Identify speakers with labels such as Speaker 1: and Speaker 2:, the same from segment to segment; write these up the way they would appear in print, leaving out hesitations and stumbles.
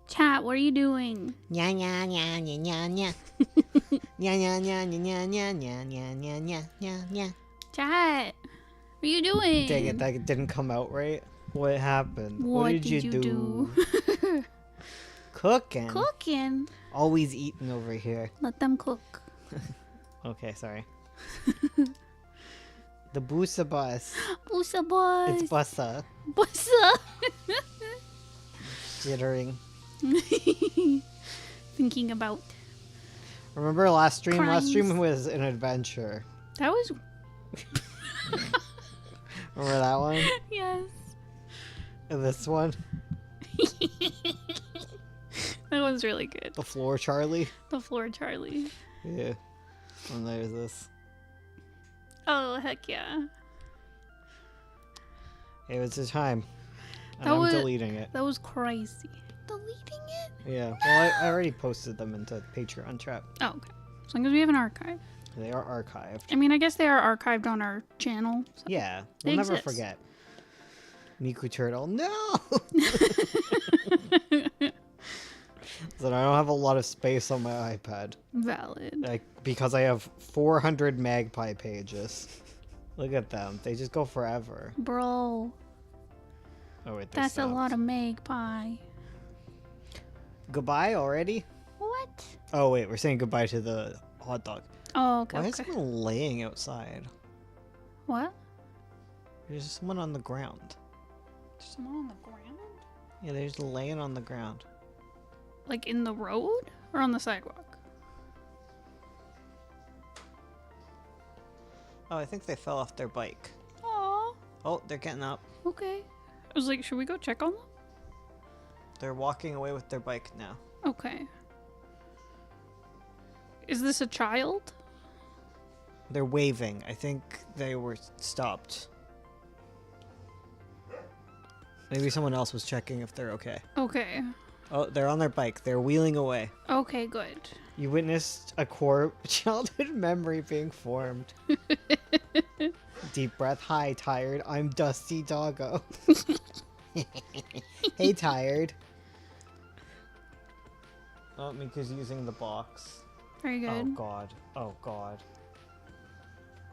Speaker 1: Chat, what are you doing?
Speaker 2: Nya nya nya nya nya nya. Nya nya nya nya nya nya nya nya nya nya nya nya.
Speaker 1: Chat, what are you doing?
Speaker 2: Dang it, that didn't come out right. What happened?
Speaker 1: What did you do?
Speaker 2: Cooking.
Speaker 1: Cooking.
Speaker 2: Always eating over here.
Speaker 1: Let them cook.
Speaker 2: Okay, sorry. The Busa bus.
Speaker 1: Busa bus.
Speaker 2: It's Busa.
Speaker 1: Busa.
Speaker 2: Jittering.
Speaker 1: Thinking about.
Speaker 2: Remember last stream?
Speaker 1: Crimes.
Speaker 2: Last stream was an adventure.
Speaker 1: That was.
Speaker 2: Remember that one?
Speaker 1: Yes.
Speaker 2: And this one?
Speaker 1: That was really good.
Speaker 2: The floor Charlie?
Speaker 1: The floor Charlie.
Speaker 2: Yeah. And there's this.
Speaker 1: Oh, heck yeah.
Speaker 2: It was the time. And
Speaker 1: That
Speaker 2: I'm
Speaker 1: was-
Speaker 2: deleting it.
Speaker 1: That was crazy. Deleting it?
Speaker 2: Yeah. Well, I already posted them into Patreon chat.
Speaker 1: Oh, okay. As long as we have an archive.
Speaker 2: They are archived.
Speaker 1: I mean, I guess they are archived on our channel. So.
Speaker 2: Yeah.
Speaker 1: They
Speaker 2: We'll never
Speaker 1: exist.
Speaker 2: forget. Miku Turtle. No! It's
Speaker 3: that I don't have a lot of space on my iPad.
Speaker 1: Valid.
Speaker 3: Like, because I have 400 Magpie pages. Look at them. They just go forever.
Speaker 1: Bro,
Speaker 3: Oh, wait, they
Speaker 1: that's a
Speaker 3: stopped.
Speaker 1: lot of magpie.
Speaker 3: Goodbye already?
Speaker 1: What?
Speaker 3: Oh, wait, we're saying goodbye to the hot dog.
Speaker 1: Oh, okay.
Speaker 3: Why is
Speaker 1: okay.
Speaker 3: someone laying outside?
Speaker 1: What?
Speaker 3: There's someone on the ground.
Speaker 1: There's someone on the ground?
Speaker 3: Yeah, they're just laying on the ground.
Speaker 1: Like in the road or on the sidewalk?
Speaker 3: Oh, I think they fell off their bike.
Speaker 1: Aw,
Speaker 3: Oh, they're getting up.
Speaker 1: okay. I was like, should we go check on them?
Speaker 3: They're walking away with their bike now.
Speaker 1: Okay. Is this a child?
Speaker 3: They're waving. I think they were stopped. Maybe someone else was checking if they're okay.
Speaker 1: Okay.
Speaker 3: Oh, they're on their bike. They're wheeling away.
Speaker 1: Okay, good.
Speaker 3: You witnessed a core childhood memory being formed. Deep breath. Hi, tired. I'm Dusty Doggo. Hey, tired. Oh, Mika's using the box.
Speaker 1: Very good.
Speaker 3: Oh, God. Oh, God.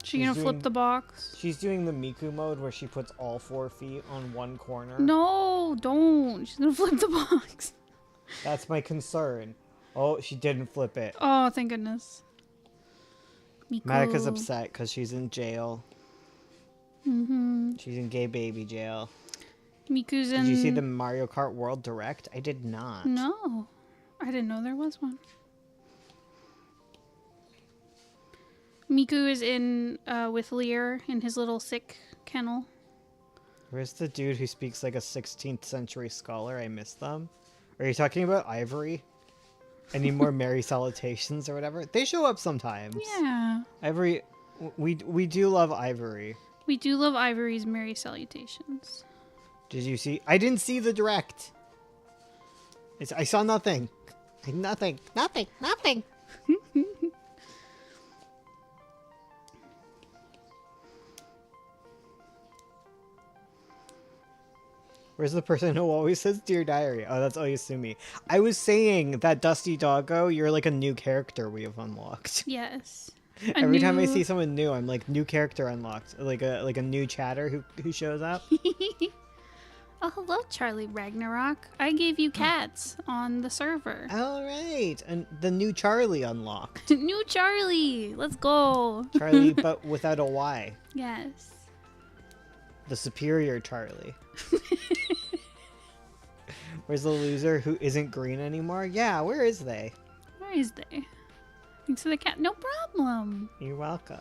Speaker 1: She gonna
Speaker 3: she's
Speaker 1: flip
Speaker 3: doing-
Speaker 1: the box?
Speaker 3: She's doing the Miku mode where she puts all 4 feet on one corner.
Speaker 1: No, don't. She's gonna flip the box.
Speaker 3: That's my concern. Oh, she didn't flip it.
Speaker 1: Oh, thank goodness. Miku.
Speaker 3: Marika's upset because she's in jail.
Speaker 1: Mm-hmm.
Speaker 3: She's in gay baby jail.
Speaker 1: Miku's in...
Speaker 3: Did you see the Mario Kart World Direct? I did not.
Speaker 1: No. I didn't know there was one. Miku is in with Lear in his little sick kennel.
Speaker 3: Where's the dude who speaks like a 16th century scholar? I miss them. Are you talking about Ivory? Any more Merry Salutations or whatever? They show up sometimes.
Speaker 1: Yeah.
Speaker 3: Ivory, we do love Ivory.
Speaker 1: We do love Ivory's Merry Salutations.
Speaker 3: Did you see? I didn't see the direct. I saw nothing. Nothing. Nothing. Nothing. Where's the person who always says Dear Diary? Oh, that's Oyasumi. I was saying that Dusty Doggo, you're like a new character we have unlocked.
Speaker 1: Yes.
Speaker 3: Every time I see someone new, I'm like, new character unlocked. Like a new chatter who shows up.
Speaker 1: Oh, hello, Charlie Ragnarok. I gave you cats on the server.
Speaker 3: All right. And the new Charlie unlocked.
Speaker 1: New Charlie. Let's go.
Speaker 3: Charlie, but without a Y.
Speaker 1: Yes.
Speaker 3: The superior Charlie. Where's the loser who isn't green anymore? Yeah, where is they?
Speaker 1: Where is they? Thanks for the cat. No problem.
Speaker 3: You're welcome.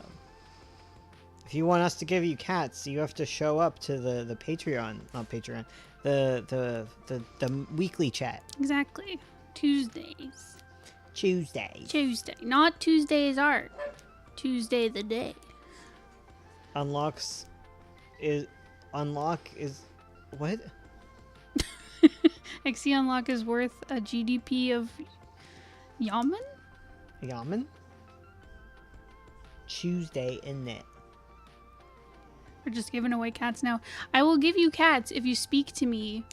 Speaker 3: If you want us to give you cats, you have to show up to the Patreon, not Patreon, the weekly chat.
Speaker 1: Exactly. Tuesdays.
Speaker 3: Tuesdays.
Speaker 1: Tuesday. Not Tuesday's art. Tuesday the day.
Speaker 3: Unlock is what?
Speaker 1: XC Unlock is worth a GDP of Yamen?
Speaker 3: Yamen? Tuesday in it.
Speaker 1: We're just giving away cats now. I will give you cats if you speak to me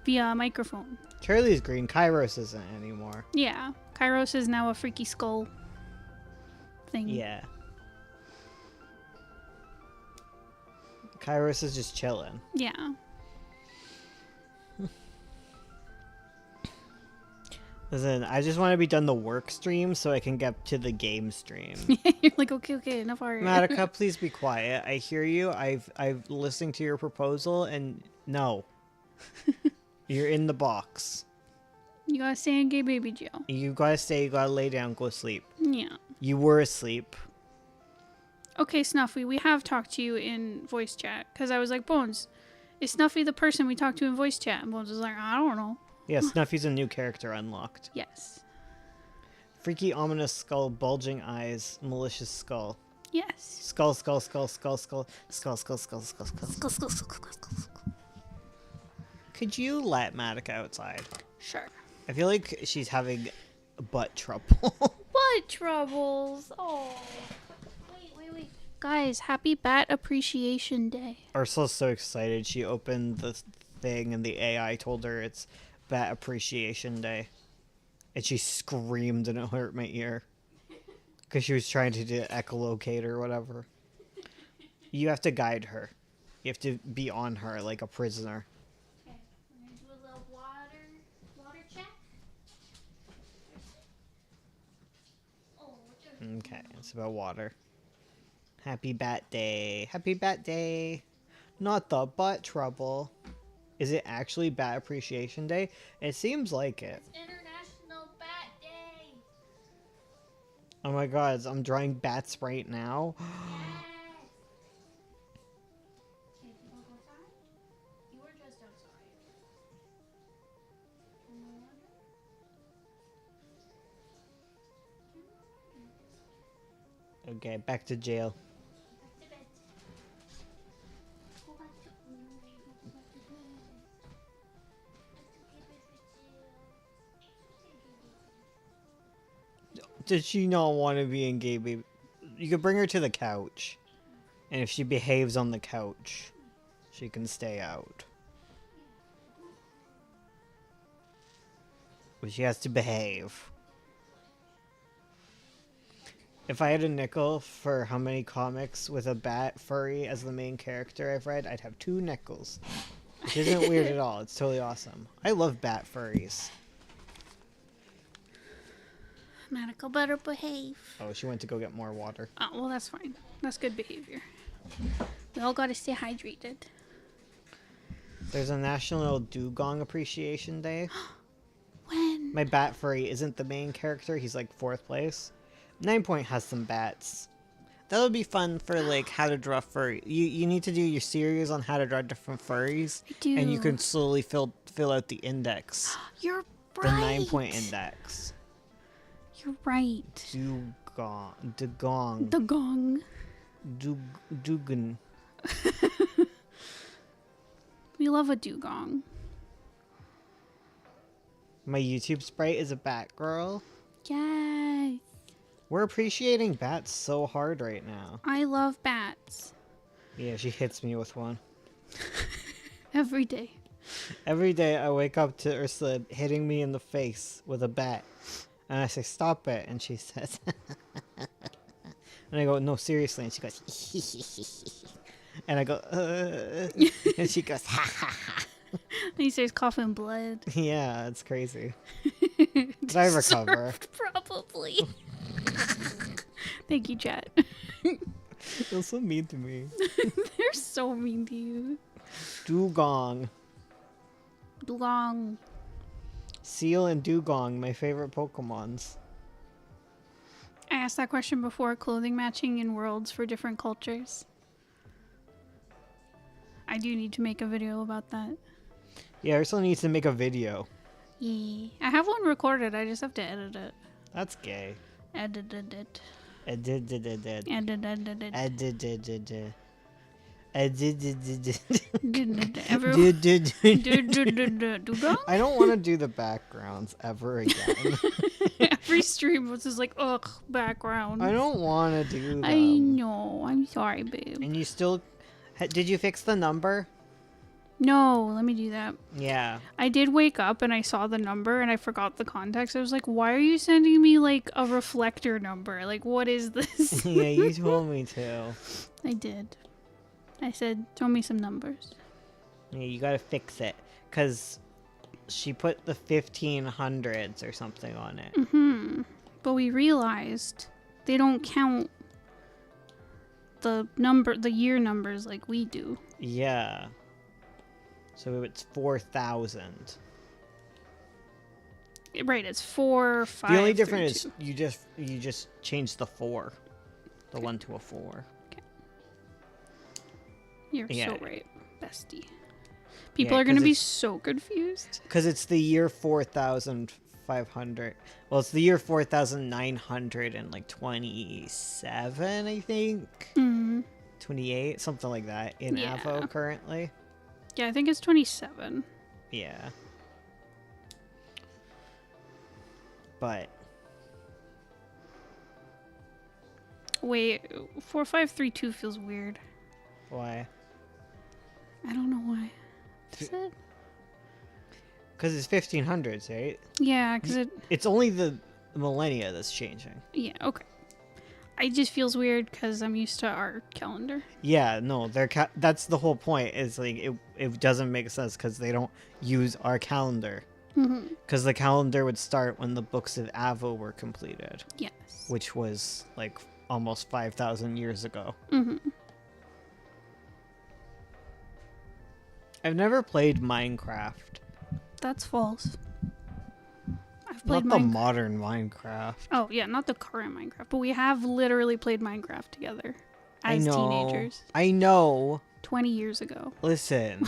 Speaker 1: via microphone.
Speaker 3: Charlie's green. Kairos isn't anymore.
Speaker 1: Yeah. Kairos is now a freaky skull thing.
Speaker 3: Yeah. Kairos is just chilling.
Speaker 1: Yeah.
Speaker 3: Listen, I just want to be done the work stream so I can get to the game stream.
Speaker 1: You're like, okay, enough art.
Speaker 3: Madoka, please be quiet. I hear you. I've listened to your proposal, and no. You're in the box.
Speaker 1: You gotta stay in gay baby jail.
Speaker 3: You gotta stay, you gotta lay down, go sleep.
Speaker 1: Yeah.
Speaker 3: You were asleep.
Speaker 1: Okay, Snuffy, we have talked to you in voice chat. Because I was like, Bones, is Snuffy the person we talked to in voice chat? And Bones was like, I don't know.
Speaker 3: Yeah, Snuffy's a new character unlocked.
Speaker 1: Yes.
Speaker 3: Freaky, ominous skull, bulging eyes, malicious skull.
Speaker 1: Yes.
Speaker 3: Skull, skull, skull, skull, skull, skull, skull, skull, skull, skull. Could you let Madoka outside?
Speaker 1: Sure.
Speaker 3: I feel like she's having butt trouble.
Speaker 1: What troubles? Oh. Wait. Guys, happy Bat Appreciation Day.
Speaker 3: Ursula's so excited. She opened the thing and the AI told her it's Bat Appreciation Day. and she screamed and it hurt my ear. Because she was trying to do echolocate or whatever. You have to guide her. You have to be on her like a prisoner.
Speaker 1: Okay, we're gonna do a little water check. Oh,
Speaker 3: Okay, it's about water. Happy Bat Day. Happy Bat Day. Not the butt trouble. Is it actually Bat Appreciation Day? It seems like it.
Speaker 1: it's International Bat Day.
Speaker 3: Oh my god, I'm drawing bats right now.
Speaker 1: Yes. Okay, you wanna go outside? You were just outside.
Speaker 3: Okay, back to jail.
Speaker 1: Back to bed. Go back to bed.
Speaker 3: Did she not want to be in Gay Baby? You could bring her to the couch. And if she behaves on the couch, she can stay out. But she has to behave. If I had a nickel for how many comics with a bat furry as the main character I've read, I'd have 2 nickels. Which isn't weird at all. It's totally awesome. I love bat furries.
Speaker 1: Medical better behave.
Speaker 3: Oh, she went to go get more water.
Speaker 1: Oh, well, that's fine. That's good behavior. We all gotta stay hydrated.
Speaker 3: There's a National Dugong Appreciation Day.
Speaker 1: When?
Speaker 3: My bat furry isn't the main character. He's like 4th place. 9 Point has some bats. That would be fun for like how to draw furry. You need to do your series on how to draw different furries.
Speaker 1: I do.
Speaker 3: And you can slowly fill out the index.
Speaker 1: You're
Speaker 3: The
Speaker 1: right.
Speaker 3: 9 Point index.
Speaker 1: You're right.
Speaker 3: Dugong. Dugong.
Speaker 1: The gong.
Speaker 3: Dugan.
Speaker 1: We love a dugong.
Speaker 3: My YouTube sprite is a bat girl.
Speaker 1: Yes.
Speaker 3: We're appreciating bats so hard right now.
Speaker 1: I love bats.
Speaker 3: Yeah, she hits me with one.
Speaker 1: Every day.
Speaker 3: Every day I wake up to Ursula hitting me in the face with a bat. And I say, stop it. And she says, and I go, no, seriously. And she goes, and I go, and she goes, ha ha ha.
Speaker 1: And he starts coughing blood.
Speaker 3: Yeah, it's crazy. Did I recover?
Speaker 1: Probably. Thank you, chat.
Speaker 3: You're so mean to me.
Speaker 1: They're so mean to you.
Speaker 3: Dugong.
Speaker 1: Dugong.
Speaker 3: Seal and Dugong, my favorite Pokemons.
Speaker 1: I asked that question before. Clothing matching in worlds for different cultures. I do need to make a video about that.
Speaker 3: Yeah, Ursula needs to make a video.
Speaker 1: Yeah. I have one recorded. I just have to edit it.
Speaker 3: That's gay.
Speaker 1: Edited it.
Speaker 3: Edited.
Speaker 1: Edited it.
Speaker 3: Edited.
Speaker 1: Everyone.
Speaker 3: Edited.
Speaker 1: Dugong?
Speaker 3: I don't want to do the backgrounds ever again.
Speaker 1: Every stream was just like, ugh, background.
Speaker 3: I don't want to do them.
Speaker 1: I know. I'm sorry, babe.
Speaker 3: And you still... Did you fix the number?
Speaker 1: No, let me do that.
Speaker 3: Yeah.
Speaker 1: I did wake up and I saw the number and I forgot the context. I was like, why are you sending me like a reflector number? Like, what is this?
Speaker 3: Yeah, you told me to.
Speaker 1: I did. I said, throw me some numbers.
Speaker 3: Yeah, you gotta fix it. Because she put the 1500s or something on it.
Speaker 1: Mm-hmm. But we realized they don't count the year numbers like we do.
Speaker 3: Yeah. So it's 4,000.
Speaker 1: Right, it's 4, 5.
Speaker 3: The only difference is
Speaker 1: 2.
Speaker 3: you just change the 4. The 1 to a 4.
Speaker 1: You're
Speaker 3: Yeah.
Speaker 1: so right, bestie. People are
Speaker 3: 'cause
Speaker 1: going to be
Speaker 3: it's-
Speaker 1: so confused.
Speaker 3: Because it's the year 4,500. Well, it's the year 4,927, I think.
Speaker 1: Mm.
Speaker 3: 28, something like that in
Speaker 1: Yeah.
Speaker 3: AVO currently.
Speaker 1: Yeah, I think it's 27.
Speaker 3: Yeah. But
Speaker 1: Wait, 4532 feels weird.
Speaker 3: why?
Speaker 1: I don't know why. Is it?
Speaker 3: Because it's 1500s, right?
Speaker 1: Yeah, because
Speaker 3: It's only the millennia that's changing.
Speaker 1: yeah, okay. It just feels weird because I'm used to our calendar.
Speaker 3: Yeah, no, that's the whole point. Is like it doesn't make sense because they don't use our calendar.
Speaker 1: Mm-hmm.
Speaker 3: Because the calendar would start when the books of Avo were completed,
Speaker 1: Yes.
Speaker 3: which was like almost 5,000 years ago.
Speaker 1: Mm-hmm.
Speaker 3: I've never played Minecraft.
Speaker 1: That's false. I've played
Speaker 3: Not the
Speaker 1: Minecraft.
Speaker 3: modern Minecraft.
Speaker 1: Oh yeah, not the current Minecraft, but we have literally played Minecraft together
Speaker 3: I
Speaker 1: as
Speaker 3: know.
Speaker 1: teenagers
Speaker 3: I know.
Speaker 1: 20 years ago.
Speaker 3: Listen.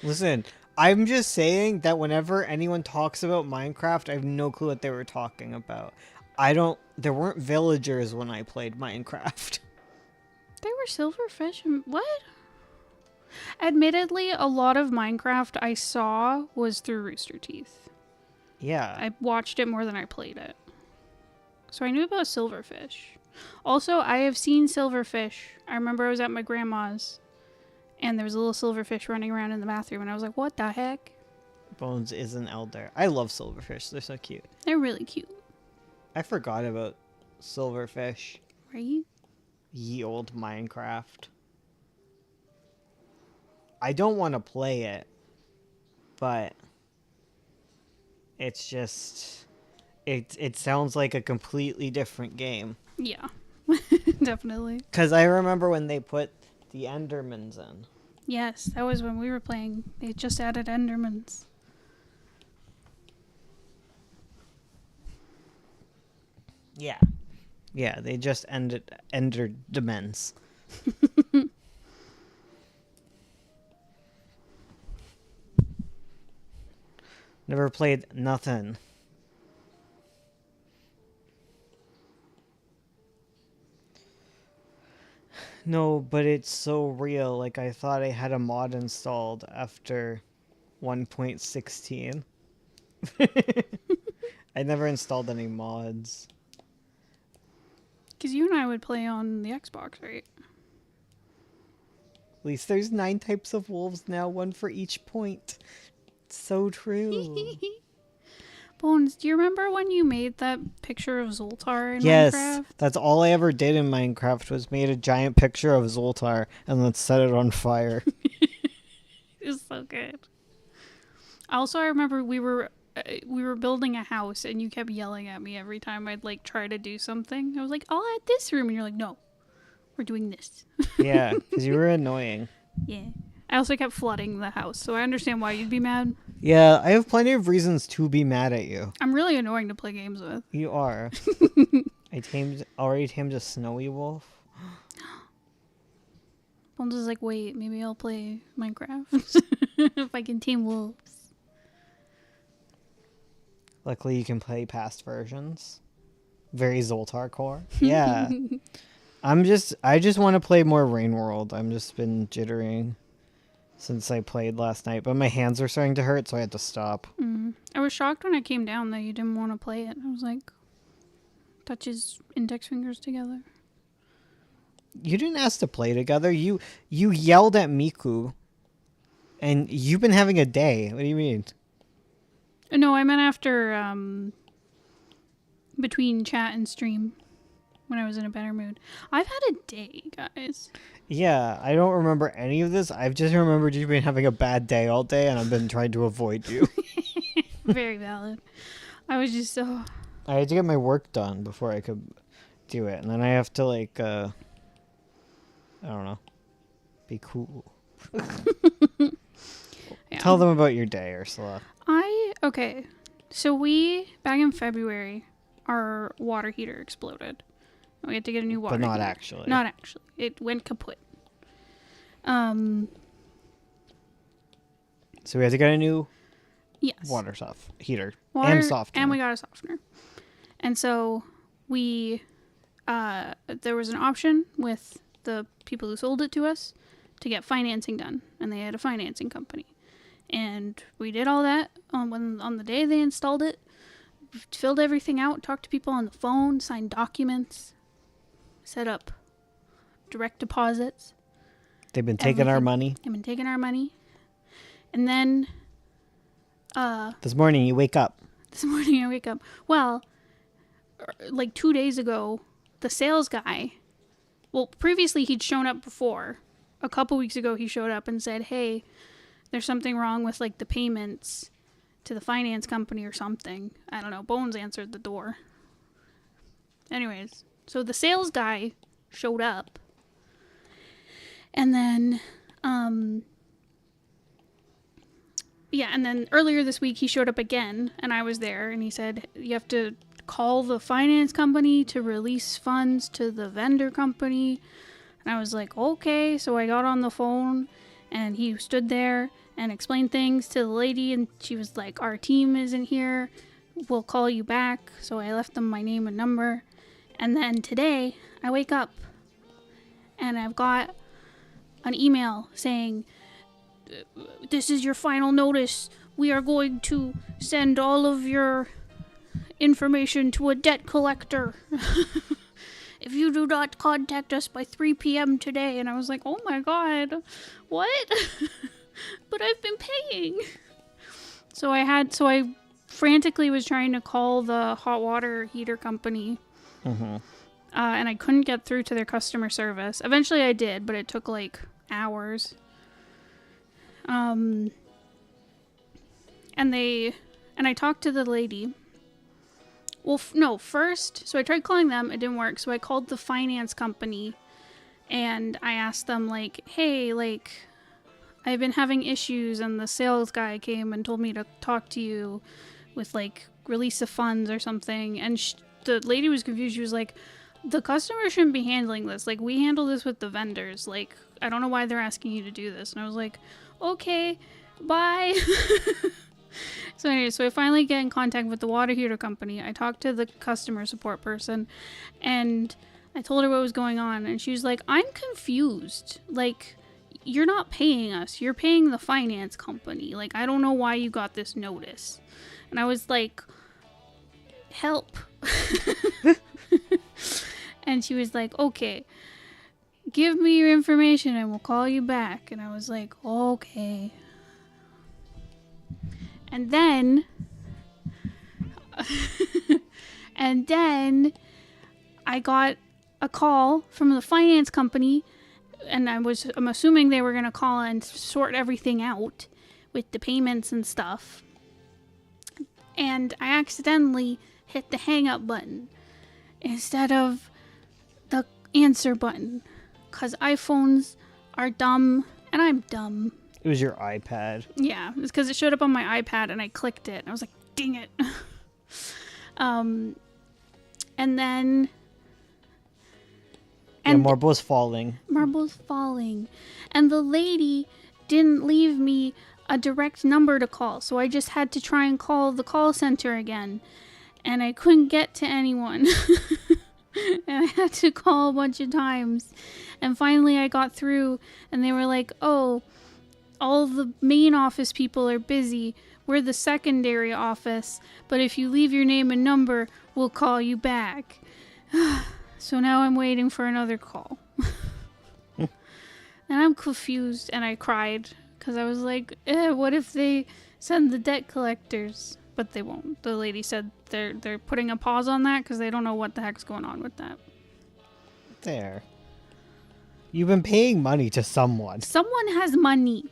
Speaker 3: Listen. I'm just saying that whenever anyone talks about Minecraft, I have no clue what they were talking about. There weren't villagers when I played Minecraft.
Speaker 1: They were silverfish. What? Admittedly, a lot of Minecraft I saw was through Rooster Teeth.
Speaker 3: Yeah.
Speaker 1: I watched it more than I played it. So I knew about silverfish. Also, I have seen silverfish. I remember I was at my grandma's and there was a little silverfish running around in the bathroom and I was like, what the heck?
Speaker 3: Bones is an elder. I love silverfish. They're so cute.
Speaker 1: They're really cute,
Speaker 3: I forgot about silverfish.
Speaker 1: right?
Speaker 3: Ye old Minecraft. I don't want to play it, but it's just it sounds like a completely different game.
Speaker 1: Yeah, definitely.
Speaker 3: Cuz I remember when they put the Endermans in.
Speaker 1: Yes, that was when we were playing. They just added Endermans.
Speaker 3: Yeah. Yeah, they just entered Demens. Never played nothing. No, but it's so real. Like, I thought I had a mod installed after 1.16. I never installed any mods.
Speaker 1: Because you and I would play on the Xbox, right?
Speaker 3: At least there's 9 types of wolves now, one for each point. It's so true.
Speaker 1: Bones, do you remember when you made that picture of Zoltar in
Speaker 3: Yes,
Speaker 1: Minecraft?
Speaker 3: that's all I ever did in Minecraft was made a giant picture of Zoltar and then set it on fire.
Speaker 1: It was so good. Also, I remember we were building a house and you kept yelling at me every time I'd like try to do something. I was like, I'll add this room, and you're like, no, we're doing this.
Speaker 3: Yeah, because you were annoying.
Speaker 1: Yeah. I also kept flooding the house, so I understand why you'd be mad.
Speaker 3: Yeah, I have plenty of reasons to be mad at you.
Speaker 1: I'm really annoying to play games with.
Speaker 3: You are. I already tamed a snowy wolf.
Speaker 1: Bones is like, wait, maybe I'll play Minecraft if I can tame wolves.
Speaker 3: Luckily, you can play past versions. Very Zoltar core. Yeah. I just want to play more Rain World. I'm just been jittering since I played last night, but my hands are starting to hurt, so I had to stop.
Speaker 1: I was shocked when I came down that you didn't want to play it. I was like, touch his index fingers together.
Speaker 3: You didn't ask to play together. You yelled at Miku, and you've been having a day. What do you mean?
Speaker 1: No, I meant after, between chat and stream, when I was in a better mood. I've had a day, guys.
Speaker 3: Yeah, I don't remember any of this. I've just remembered you've been having a bad day all day, and I've been trying to avoid you.
Speaker 1: Very valid. I was just so...
Speaker 3: I had to get my work done before I could do it, and then I have to, like, I don't know, be cool.
Speaker 1: Yeah.
Speaker 3: Tell them about your day, Ursula.
Speaker 1: Okay, so back in February, our water heater exploded. We had to get a new water
Speaker 3: But not
Speaker 1: heater.
Speaker 3: actually.
Speaker 1: Not actually. It went kaput.
Speaker 3: So we had to get a new
Speaker 1: Yes.
Speaker 3: water heater and softener.
Speaker 1: And we got a softener. And so we, there was an option with the people who sold it to us to get financing done. And they had a financing company. And we did all that on the day they installed it. Filled everything out, talked to people on the phone, signed documents, set up direct deposits.
Speaker 3: They've been taking our
Speaker 1: everything.
Speaker 3: money.
Speaker 1: They've been taking our money. And then
Speaker 3: This morning you wake up.
Speaker 1: This morning I wake up. Well, like 2 days ago, the sales guy, well, previously he'd shown up before. A couple weeks ago, he showed up and said, hey, there's something wrong with like the payments to the finance company or something. I don't know. Bones answered the door. Anyways, so the sales guy showed up. And then, and then earlier this week he showed up again and I was there and he said, you have to call the finance company to release funds to the vendor company. And I was like, okay. So I got on the phone and he stood there and explained things to the lady and she was like, our team isn't here. We'll call you back. So I left them my name and number. And then today I wake up and I've got an email saying, this is your final notice. We are going to send all of your information to a debt collector. If you do not contact us by 3 p.m. today. And I was like, oh my God, what? But I've been paying. So I frantically was trying to call the hot water heater company.
Speaker 3: Mm-hmm.
Speaker 1: And I couldn't get through to their customer service. Eventually I did, but it took like hours. And I talked to the lady. Well, no, first, so I tried calling them, it didn't work, so I called the finance company, and I asked them, like, hey, like, I've been having issues, and the sales guy came and told me to talk to you with, like, release of funds or something, and the lady was confused. She was like, the customer shouldn't be handling this, like, we handle this with the vendors, like, I don't know why they're asking you to do this, and I was like, okay, bye. So anyway, so I finally get in contact with the water heater company. I talked to the customer support person and I told her what was going on and she was like, I'm confused. Like, you're not paying us. You're paying the finance company. Like, I don't know why you got this notice. And I was like, help. And she was like, okay, give me your information and we'll call you back. And I was like, okay. And then I got a call from the finance company and I'm assuming they were going to call and sort everything out with the payments and stuff. And I accidentally hit the hang up button instead of the answer button because iPhones are dumb and I'm dumb.
Speaker 3: It was your iPad.
Speaker 1: Yeah, it's because it showed up on my iPad and I clicked it. And I was like, dang it. And then...
Speaker 3: And Marble's falling.
Speaker 1: Marble's falling. And the lady didn't leave me a direct number to call. So I just had to try and call the call center again. And I couldn't get to anyone. And I had to call a bunch of times. And finally I got through and they were like, oh... all the main office people are busy. We're the secondary office, but if you leave your name and number, we'll call you back. So now I'm waiting for another call. And I'm confused and I cried because I was like, what if they send the debt collectors? But they won't. The lady said they're putting a pause on that because they don't know what the heck's going on with that.
Speaker 3: There. You've been paying money to someone.
Speaker 1: Someone has money.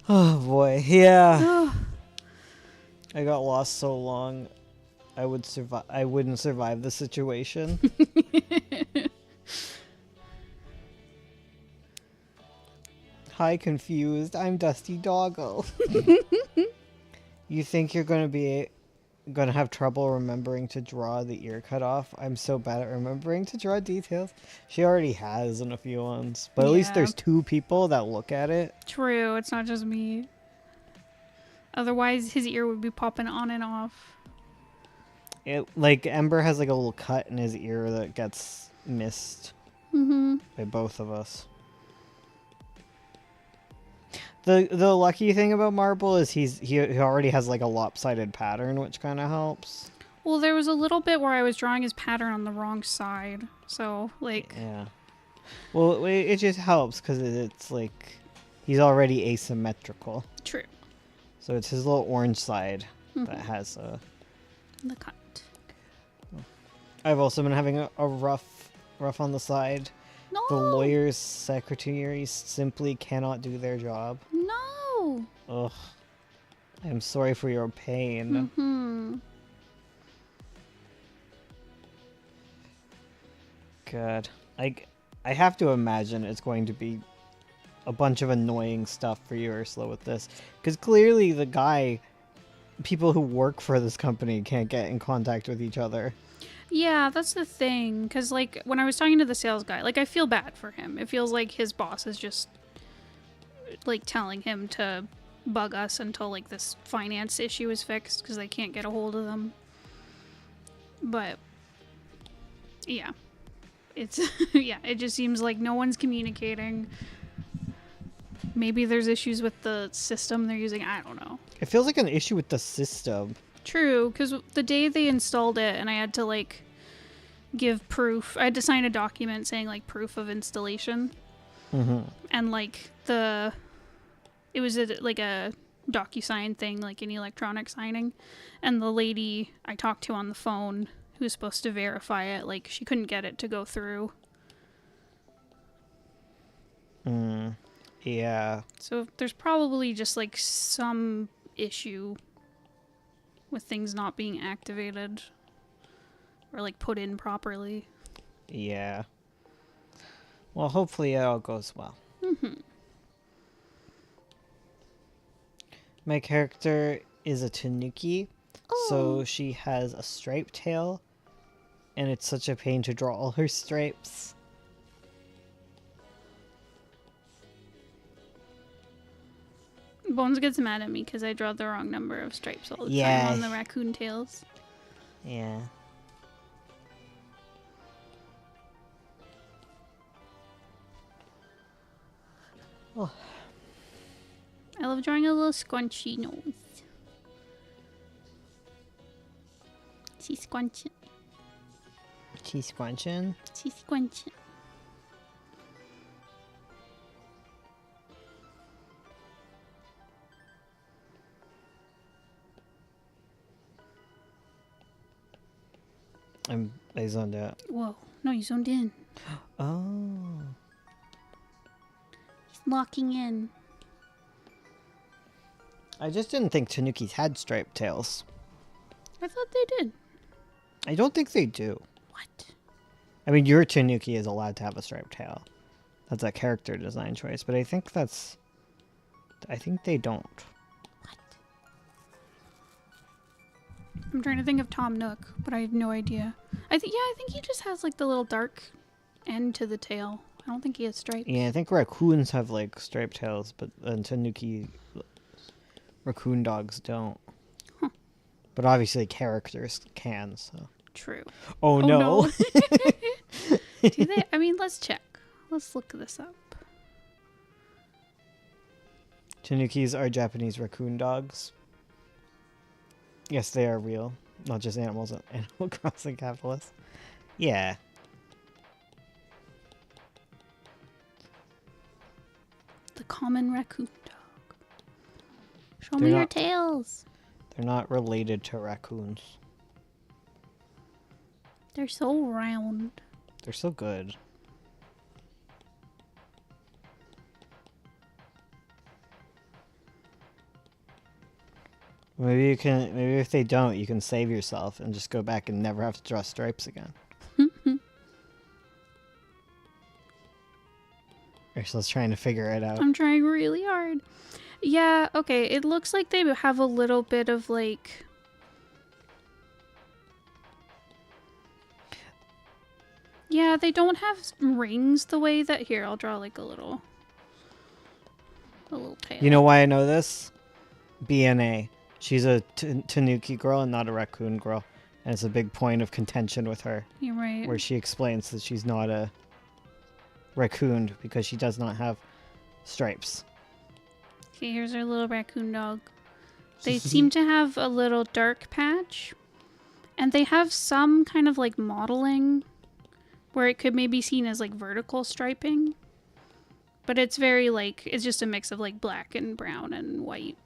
Speaker 3: Oh boy, yeah.
Speaker 1: Ugh.
Speaker 3: I got lost so long, I wouldn't survive the situation. Hi, confused. I'm Dusty Doggo. You think you're gonna have trouble remembering to draw the ear cut off? I'm so bad at remembering to draw details. She already has in a few ones, but at least
Speaker 1: Yeah.
Speaker 3: there's 2 people that look at it.
Speaker 1: True, it's not just me. Otherwise, his ear would be popping on and off.
Speaker 3: Like Ember has like a little cut in his ear that gets missed
Speaker 1: Mm-hmm.
Speaker 3: by both of us. The lucky thing about Marble is he already has like a lopsided pattern, which kind of helps.
Speaker 1: Well, there was a little bit where I was drawing his pattern on the wrong side, so like
Speaker 3: Yeah. Well, it just helps because it's like he's already asymmetrical.
Speaker 1: True.
Speaker 3: So it's his little orange side that
Speaker 1: Mhm.
Speaker 3: has a...
Speaker 1: The cut.
Speaker 3: I've also been having a rough on the side.
Speaker 1: No.
Speaker 3: The lawyer's secretaries simply cannot do their job.
Speaker 1: No.
Speaker 3: Ugh. I'm sorry for your pain.
Speaker 1: Hmm.
Speaker 3: God. I have to imagine it's going to be a bunch of annoying stuff for you, Ursula, with this. Because clearly people who work for this company can't get in contact with each other.
Speaker 1: Yeah, that's the thing. Because, like, when I was talking to the sales guy, like, I feel bad for him. It feels like his boss is just, like, telling him to bug us until, like, this finance issue is fixed because they can't get a hold of them. But, yeah. It's, yeah, it just seems like no one's communicating. Maybe there's issues with the system they're using. I don't know.
Speaker 3: It feels like an issue with the system.
Speaker 1: True, because the day they installed it and I had to, like, give proof, I had to sign a document saying, like, proof of installation.
Speaker 3: Mm-hmm.
Speaker 1: And, like, it was like a DocuSign thing, like an electronic signing. And the lady I talked to on the phone who was supposed to verify it, like, she couldn't get it to go through.
Speaker 3: Yeah.
Speaker 1: So there's probably just, like, some issue with things not being activated or, like, put in properly.
Speaker 3: Yeah. Well, hopefully it all goes well.
Speaker 1: Mm-hmm.
Speaker 3: My character is a Tanuki,
Speaker 1: Oh.
Speaker 3: so she has a striped tail, and it's such a pain to draw all her stripes.
Speaker 1: Bones gets mad at me because I draw the wrong number of stripes all the
Speaker 3: Yeah.
Speaker 1: time on the raccoon tails.
Speaker 3: Yeah.
Speaker 1: I love drawing a little squunchy nose. She's squunching.
Speaker 3: She's scrunching.
Speaker 1: She's squunching.
Speaker 3: I zoned out.
Speaker 1: Whoa. No, you zoned in.
Speaker 3: Oh.
Speaker 1: He's locking in.
Speaker 3: I just didn't think Tanukis had striped tails.
Speaker 1: I thought they did.
Speaker 3: I don't think they do.
Speaker 1: What?
Speaker 3: I mean, your Tanuki is allowed to have a striped tail. That's a character design choice, but I think they don't.
Speaker 1: What? I'm trying to think of Tom Nook, but I have no idea. I think he just has, like, the little dark end to the tail. I don't think he has stripes.
Speaker 3: Yeah, I think raccoons have like striped tails, but Tanuki raccoon dogs don't.
Speaker 1: Huh.
Speaker 3: But obviously characters can, so.
Speaker 1: True.
Speaker 3: Oh, no.
Speaker 1: Do they? I mean, let's check. Let's look this up.
Speaker 3: Tanukis are Japanese raccoon dogs. Yes, they are real. Not just animals and Animal Crossing capitalists. Yeah.
Speaker 1: The common raccoon dog. Show
Speaker 3: They're
Speaker 1: me your
Speaker 3: not-
Speaker 1: tails.
Speaker 3: They're not related to raccoons.
Speaker 1: They're so round.
Speaker 3: They're so good. Maybe if they don't, you can save yourself and just go back and never have to draw stripes again. Ursula's trying to figure it out.
Speaker 1: I'm trying really hard. Yeah, okay. It looks like they have a little bit of, like... Yeah, they don't have rings the way that... Here, I'll draw, like, a little tail.
Speaker 3: You know why I know this? BNA. She's a Tanuki girl and not a raccoon girl. And it's a big point of contention with her,
Speaker 1: You're right.
Speaker 3: where she explains that she's not a raccoon because she does not have stripes.
Speaker 1: Okay, here's our little raccoon dog. They seem to have a little dark patch. And they have some kind of, like, modeling where it could maybe be seen as, like, vertical striping. But it's very like it's just a mix of like black and brown and white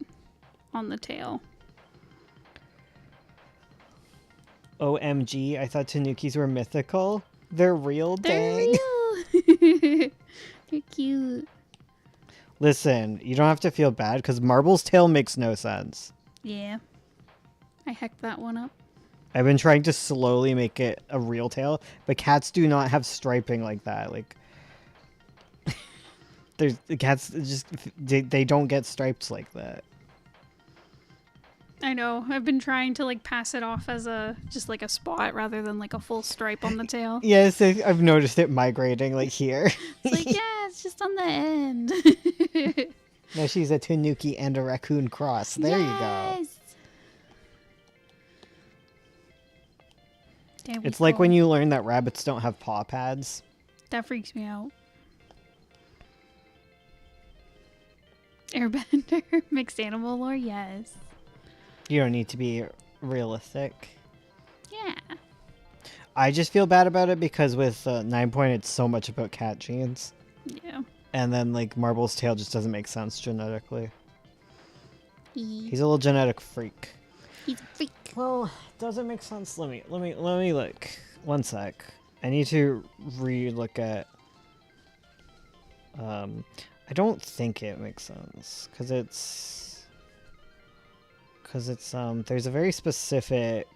Speaker 1: on the tail.
Speaker 3: OMG, I thought Tanukis were mythical. They're real,
Speaker 1: They're
Speaker 3: dang.
Speaker 1: real. They're cute.
Speaker 3: Listen, you don't have to feel bad because Marble's tail makes no sense.
Speaker 1: Yeah. I hacked that one up.
Speaker 3: I've been trying to slowly make it a real tail, but cats do not have striping like that. Like, there's the cats just they don't get stripes like that.
Speaker 1: I know. I've been trying to like pass it off as just like a spot rather than like a full stripe on the tail.
Speaker 3: Yes, I've noticed it migrating like here.
Speaker 1: It's like, yeah, it's just on the end.
Speaker 3: Now she's a Tanuki and a raccoon cross. There you go.
Speaker 1: Yes! There we
Speaker 3: It's like
Speaker 1: go.
Speaker 3: when you learn that rabbits don't have paw pads.
Speaker 1: That freaks me out. Airbender, mixed animal lore, yes.
Speaker 3: You don't need to be realistic.
Speaker 1: Yeah.
Speaker 3: I just feel bad about it because with 9 Point, it's so much about cat genes.
Speaker 1: Yeah.
Speaker 3: And then, like, Marble's tail just doesn't make sense genetically.
Speaker 1: He's
Speaker 3: He's a little genetic freak.
Speaker 1: a freak.
Speaker 3: Well, does it make sense? Let me look. One sec. I need to re-look at... I don't think it makes sense. Because it's, there's a very specific...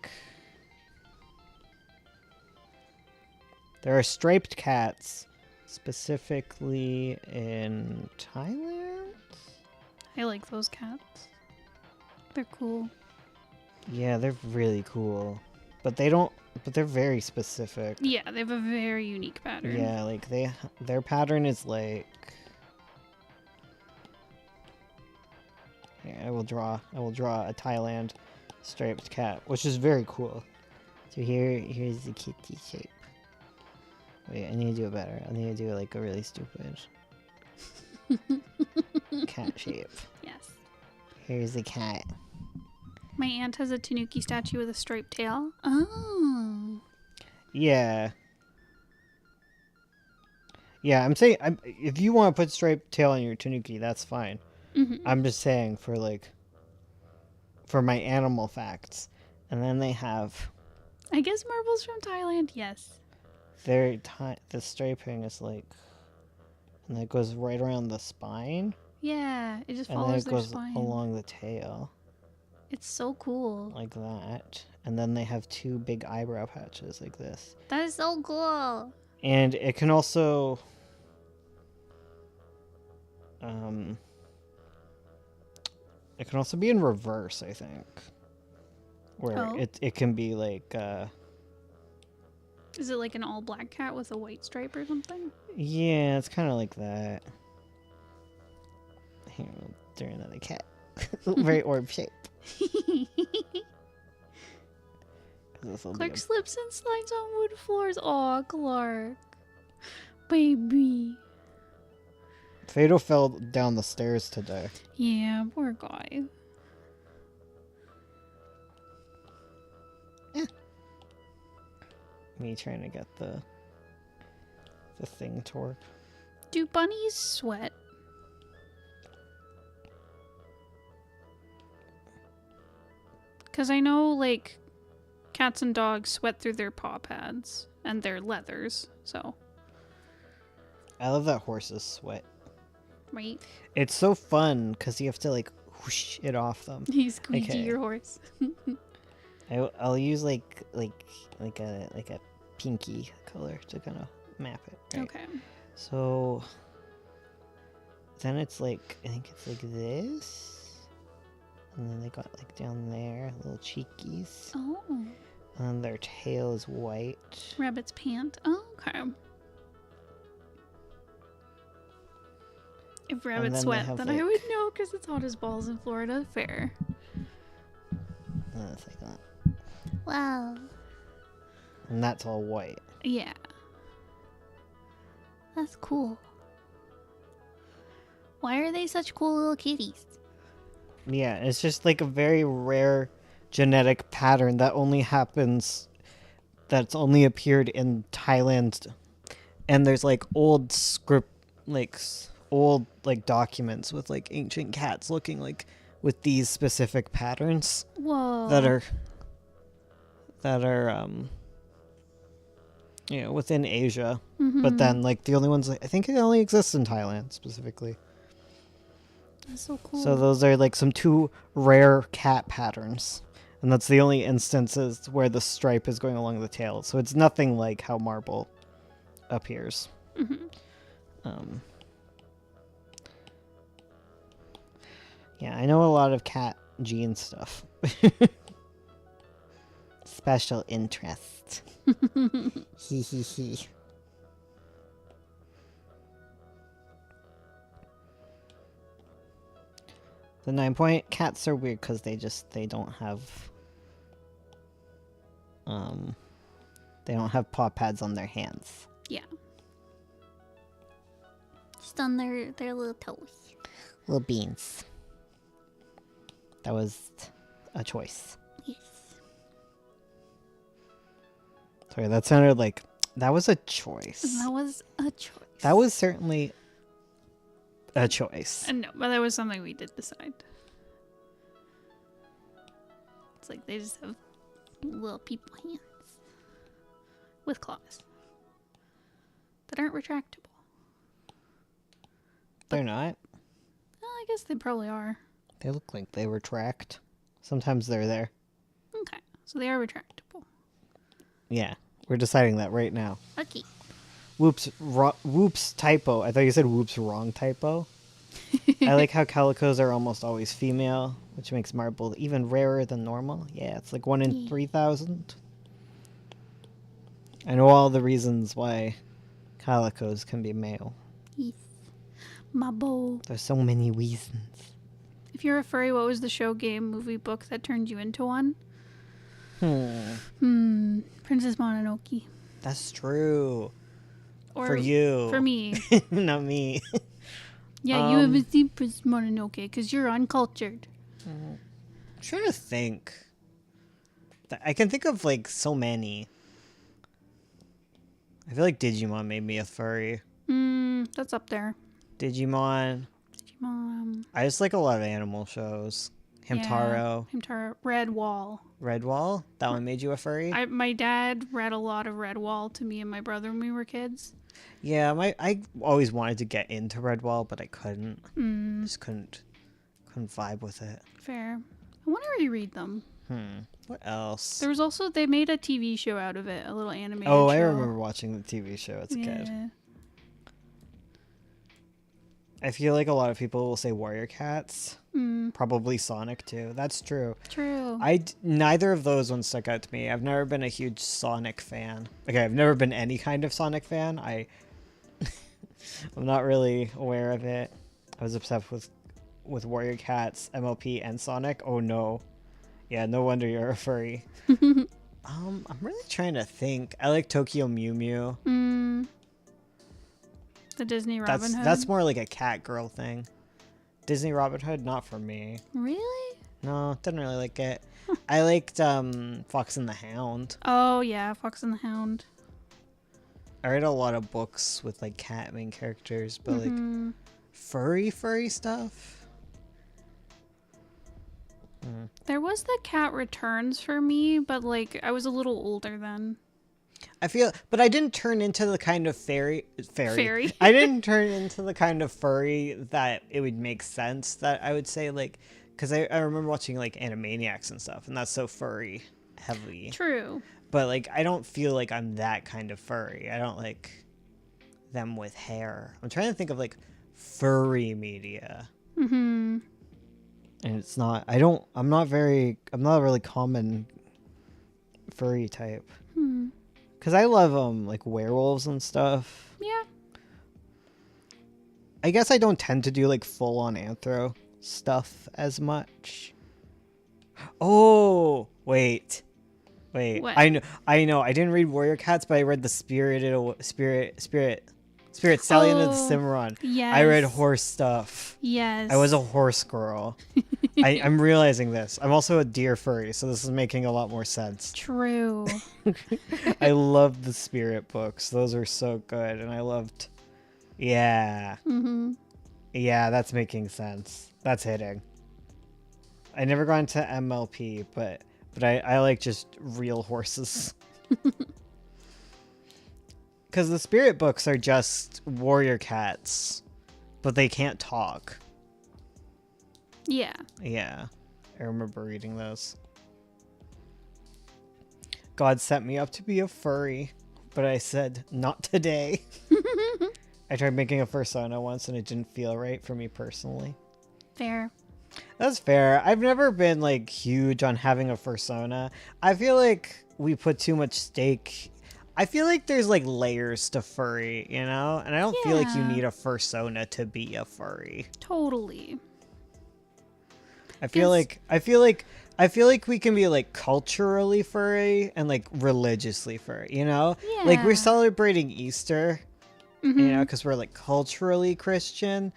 Speaker 3: There are striped cats, specifically in Thailand?
Speaker 1: I like those cats. They're cool.
Speaker 3: Yeah, they're really cool. But they're very specific.
Speaker 1: Yeah, they have a very unique pattern.
Speaker 3: Yeah, like their pattern is like... Here, I will draw a Thailand striped cat, which is very cool. So here's the kitty shape. Wait, I need to do it better. I need to do like a really stupid cat shape.
Speaker 1: Yes.
Speaker 3: Here's the cat.
Speaker 1: My aunt has a Tanuki statue with a striped tail. Oh.
Speaker 3: Yeah. Yeah, I'm saying if you want to put striped tail on your Tanuki, that's fine.
Speaker 1: Mm-hmm.
Speaker 3: I'm just saying for my animal facts. And then they have
Speaker 1: I guess Marble's from Thailand, yes.
Speaker 3: the striping is like, and it goes right around the spine,
Speaker 1: Yeah, it just
Speaker 3: and then
Speaker 1: follows
Speaker 3: it
Speaker 1: their
Speaker 3: goes
Speaker 1: spine.
Speaker 3: along the tail
Speaker 1: It's so cool.
Speaker 3: like that. And then they have two big eyebrow patches like this.
Speaker 1: That is so cool.
Speaker 3: And it can also it can also be in reverse, I think. Where
Speaker 1: Oh.
Speaker 3: it can be like
Speaker 1: Is it like an all black cat with a white stripe or something?
Speaker 3: yeah, it's kind of like that. Here, we'll do another cat. Very orb shape.
Speaker 1: Clark slips and slides on wood floors. Aw, Clark. Baby.
Speaker 3: Fado fell down the stairs today.
Speaker 1: Yeah, poor guy.
Speaker 3: Me trying to get the thing to work.
Speaker 1: Do bunnies sweat? Because I know, like, cats and dogs sweat through their paw pads and their leathers, so,
Speaker 3: I love that horses sweat.
Speaker 1: right?
Speaker 3: It's so fun because you have to like whoosh it off them.
Speaker 1: You squeegee
Speaker 3: Okay.
Speaker 1: your horse.
Speaker 3: I'll use like a pinky color to kind of map it. Right?
Speaker 1: Okay.
Speaker 3: So then it's like I think it's like this, and then they got like down there little cheekies,
Speaker 1: Oh.
Speaker 3: and then their tail is white.
Speaker 1: Rabbit's pant. Oh, okay. If rabbits
Speaker 3: then they
Speaker 1: sweat,
Speaker 3: have,
Speaker 1: then I
Speaker 3: like-
Speaker 1: would know because it's hot as balls in Florida. Fair.
Speaker 3: And it's like that,
Speaker 1: Wow.
Speaker 3: and that's all white.
Speaker 1: Yeah. That's cool. Why are they such cool little kitties?
Speaker 3: Yeah, it's just like a very rare genetic pattern that only happens, that's only appeared in Thailand. And there's like old script, like old like documents with like ancient cats looking like with these specific patterns
Speaker 1: Whoa.
Speaker 3: that are within Asia. But then like the only ones I think it only exists in Thailand specifically.
Speaker 1: That's so cool.
Speaker 3: So those are like some two rare cat patterns. And that's the only instances where the stripe is going along the tail. So it's nothing like how marble appears. Yeah, I know a lot of cat gene stuff. Special interest. Hee hee hee. The 9-point cats are weird because they don't have paw pads on their hands.
Speaker 1: Yeah. Just on their little toes.
Speaker 3: Little beans. That was a choice.
Speaker 1: Yes.
Speaker 3: Sorry, that sounded like that was a choice.
Speaker 1: That was a choice.
Speaker 3: That was certainly a choice.
Speaker 1: No, but that was something we did decide. It's like they just have little people hands with claws that aren't retractable.
Speaker 3: They're not.
Speaker 1: Well, I guess they probably are.
Speaker 3: They look like they retract. Sometimes they're there.
Speaker 1: Okay, so they are retractable.
Speaker 3: Yeah, we're deciding that right now.
Speaker 1: Okay.
Speaker 3: Whoops typo. I thought you said whoops wrong typo. I like how calicos are almost always female, which makes marble even rarer than normal. Yeah, it's like 1 in 3,000. I know all the reasons why calicos can be male.
Speaker 1: Yes. My bow.
Speaker 3: There's so many reasons.
Speaker 1: If you're a furry, what was the show, game, movie, book that turned you into one? Princess Mononoke.
Speaker 3: That's true.
Speaker 1: Or
Speaker 3: for you.
Speaker 1: For me.
Speaker 3: Not me.
Speaker 1: Yeah, you haven't seen Princess Mononoke because you're uncultured.
Speaker 3: I'm trying to think. I can think of like so many. I feel like Digimon made me a furry.
Speaker 1: That's up there.
Speaker 3: Digimon. I just like a lot of animal shows. Hamtaro.
Speaker 1: Yeah, Hamtaro. Redwall.
Speaker 3: Redwall? That one made you a furry?
Speaker 1: My dad read a lot of Redwall to me and my brother when we were kids.
Speaker 3: Yeah, I always wanted to get into Redwall, but I couldn't. Just couldn't vibe with it.
Speaker 1: Fair. I want to reread them.
Speaker 3: What else?
Speaker 1: There was also, they made a TV show out of it, a little animated show.
Speaker 3: Oh, I remember watching the TV show as a kid. I feel like a lot of people will say Warrior Cats. Probably Sonic too. That's true.
Speaker 1: True.
Speaker 3: Neither of those ones stuck out to me. I've never been a huge Sonic fan. Okay, I've never been any kind of Sonic fan. I'm not really aware of it. I was obsessed with Warrior Cats, MLP, and Sonic. Oh no. Yeah, no wonder you're a furry. I'm really trying to think. I like Tokyo Mew Mew.
Speaker 1: The Disney Robin Hood.
Speaker 3: That's more like a cat girl thing. Disney Robin Hood, not for me.
Speaker 1: Really?
Speaker 3: No, didn't really like it. I liked Fox and the Hound.
Speaker 1: Oh yeah, Fox and the Hound.
Speaker 3: I read a lot of books with like cat main characters, but like furry stuff.
Speaker 1: There was the Cat Returns for me, but like I was a little older then.
Speaker 3: I feel, but I didn't turn into the kind of fairy.
Speaker 1: Fairy.
Speaker 3: I didn't turn into the kind of furry that it would make sense that I would say like, because I remember watching like Animaniacs and stuff, and that's so furry heavy.
Speaker 1: True.
Speaker 3: But like, I don't feel like I'm that kind of furry. I don't like them with hair. I'm trying to think of like furry media. And it's not. I'm not a really common furry type. Because I love like werewolves and stuff.
Speaker 1: Yeah.
Speaker 3: I guess I don't tend to do like full on anthro stuff as much. Oh, wait.
Speaker 1: What?
Speaker 3: I know. I didn't read Warrior Cats, but I read the Spirit Stallion of the Cimarron.
Speaker 1: Yes.
Speaker 3: I read horse stuff.
Speaker 1: Yes.
Speaker 3: I was a horse girl. I'm realizing this. I'm also a deer furry, so this is making a lot more sense.
Speaker 1: True.
Speaker 3: I loved the Spirit books. Those were so good, and I loved. Yeah. Yeah, that's making sense. That's hitting. I never got into MLP, but I like just real horses. Because the spirit books are just warrior cats, but they can't talk.
Speaker 1: Yeah.
Speaker 3: Yeah, I remember reading those. God set me up to be a furry, but I said, not today. I tried making a fursona once and it didn't feel right for me personally.
Speaker 1: Fair.
Speaker 3: That's fair. I've never been like huge on having a fursona. I feel like we put too much stake. I feel like there's like layers to furry, you know? And I don't feel like you
Speaker 1: Yeah.
Speaker 3: need a fursona to be a furry.
Speaker 1: Totally.
Speaker 3: I feel
Speaker 1: Yes.
Speaker 3: like we can be like culturally furry and like religiously furry, you know? Like we're
Speaker 1: Yeah.
Speaker 3: celebrating Easter, you know, because we're like culturally Christian.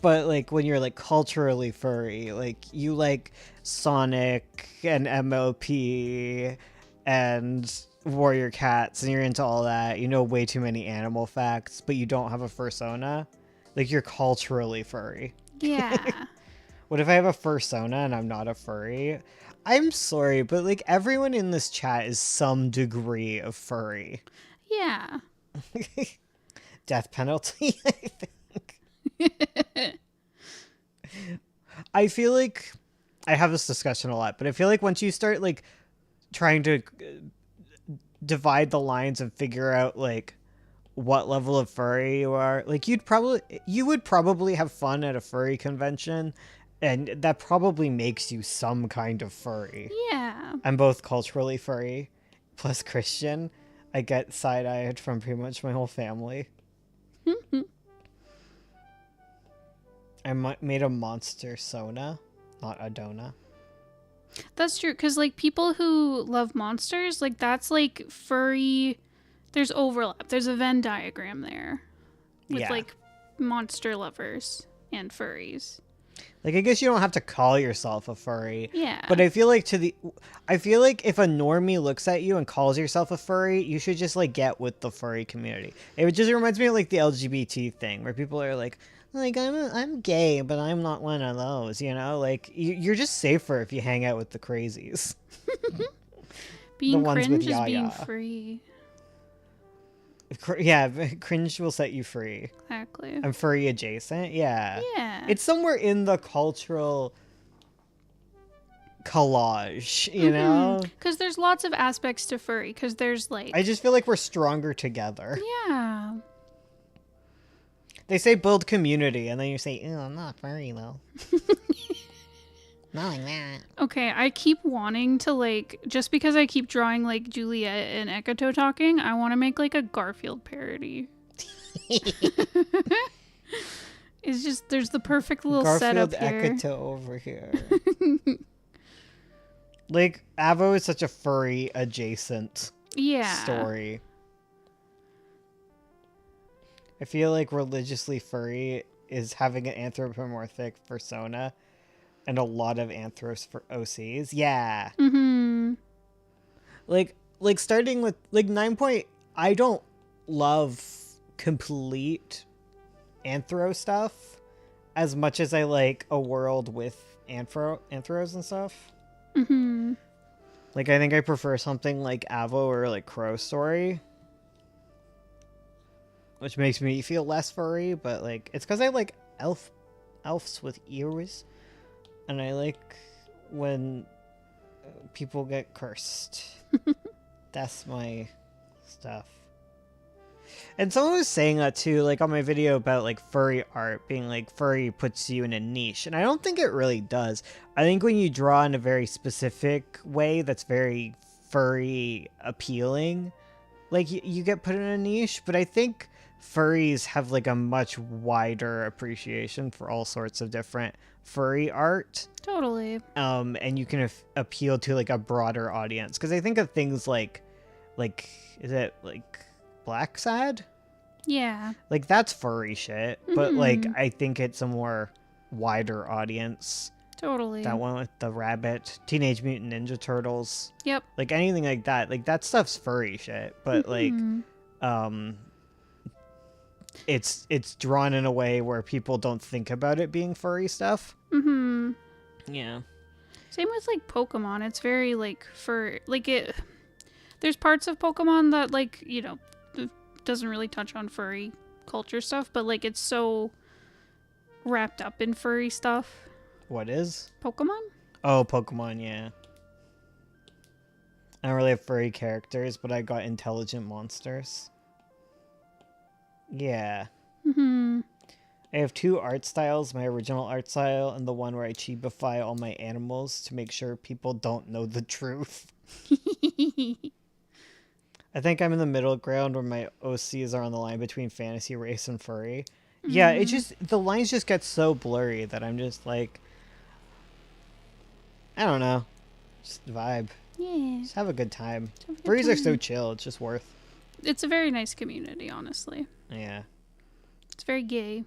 Speaker 3: But like when you're like culturally furry, like you like Sonic and MLP and Warrior Cats and you're into all that. You know way too many animal facts, but you don't have a fursona. Like you're culturally furry.
Speaker 1: Yeah.
Speaker 3: What if I have a fursona and I'm not a furry? I'm sorry, but like everyone in this chat is some degree of furry.
Speaker 1: Yeah.
Speaker 3: Death penalty, I think. I feel like I have this discussion a lot, but I feel like once you start like trying to divide the lines and figure out like what level of furry you are, like you would probably have fun at a furry convention, and that probably makes you some kind of furry.
Speaker 1: Yeah.
Speaker 3: I'm both culturally furry plus Christian. I get side-eyed from pretty much my whole family. I made a monster Sona, not Adona.
Speaker 1: That's true. Because, like, people who love monsters, like, that's like furry. There's overlap. There's a Venn diagram there with,
Speaker 3: Yeah.
Speaker 1: like, monster lovers and furries.
Speaker 3: Like, I guess you don't have to call yourself a furry.
Speaker 1: Yeah.
Speaker 3: But I feel like if a normie looks at you and calls yourself a furry, you should just like get with the furry community. It just reminds me of like the LGBT thing where people are like I'm gay, but I'm not one of those, you know? Like you're just safer if you hang out with the crazies.
Speaker 1: being
Speaker 3: ones with
Speaker 1: cringe is being
Speaker 3: yaya.
Speaker 1: free.
Speaker 3: Yeah, cringe will set you free.
Speaker 1: Exactly.
Speaker 3: I'm furry adjacent. Yeah.
Speaker 1: Yeah.
Speaker 3: It's somewhere in the cultural collage, you know?
Speaker 1: Because there's lots of aspects to furry. Because there's, like,
Speaker 3: I just feel like we're stronger together.
Speaker 1: yeah.
Speaker 3: They say build community, and then you say, "Ew, I'm not furry though."
Speaker 2: Not like that.
Speaker 1: Okay, I keep wanting to, like, just because I keep drawing, like, Juliet and Ekato talking, I want to make, like, a Garfield parody. It's just, there's the perfect little
Speaker 3: Garfield
Speaker 1: setup here.
Speaker 3: Ekato over here. Like Avo is such a furry adjacent
Speaker 1: Yeah.
Speaker 3: story. I feel like religiously furry is having an anthropomorphic persona and a lot of anthros for OCs. Yeah.
Speaker 1: Mm-hmm.
Speaker 3: Like starting with like 9 point, I don't love complete anthro stuff as much as I like a world with anthros and stuff.
Speaker 1: Mm-hmm.
Speaker 3: Like I think I prefer something like Avo or like Crow Story, which makes me feel less furry, but like it's because I like elves with ears, and I like when people get cursed. That's my stuff. And someone was saying that too, like on my video about like furry art being like furry puts you in a niche, and I don't think it really does. I think when you draw in a very specific way that's very furry appealing, like you get put in a niche. But I think furries have like a much wider appreciation for all sorts of different furry art,
Speaker 1: Totally.
Speaker 3: and you can appeal to like a broader audience, because I think of things like is it like Black Sad?
Speaker 1: Yeah.
Speaker 3: Like that's furry shit, but like
Speaker 1: Mhm.
Speaker 3: I think it's a more wider audience.
Speaker 1: Totally.
Speaker 3: That one with the rabbit, Teenage Mutant Ninja Turtles,
Speaker 1: Yep.
Speaker 3: like anything like that. Like that stuff's furry shit, but
Speaker 1: Mhm.
Speaker 3: um it's drawn in a way where people don't think about it being furry stuff.
Speaker 1: Mm-hmm.
Speaker 3: Yeah.
Speaker 1: Same with like Pokemon. It's very like fur like it there's parts of Pokemon that like, doesn't really touch on furry culture stuff, but like it's so wrapped up in furry stuff.
Speaker 3: What is?
Speaker 1: Pokemon?
Speaker 3: Oh, Pokemon, yeah. I don't really have furry characters, but I got intelligent monsters. Yeah.
Speaker 1: Mm-hmm.
Speaker 3: I have two art styles, my original art style and the one where I chibify all my animals to make sure people don't know the truth. I think I'm in the middle ground where my OCs are on the line between fantasy race and furry. Yeah, it just the lines just get so blurry that I'm just like, I don't know. Just vibe.
Speaker 1: Yeah.
Speaker 3: Just have a good time.
Speaker 1: Have a good
Speaker 3: Furries are so
Speaker 1: time.
Speaker 3: chill, it's just worth.
Speaker 1: It's a very nice community, honestly.
Speaker 3: Yeah.
Speaker 1: It's very gay.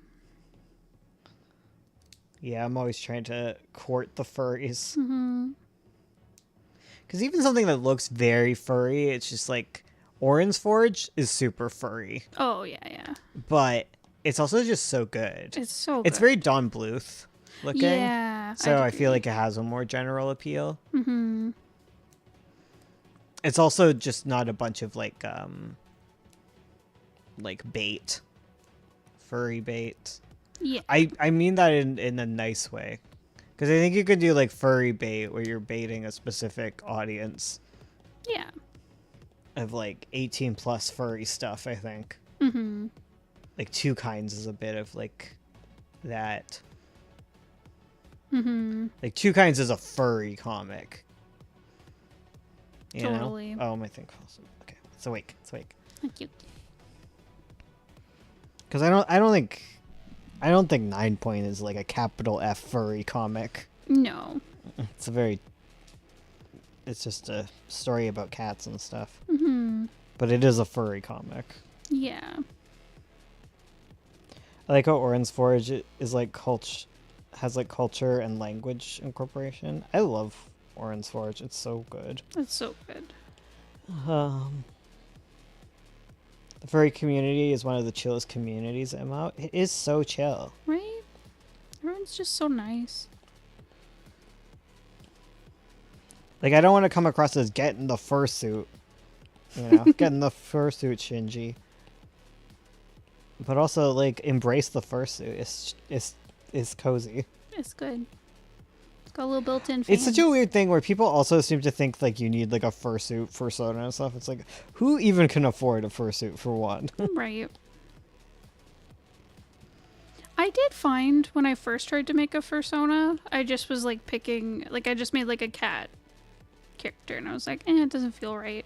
Speaker 3: Yeah, I'm always trying to court the furries.
Speaker 1: Mm-hmm.
Speaker 3: Because even something that looks very furry, it's just like Orange Forge is super furry,
Speaker 1: Oh, yeah.
Speaker 3: but it's also just so good.
Speaker 1: It's so
Speaker 3: It's
Speaker 1: good.
Speaker 3: very Don Bluth looking.
Speaker 1: Yeah.
Speaker 3: So I feel like it has a more general appeal.
Speaker 1: Mm-hmm.
Speaker 3: It's also just not a bunch of like bait. Furry bait.
Speaker 1: Yeah.
Speaker 3: I mean that in a nice way. Because I think you could do like furry bait where you're baiting a specific audience
Speaker 1: Yeah.
Speaker 3: of like 18 plus furry stuff, I think.
Speaker 1: Mm-hmm.
Speaker 3: Like Two Kinds is a bit of like that.
Speaker 1: Mm-hmm.
Speaker 3: Like Two Kinds is a furry comic. You
Speaker 1: Totally.
Speaker 3: know? Oh, my thing falls. Okay. It's awake. It's awake.
Speaker 1: Thank you.
Speaker 3: Because I don't think Nine Point is like a capital F furry comic.
Speaker 1: No.
Speaker 3: It's just a story about cats and stuff.
Speaker 1: Mm-hmm.
Speaker 3: But it is a furry comic.
Speaker 1: Yeah.
Speaker 3: I like how Orange Forge is like has like culture and language incorporation. I love Orange Forge. It's so good.
Speaker 1: That's so good.
Speaker 3: The furry community is one of the chillest communities I'm out. It is so chill.
Speaker 1: Right? Everyone's just so nice.
Speaker 3: Like, I don't want to come across as getting the fursuit. You know, getting the fursuit Shinji. But also, like, embrace the fursuit. It's cozy.
Speaker 1: It's good. It's got a little built-in
Speaker 3: It's such a
Speaker 1: fans.
Speaker 3: weird thing where people also seem to think, like, you need, like, a fursuit for Sona and stuff. It's like, who even can afford a fursuit for one?
Speaker 1: Right. I did find when I first tried to make a fursona, I just was like picking, like I just made like a cat character and I was like, it doesn't feel right.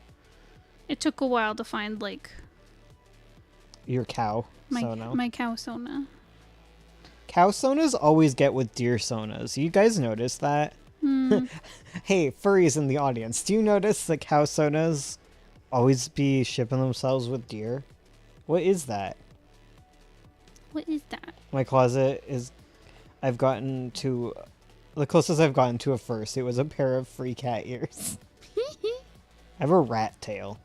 Speaker 1: It took a while to find like
Speaker 3: Your cow,
Speaker 1: my
Speaker 3: Sona.
Speaker 1: my cow sona.
Speaker 3: Cow Sonas always get with deer Sonas. You guys notice that?
Speaker 1: Hmm.
Speaker 3: Hey, furries in the audience, do you notice that cow Sonas always be shipping themselves with deer? What is that?
Speaker 1: What is that?
Speaker 3: My closet is... I've gotten to... The closest I've gotten to a fursuit was a pair of free cat ears. I have a rat tail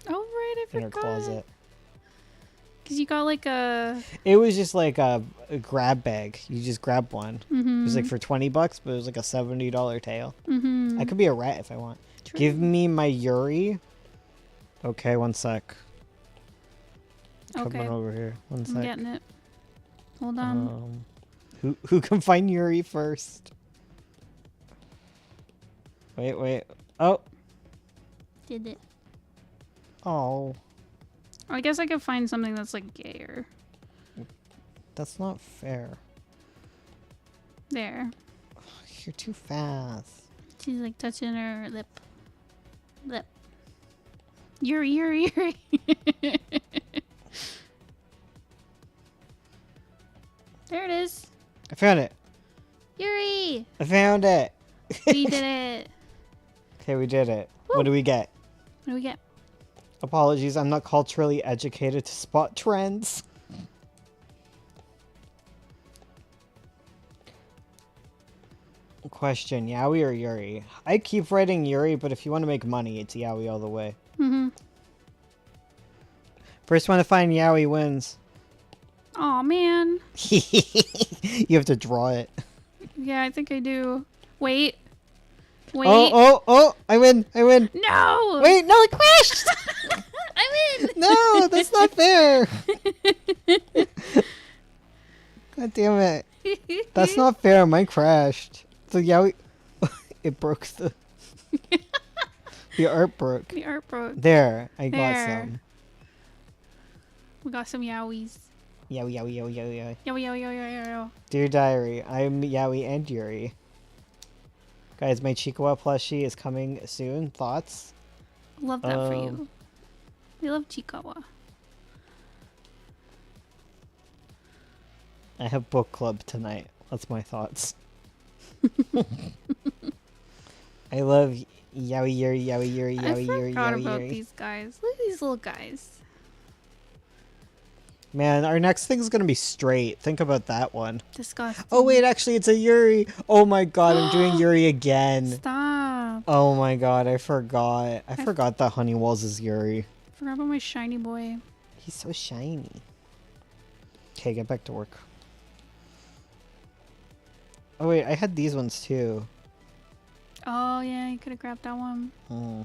Speaker 1: Oh right, I
Speaker 3: in her
Speaker 1: forgot.
Speaker 3: closet.
Speaker 1: Cause you got like a.
Speaker 3: It was just like a grab bag. You just grab one.
Speaker 1: Mm-hmm.
Speaker 3: It was like for $20, but it was like a $70 tail.
Speaker 1: Mm-hmm.
Speaker 3: I could be a rat if I want.
Speaker 1: True.
Speaker 3: Give me my Yuri. Okay, one sec.
Speaker 1: Okay.
Speaker 3: Come on over here. One
Speaker 1: I'm
Speaker 3: sec.
Speaker 1: getting it. Hold on.
Speaker 3: Who can find Yuri first? Wait. Oh.
Speaker 1: Did it.
Speaker 3: Oh.
Speaker 1: I guess I could find something that's like gayer.
Speaker 3: That's not fair.
Speaker 1: There.
Speaker 3: You're too fast.
Speaker 1: She's like touching her lip. Yuri. There it is.
Speaker 3: I found it.
Speaker 1: Yuri!
Speaker 3: I found it.
Speaker 1: We did it.
Speaker 3: Okay, we did it.
Speaker 1: Woo.
Speaker 3: What do we get?
Speaker 1: What do we get?
Speaker 3: Apologies, I'm not culturally educated to spot trends. Question, Yaoi or Yuri? I keep writing Yuri, but if you want to make money, it's Yaoi all the way.
Speaker 1: Mm-hmm.
Speaker 3: First one to find Yaoi wins. You have to draw it.
Speaker 1: Yeah, I think I do. Wait. Wait.
Speaker 3: Oh! I win!
Speaker 1: No!
Speaker 3: Wait, no, it crashed!
Speaker 1: I'm in!
Speaker 3: No, that's not fair! God damn it. That's not fair, mine crashed. So yeah, it broke the... The art broke.
Speaker 1: The art broke.
Speaker 3: There, I got
Speaker 1: There.
Speaker 3: some.
Speaker 1: We got some yowies.
Speaker 3: Yowie.
Speaker 1: Yowie, yowie, yowie, yowie, yowie.
Speaker 3: Dear Diary, I'm Yowie and Yuri. Guys, my Chikawa plushie is coming soon. Thoughts?
Speaker 1: Love that for you. We love Chikawa.
Speaker 3: I have book club tonight. That's my thoughts. I love Yowie Yuri, Yowie Yuri,
Speaker 1: I
Speaker 3: Yowie Yuri,
Speaker 1: forgot
Speaker 3: Yowie
Speaker 1: about
Speaker 3: Yuri.
Speaker 1: these guys. Look at these little guys.
Speaker 3: Man, our next thing's gonna be straight. Think about that one.
Speaker 1: Disgusting.
Speaker 3: Oh wait, actually it's a Yuri. Oh my god, I'm doing Yuri again.
Speaker 1: Stop.
Speaker 3: Oh my god, I forgot. I forgot that Honeywells is Yuri.
Speaker 1: Forgot about my shiny boy.
Speaker 3: He's so shiny. Okay, get back to work. Oh wait, I had these ones too.
Speaker 1: Oh, yeah, you could have grabbed that one.
Speaker 3: Hmm.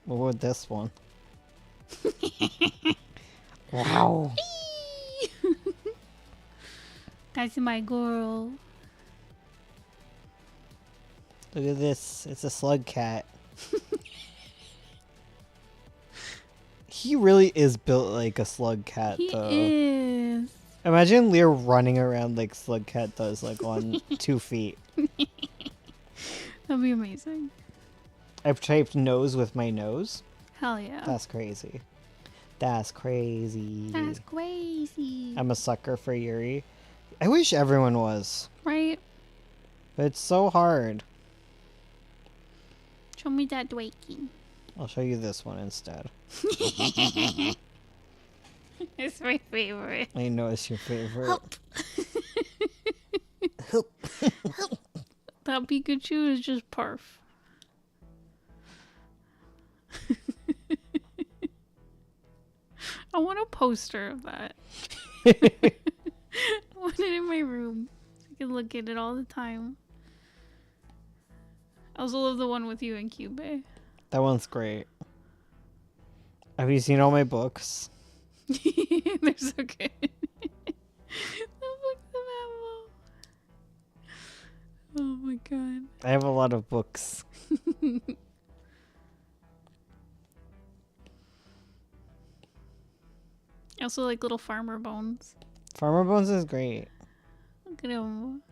Speaker 3: What would this one? Wow.
Speaker 1: That's my girl.
Speaker 3: Look at this. It's a slug cat. He really is built like a slug cat,
Speaker 1: He
Speaker 3: though.
Speaker 1: is.
Speaker 3: Imagine Lear running around like slug cat does, like on 2 feet.
Speaker 1: That'd be amazing.
Speaker 3: I've typed nose with my nose.
Speaker 1: Hell yeah.
Speaker 3: That's crazy. That's crazy.
Speaker 1: That's crazy.
Speaker 3: I'm a sucker for Yuri. I wish everyone was,
Speaker 1: Right?
Speaker 3: but it's so hard.
Speaker 1: Show me that Dwaykin.
Speaker 3: I'll show you this one instead.
Speaker 1: It's my favorite.
Speaker 3: I know it's your favorite.
Speaker 2: Help.
Speaker 1: That Pikachu is just parf. I want a poster of that. I want it in my room. I can look at it all the time. I also love the one with you and Cube.
Speaker 3: That one's great. Have you seen all my books?
Speaker 1: They're so good. The books of Apple. Oh my god.
Speaker 3: I have a lot of books.
Speaker 1: I also like little farmer bones.
Speaker 3: Farmer Bones is great.
Speaker 1: Look at him.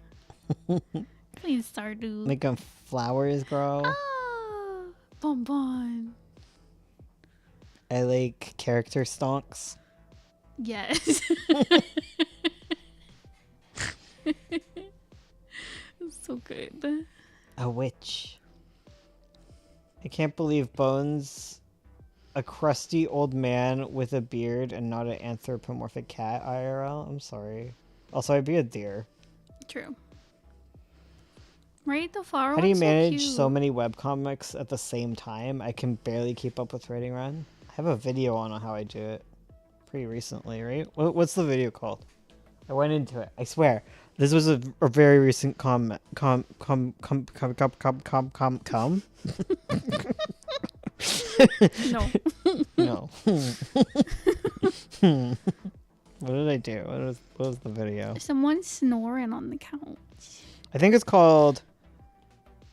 Speaker 1: Please, Stardew.
Speaker 3: Make them flowers grow.
Speaker 1: Ah, Bonbon.
Speaker 3: I like character stonks.
Speaker 1: Yes. It's so good.
Speaker 3: A witch. I can't believe Bones, a crusty old man with a beard and not an anthropomorphic cat IRL. I'm sorry. Also, I'd be a deer.
Speaker 1: True. Right? The flower
Speaker 3: How do you
Speaker 1: one's
Speaker 3: manage
Speaker 1: cute.
Speaker 3: so many webcomics at the same time? I can barely keep up with Writing Run. I have a video on how I do it pretty recently, right? What's the video called? I went into it. I swear. This was a very recent comment. No. No. What did I do? What was the video?
Speaker 1: Someone's snoring on the couch.
Speaker 3: I think it's called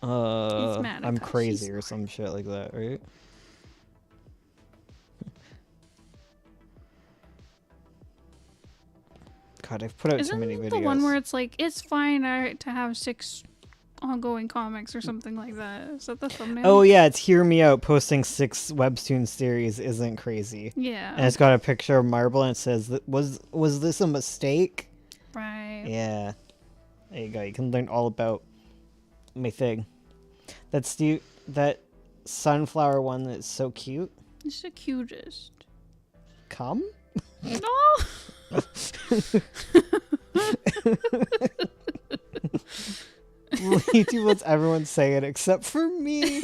Speaker 1: mad
Speaker 3: I'm
Speaker 1: because
Speaker 3: crazy
Speaker 1: she's
Speaker 3: or some shit like that, right? God, I've put out
Speaker 1: Isn't
Speaker 3: too many
Speaker 1: it
Speaker 3: videos.
Speaker 1: the one where it's like, it's fine to have 6 ongoing comics or something like that? Is that the thumbnail?
Speaker 3: Oh yeah, it's Hear Me Out posting 6 webtoon series isn't crazy.
Speaker 1: Yeah.
Speaker 3: And it's got a picture of Marble and it says, was this a mistake?
Speaker 1: Right.
Speaker 3: Yeah. There you go. You can learn all about my thing. That sunflower one that's so cute.
Speaker 1: It's the cutest.
Speaker 3: Come?
Speaker 1: No!
Speaker 3: YouTube lets everyone say it except for me.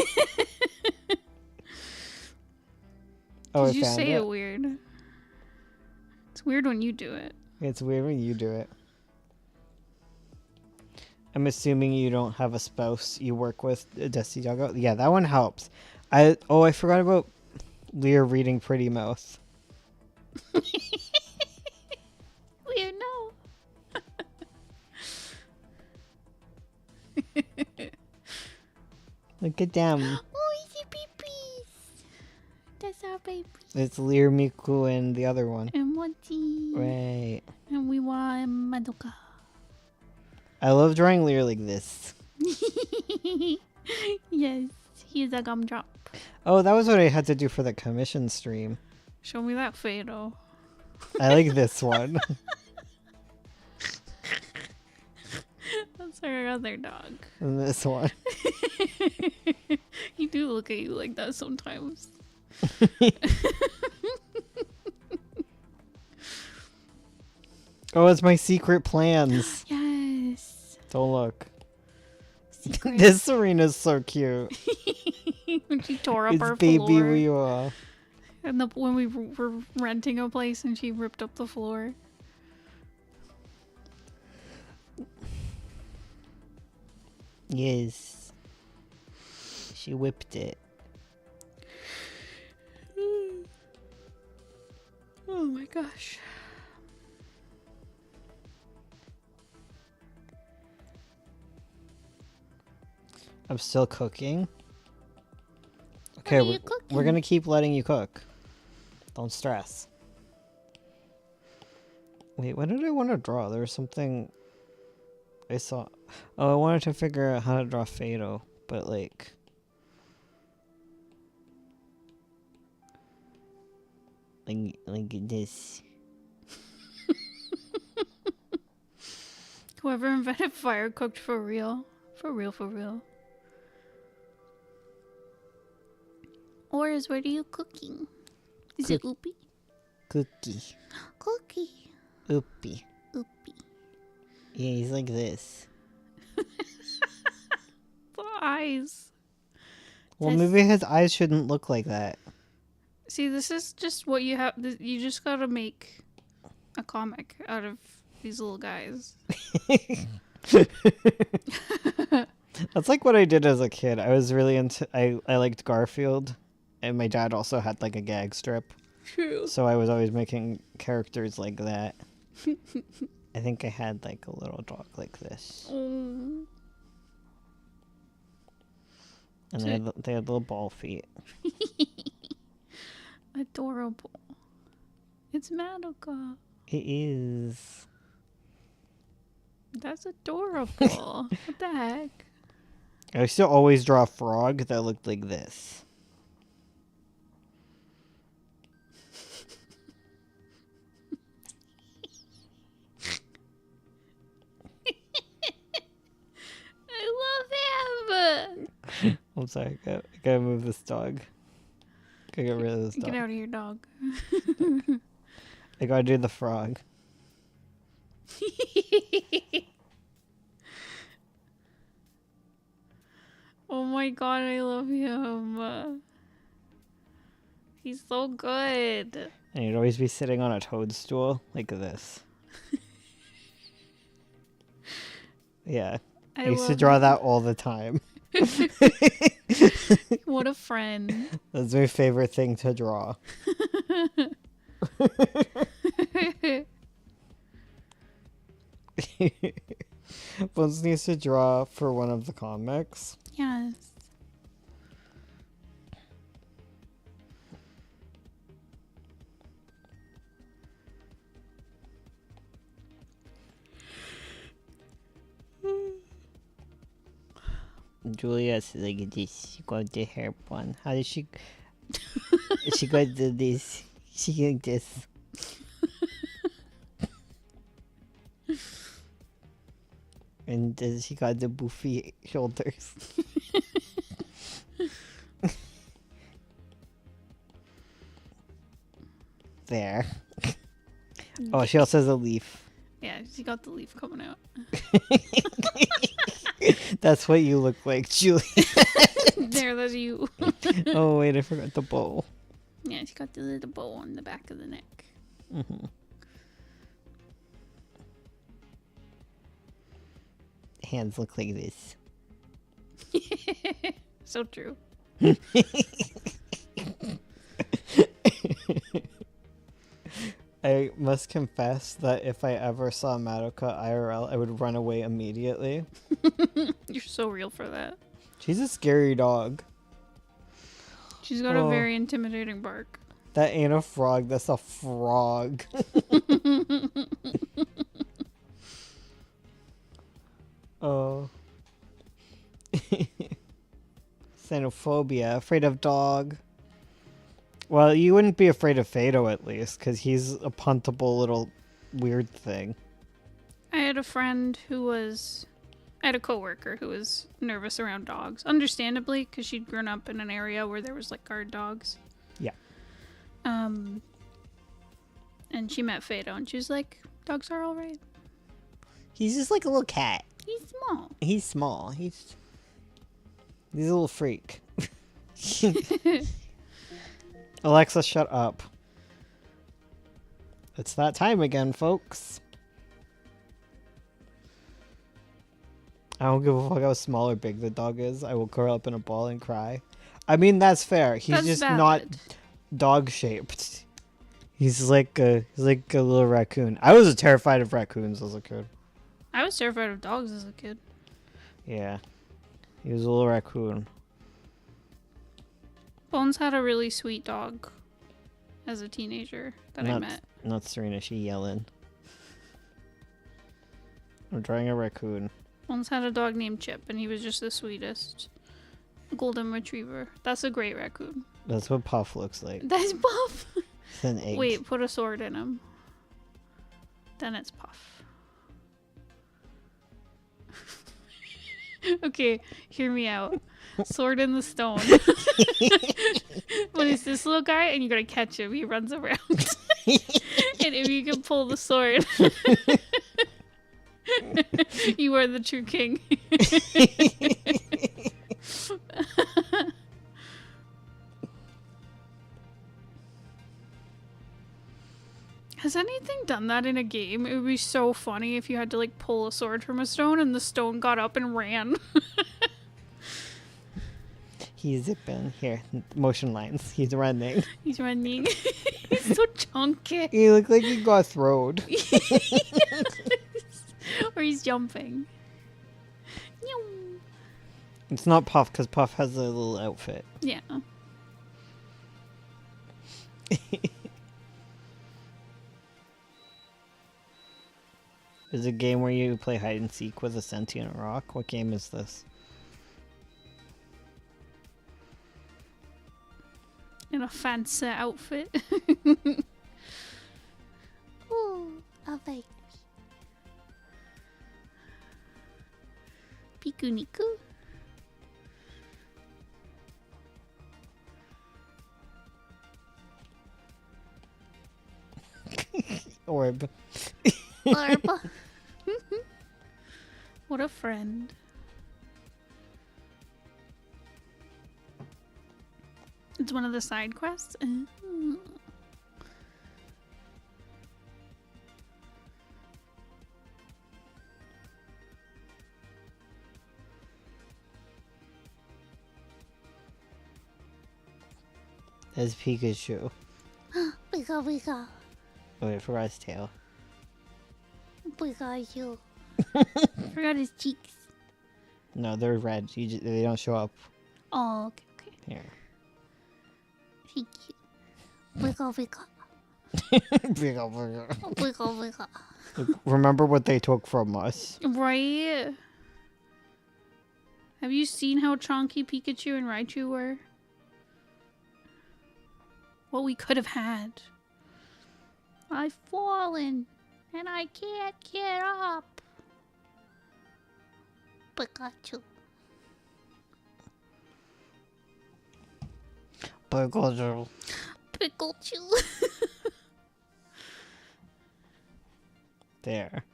Speaker 3: Oh, I
Speaker 1: Did you
Speaker 3: found
Speaker 1: say
Speaker 3: it.
Speaker 1: it weird? It's weird when you do it.
Speaker 3: It's weird when you do it. I'm assuming you don't have a spouse you work with, Dusty Doggo. Yeah, that one helps. I forgot about Lear reading Pretty Mouth.
Speaker 1: Weird, no.
Speaker 3: Look at them.
Speaker 1: Oh, it's a babies. That's our baby.
Speaker 3: It's Lear, Miku, and the other one.
Speaker 1: And Monty.
Speaker 3: Right.
Speaker 1: And we want Madoka.
Speaker 3: I love drawing Lear like this.
Speaker 1: Yes, he's a gumdrop.
Speaker 3: Oh, that was what I had to do for the commission stream.
Speaker 1: Show me that Fado.
Speaker 3: I like this one.
Speaker 1: That's our other dog.
Speaker 3: And this one.
Speaker 1: He do look at you like that sometimes.
Speaker 3: Oh, it's my secret plans.
Speaker 1: Yes.
Speaker 3: Don't look.
Speaker 1: Secret.
Speaker 3: This Serena's so cute.
Speaker 1: When she tore up
Speaker 3: It's
Speaker 1: our
Speaker 3: baby
Speaker 1: floor.
Speaker 3: Weewa.
Speaker 1: And when we were renting a place and she ripped up the floor.
Speaker 3: Yes. She whipped it.
Speaker 1: Oh my gosh.
Speaker 3: I'm still cooking. Okay,
Speaker 1: are you cooking?
Speaker 3: we're gonna keep letting you cook. Don't stress. Wait, what did I want to draw? There was something I saw. Oh, I wanted to figure out how to draw Fado, but like... Like this.
Speaker 1: Whoever invented fire cooked for real. For real, for real. Or what are you cooking? Is it Oopie?
Speaker 3: Cookie.
Speaker 1: Cookie.
Speaker 3: Oopie.
Speaker 1: Oopie.
Speaker 3: Yeah, he's like this.
Speaker 1: The eyes.
Speaker 3: Well,
Speaker 1: This-
Speaker 3: maybe his eyes shouldn't look like that.
Speaker 1: See, this is just what you have. You just gotta make a comic out of these little guys.
Speaker 3: That's like what I did as a kid. I was really into... I liked Garfield. And my dad also had like a gag strip.
Speaker 1: True.
Speaker 3: So I was always making characters like that. I think I had like a little dog like this.
Speaker 1: Oh.
Speaker 3: And they had little ball feet.
Speaker 1: Adorable. It's Madoka.
Speaker 3: It is.
Speaker 1: That's adorable. What the heck?
Speaker 3: I used to always draw a frog that looked like this.
Speaker 1: I love him.
Speaker 3: I'm sorry, I gotta move this dog. Gotta get rid of this
Speaker 1: Get
Speaker 3: dog.
Speaker 1: out of here, dog.
Speaker 3: I gotta do the frog.
Speaker 1: Oh my god, I love him. He's so good.
Speaker 3: And he'd always be sitting on a toadstool like this. Yeah. I used to
Speaker 1: love
Speaker 3: draw
Speaker 1: him.
Speaker 3: that all the time.
Speaker 1: What a friend.
Speaker 3: That's my favorite thing to draw. Bones needs to draw for one of the comics.
Speaker 1: Yes.
Speaker 3: Julia's like this. She got the hair bun. How did she? She got this. She like this. And she got the boofy shoulders. There. Oh, she also has a leaf.
Speaker 1: Yeah, she got the leaf coming out.
Speaker 3: That's what you look like, Julia.
Speaker 1: There, that's you.
Speaker 3: Oh, wait, I forgot the bowl.
Speaker 1: Yeah, she got the little bow on the back of the neck.
Speaker 3: Mm-hmm. hands look like this.
Speaker 1: So true.
Speaker 3: I must confess that if I ever saw Madoka IRL, I would run away immediately.
Speaker 1: You're so real for that.
Speaker 3: She's a scary dog.
Speaker 1: She's got a very intimidating bark.
Speaker 3: That ain't a frog, that's a frog. Oh. Xenophobia, afraid of dog. Well, you wouldn't be afraid of Fado at least, because he's a puntable little weird thing.
Speaker 1: I had a friend who was... I had a coworker who was nervous around dogs. Understandably, because she'd grown up in an area where there was, like, guard dogs.
Speaker 3: Yeah.
Speaker 1: And she met Fado, and she was like, dogs are alright.
Speaker 3: He's just like a little cat.
Speaker 1: He's small.
Speaker 3: He's small. He's a little freak. Alexa, shut up. It's that time again, folks. I don't give a fuck how small or big the dog is. I will curl up in a ball and cry. I mean, that's fair. He's
Speaker 1: That's
Speaker 3: just
Speaker 1: valid.
Speaker 3: not dog shaped. He's like a little raccoon. I was terrified of raccoons as a kid.
Speaker 1: I was terrified of dogs as a kid.
Speaker 3: Yeah. He was a little raccoon.
Speaker 1: Bones had a really sweet dog as a teenager that I met.
Speaker 3: Not Serena, she yelling. I'm drawing a raccoon.
Speaker 1: Bones had a dog named Chip, and he was just the sweetest golden retriever. That's a great raccoon.
Speaker 3: That's what Puff looks like.
Speaker 1: That's Puff.
Speaker 3: It's an egg.
Speaker 1: Wait, put a sword in him. Then it's Puff. Okay, hear me out. Sword in the stone. When it's this little guy and you gotta catch him, he runs around. And if you can pull the sword, you are the true king. Has anything done that in a game? It would be so funny if you had to like pull a sword from a stone and the stone got up and ran.
Speaker 3: He's zipping. Here, motion lines. He's running.
Speaker 1: He's running. He's so chunky.
Speaker 3: He look like he got throwed.
Speaker 1: Or he's jumping. Meow.
Speaker 3: It's not Puff, because Puff has a little outfit.
Speaker 1: Yeah.
Speaker 3: Is it a game where you play hide and seek with a sentient rock? What game is this?
Speaker 1: In a fancy outfit.
Speaker 2: Ooh, a baby.
Speaker 1: Piku Niku.
Speaker 3: Orb.
Speaker 2: Orb.
Speaker 1: What a friend. It's one of the side quests.
Speaker 3: That's Pikachu.
Speaker 2: Pika, Pika.
Speaker 3: Oh, wait, I forgot his tail.
Speaker 2: Pikachu.
Speaker 1: Forgot his cheeks.
Speaker 3: No, they're red. They don't show up
Speaker 1: Oh, okay, okay.
Speaker 3: here.
Speaker 2: Thank you. Pika, Pika.
Speaker 3: Pika.
Speaker 2: Pika, Pika.
Speaker 3: Remember what they took from us.
Speaker 1: Right? Have you seen how chonky Pikachu and Raichu were? What we could have had. I've fallen and I can't get up.
Speaker 2: Pikachu.
Speaker 3: Pikachu.
Speaker 2: Pikachu.
Speaker 3: There.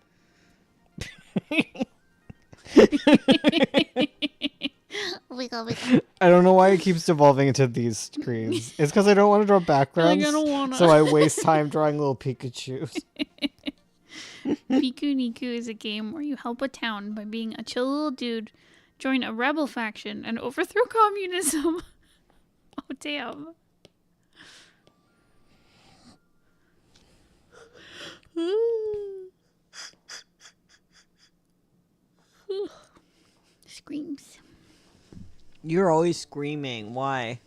Speaker 2: Pika, Pika.
Speaker 3: I don't know why it keeps devolving into these screens. It's because I don't want to draw backgrounds,
Speaker 1: I don't wanna.
Speaker 3: so I waste time drawing little Pikachus.
Speaker 1: Piku Niku is a game where you help a town by being a chill little dude, join a rebel faction, and overthrow communism. Oh, damn. Screams.
Speaker 3: You're always screaming. Why?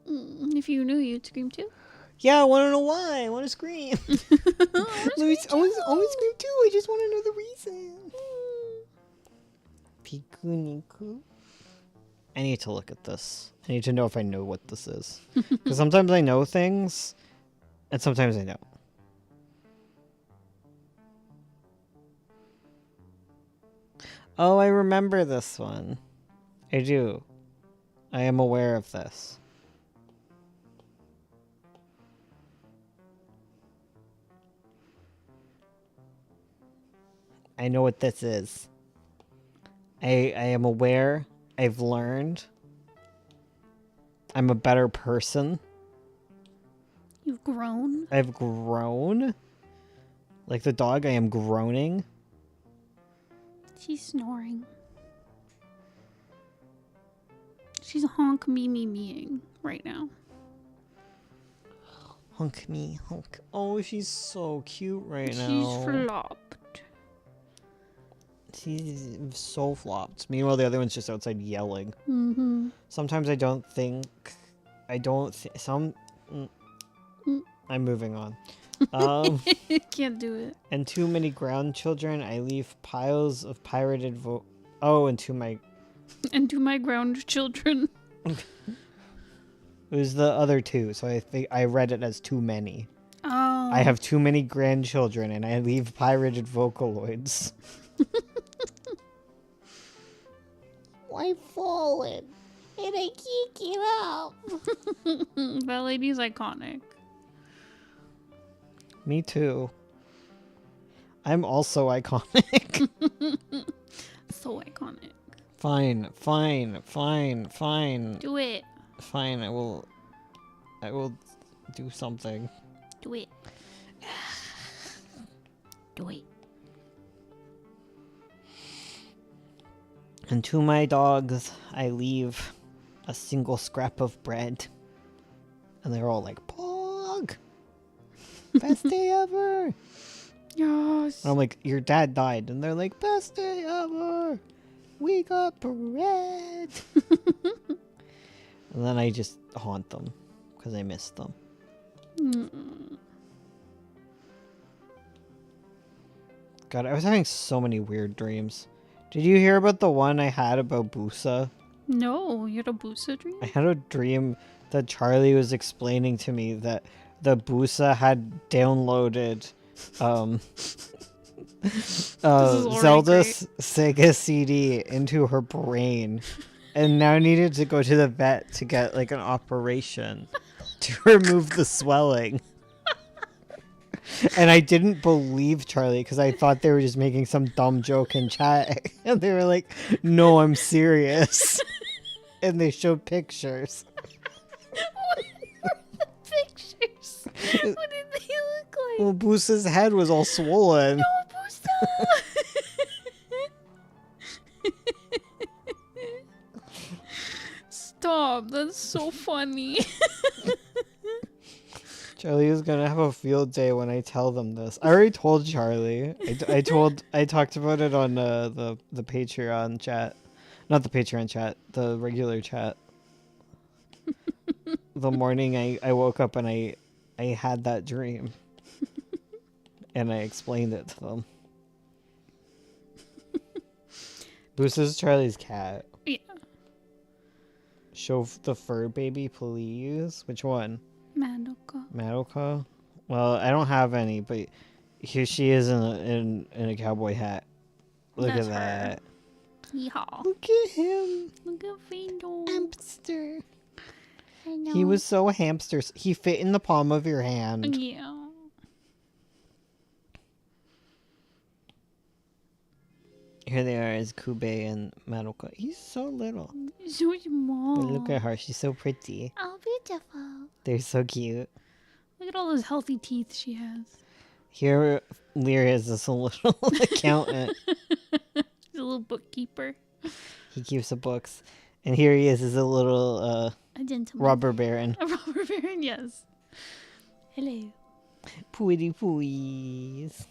Speaker 1: If you knew, you'd scream too.
Speaker 3: Yeah, I want to know why. I want to scream. I want to scream too. I just want to know the reason. Piku Niku. I need to look at this. I need to know if I know what this is. Because sometimes I know things, and sometimes I don't. Oh, I remember this one. I do. I am aware of this. I know what this is. I am aware. I've learned. I'm a better person.
Speaker 1: You've grown.
Speaker 3: I've grown. Like the dog, I am groaning.
Speaker 1: She's snoring. She's honk me meing right now.
Speaker 3: Honk me, honk. Oh, she's so cute right now.
Speaker 1: She's flopped.
Speaker 3: She's so flopped. Meanwhile, the other one's just outside yelling.
Speaker 1: Mm-hmm.
Speaker 3: Sometimes I don't think. Some. I'm moving on.
Speaker 1: Can't do it.
Speaker 3: And too many grandchildren. I leave piles of pirated Oh, and to my.
Speaker 1: And to my ground children.
Speaker 3: It was the other two, so I think I read it as too many.
Speaker 1: Oh.
Speaker 3: I have too many grandchildren, and I leave pirated Vocaloids.
Speaker 2: I've fallen, and I can't get up.
Speaker 1: That lady's iconic.
Speaker 3: Me too. I'm also iconic.
Speaker 1: So iconic.
Speaker 3: Fine.
Speaker 1: Do it.
Speaker 3: Fine, I will do something.
Speaker 1: Do it. Do it.
Speaker 3: And to my dogs, I leave a single scrap of bread. And they're all like, Pog! Best day ever!
Speaker 1: Yes.
Speaker 3: And I'm like, your dad died. And they're like, best day ever! We got bread! And then I just haunt them. Because I miss them. God, I was having so many weird dreams. Did you hear about the one I had about Busa?
Speaker 1: No, you had a Busa dream?
Speaker 3: I had a dream that Charlie was explaining to me that the Busa had downloaded Zelda's Sega CD into her brain and now needed to go to the vet to get like an operation to remove the swelling. And I didn't believe Charlie because I thought they were just making some dumb joke in chat. And they were like, no, I'm serious. And they showed pictures.
Speaker 1: What were the pictures? What did they look like?
Speaker 3: Well, Boosa's head was all swollen.
Speaker 1: No, Busa! Stop, that's so funny.
Speaker 3: Charlie is gonna have a field day when I tell them this. I already told Charlie. I talked about it on the Patreon chat, not the Patreon chat, the regular chat. The morning I woke up and I had that dream, and I explained it to them. Boosa's Charlie's cat.
Speaker 1: Yeah.
Speaker 3: Show the fur baby, please. Which one?
Speaker 1: Madoka.
Speaker 3: Madoka? Well, I don't have any, but here she is in a cowboy hat. Look
Speaker 1: That's
Speaker 3: at that.
Speaker 1: Yeehaw.
Speaker 3: Look at him.
Speaker 1: Look at Findo.
Speaker 3: Hamster.
Speaker 1: I know.
Speaker 3: He was so hamster. He fit in the palm of your hand.
Speaker 1: Yeah.
Speaker 3: Here they are as Kube and Madoka. He's so little.
Speaker 1: So small.
Speaker 3: But look at her. She's so pretty.
Speaker 2: Oh, beautiful.
Speaker 3: They're so cute.
Speaker 1: Look at all those healthy teeth she has.
Speaker 3: Here, Lear is this little accountant.
Speaker 1: He's a little bookkeeper.
Speaker 3: He keeps the books. And here he is as a little
Speaker 1: A gentleman.
Speaker 3: robber baron.
Speaker 1: A robber baron, yes. Hello.
Speaker 3: Pretty please.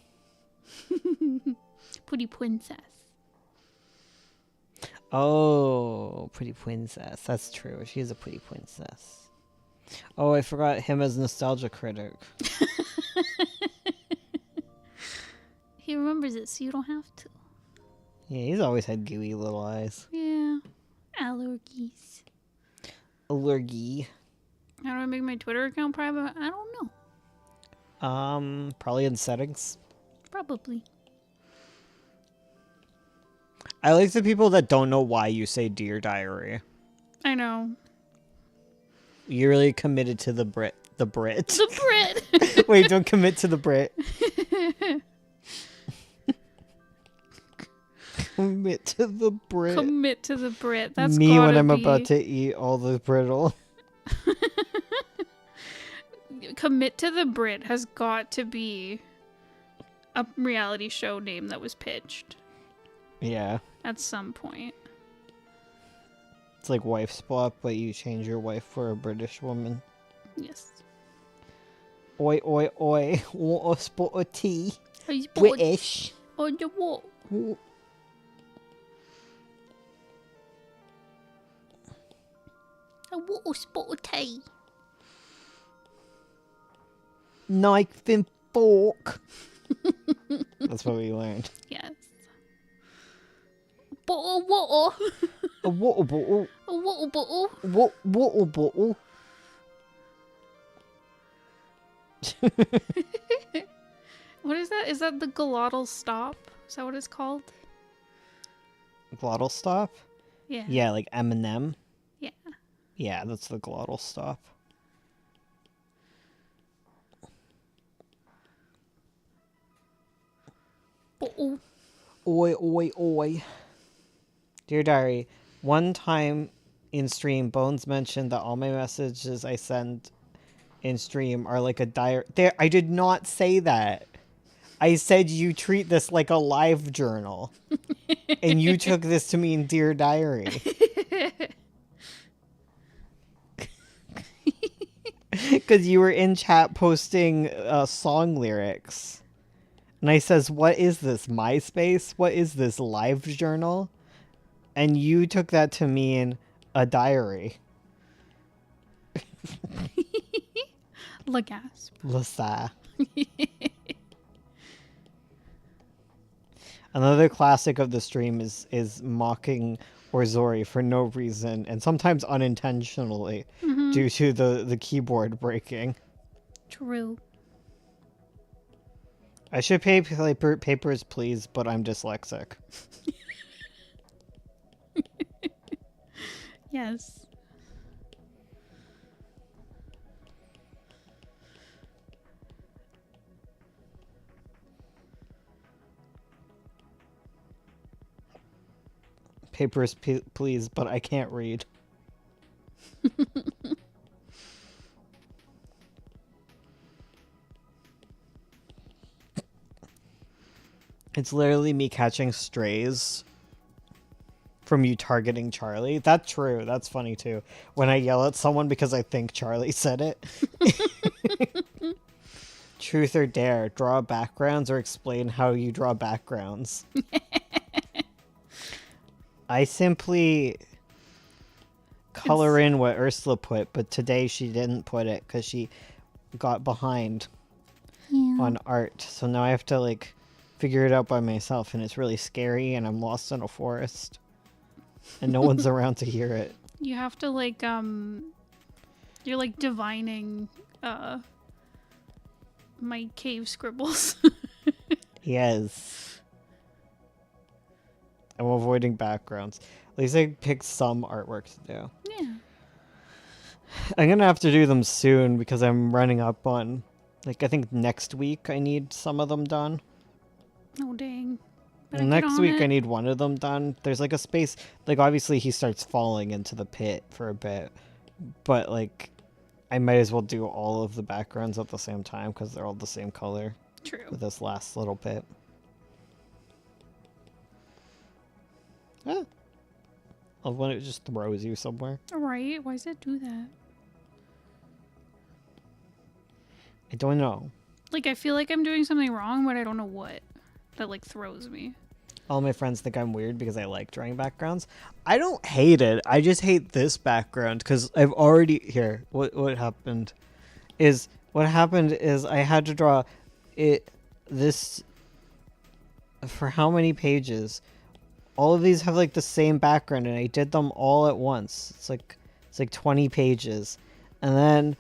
Speaker 1: Pretty princess.
Speaker 3: Oh, pretty princess. That's true. She is a pretty princess. Oh, I forgot him as nostalgia critic.
Speaker 1: He remembers it, so you don't have to.
Speaker 3: Yeah, he's always had gooey little eyes.
Speaker 1: Yeah. Allergies.
Speaker 3: Allergy.
Speaker 1: How do I make my Twitter account private? I don't know.
Speaker 3: Probably in settings.
Speaker 1: Probably.
Speaker 3: I like the people that don't know why you say Dear Diary.
Speaker 1: I know.
Speaker 3: You're really committed to the Brit. The Brit.
Speaker 1: The Brit.
Speaker 3: Wait, don't commit to the Brit. Commit to the Brit.
Speaker 1: Commit to the Brit. That's
Speaker 3: me when
Speaker 1: gotta
Speaker 3: I'm
Speaker 1: be...
Speaker 3: about to eat all the brittle.
Speaker 1: Commit to the Brit has got to be a reality show name that was pitched
Speaker 3: Yeah.
Speaker 1: at some point.
Speaker 3: It's like wife swap, but you change your wife for a British woman.
Speaker 1: Yes.
Speaker 3: Oi, oi, oi. Want a spot of tea?
Speaker 1: He's
Speaker 3: British.
Speaker 1: on your wall. A water spot of tea.
Speaker 3: Knife and fork. That's what we learned.
Speaker 1: Yes. Bottle of water.
Speaker 3: A water bottle.
Speaker 1: A water bottle.
Speaker 3: Water bottle.
Speaker 1: What is that? Is that the glottal stop? Is that what it's called?
Speaker 3: Glottal stop?
Speaker 1: Yeah.
Speaker 3: Yeah, like Eminem.
Speaker 1: Yeah.
Speaker 3: Yeah, that's the glottal stop.
Speaker 1: Bottle.
Speaker 3: Oi, oi, oi. Dear Diary, one time in stream, Bones mentioned that all my messages I send in stream are like a diary. There, I did not say that. I said you treat this like a live journal. And you took this to mean Dear Diary. Because you were in chat posting song lyrics. And I says, what is this, MySpace? What is this, live journal? And you took that to mean a diary.
Speaker 1: La gasp.
Speaker 3: Lassa. Another classic of the stream is mocking Orzori for no reason, and sometimes unintentionally, due to the keyboard breaking.
Speaker 1: True.
Speaker 3: I should pay Papers, Please, but I'm dyslexic.
Speaker 1: Yes.
Speaker 3: Papers, Please, but I can't read. It's literally me catching strays from you targeting Charlie. That's true. That's funny too. When I yell at someone because I think Charlie said it. Truth or dare, draw backgrounds or explain how you draw backgrounds. I simply color in what Ursula put, but today she didn't put it because she got behind on art. So now I have to like figure it out by myself, and it's really scary, and I'm lost in a forest. And no one's around to hear it.
Speaker 1: You have to like you're like divining my cave scribbles.
Speaker 3: Yes. I'm avoiding backgrounds. At least I picked some artwork to do.
Speaker 1: Yeah.
Speaker 3: I'm gonna have to do them soon because I'm running up on, like, I think next week I need some of them done.
Speaker 1: Oh dang. Better get
Speaker 3: Next
Speaker 1: on
Speaker 3: week
Speaker 1: it.
Speaker 3: I need one of them done. There's like a space, like obviously he starts falling into the pit for a bit, but like I might as well do all of the backgrounds at the same time because they're all the same color.
Speaker 1: True.
Speaker 3: with this last little bit. Ah. Of when it just throws you somewhere.
Speaker 1: Right? Why does it do that?
Speaker 3: I don't know.
Speaker 1: Like, I feel like I'm doing something wrong, but I don't know what. That, like, throws me.
Speaker 3: All my friends think I'm weird because I like drawing backgrounds. I don't hate it. I just hate this background because I've already here. What happened is I had to draw it this for how many pages? All of these have like the same background and I did them all at once. It's like 20 pages. And then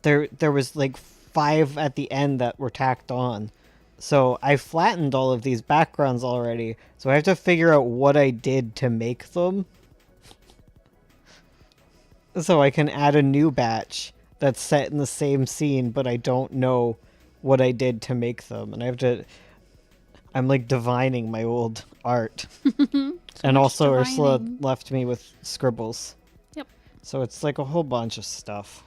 Speaker 3: there was like 5 at the end that were tacked on. So I flattened all of these backgrounds already. So I have to figure out what I did to make them. So I can add a new batch that's set in the same scene, but I don't know what I did to make them. And I'm like divining my old art. And
Speaker 1: much
Speaker 3: also Ursula
Speaker 1: divining.
Speaker 3: left me with scribbles.
Speaker 1: Yep.
Speaker 3: So it's like a whole bunch of stuff.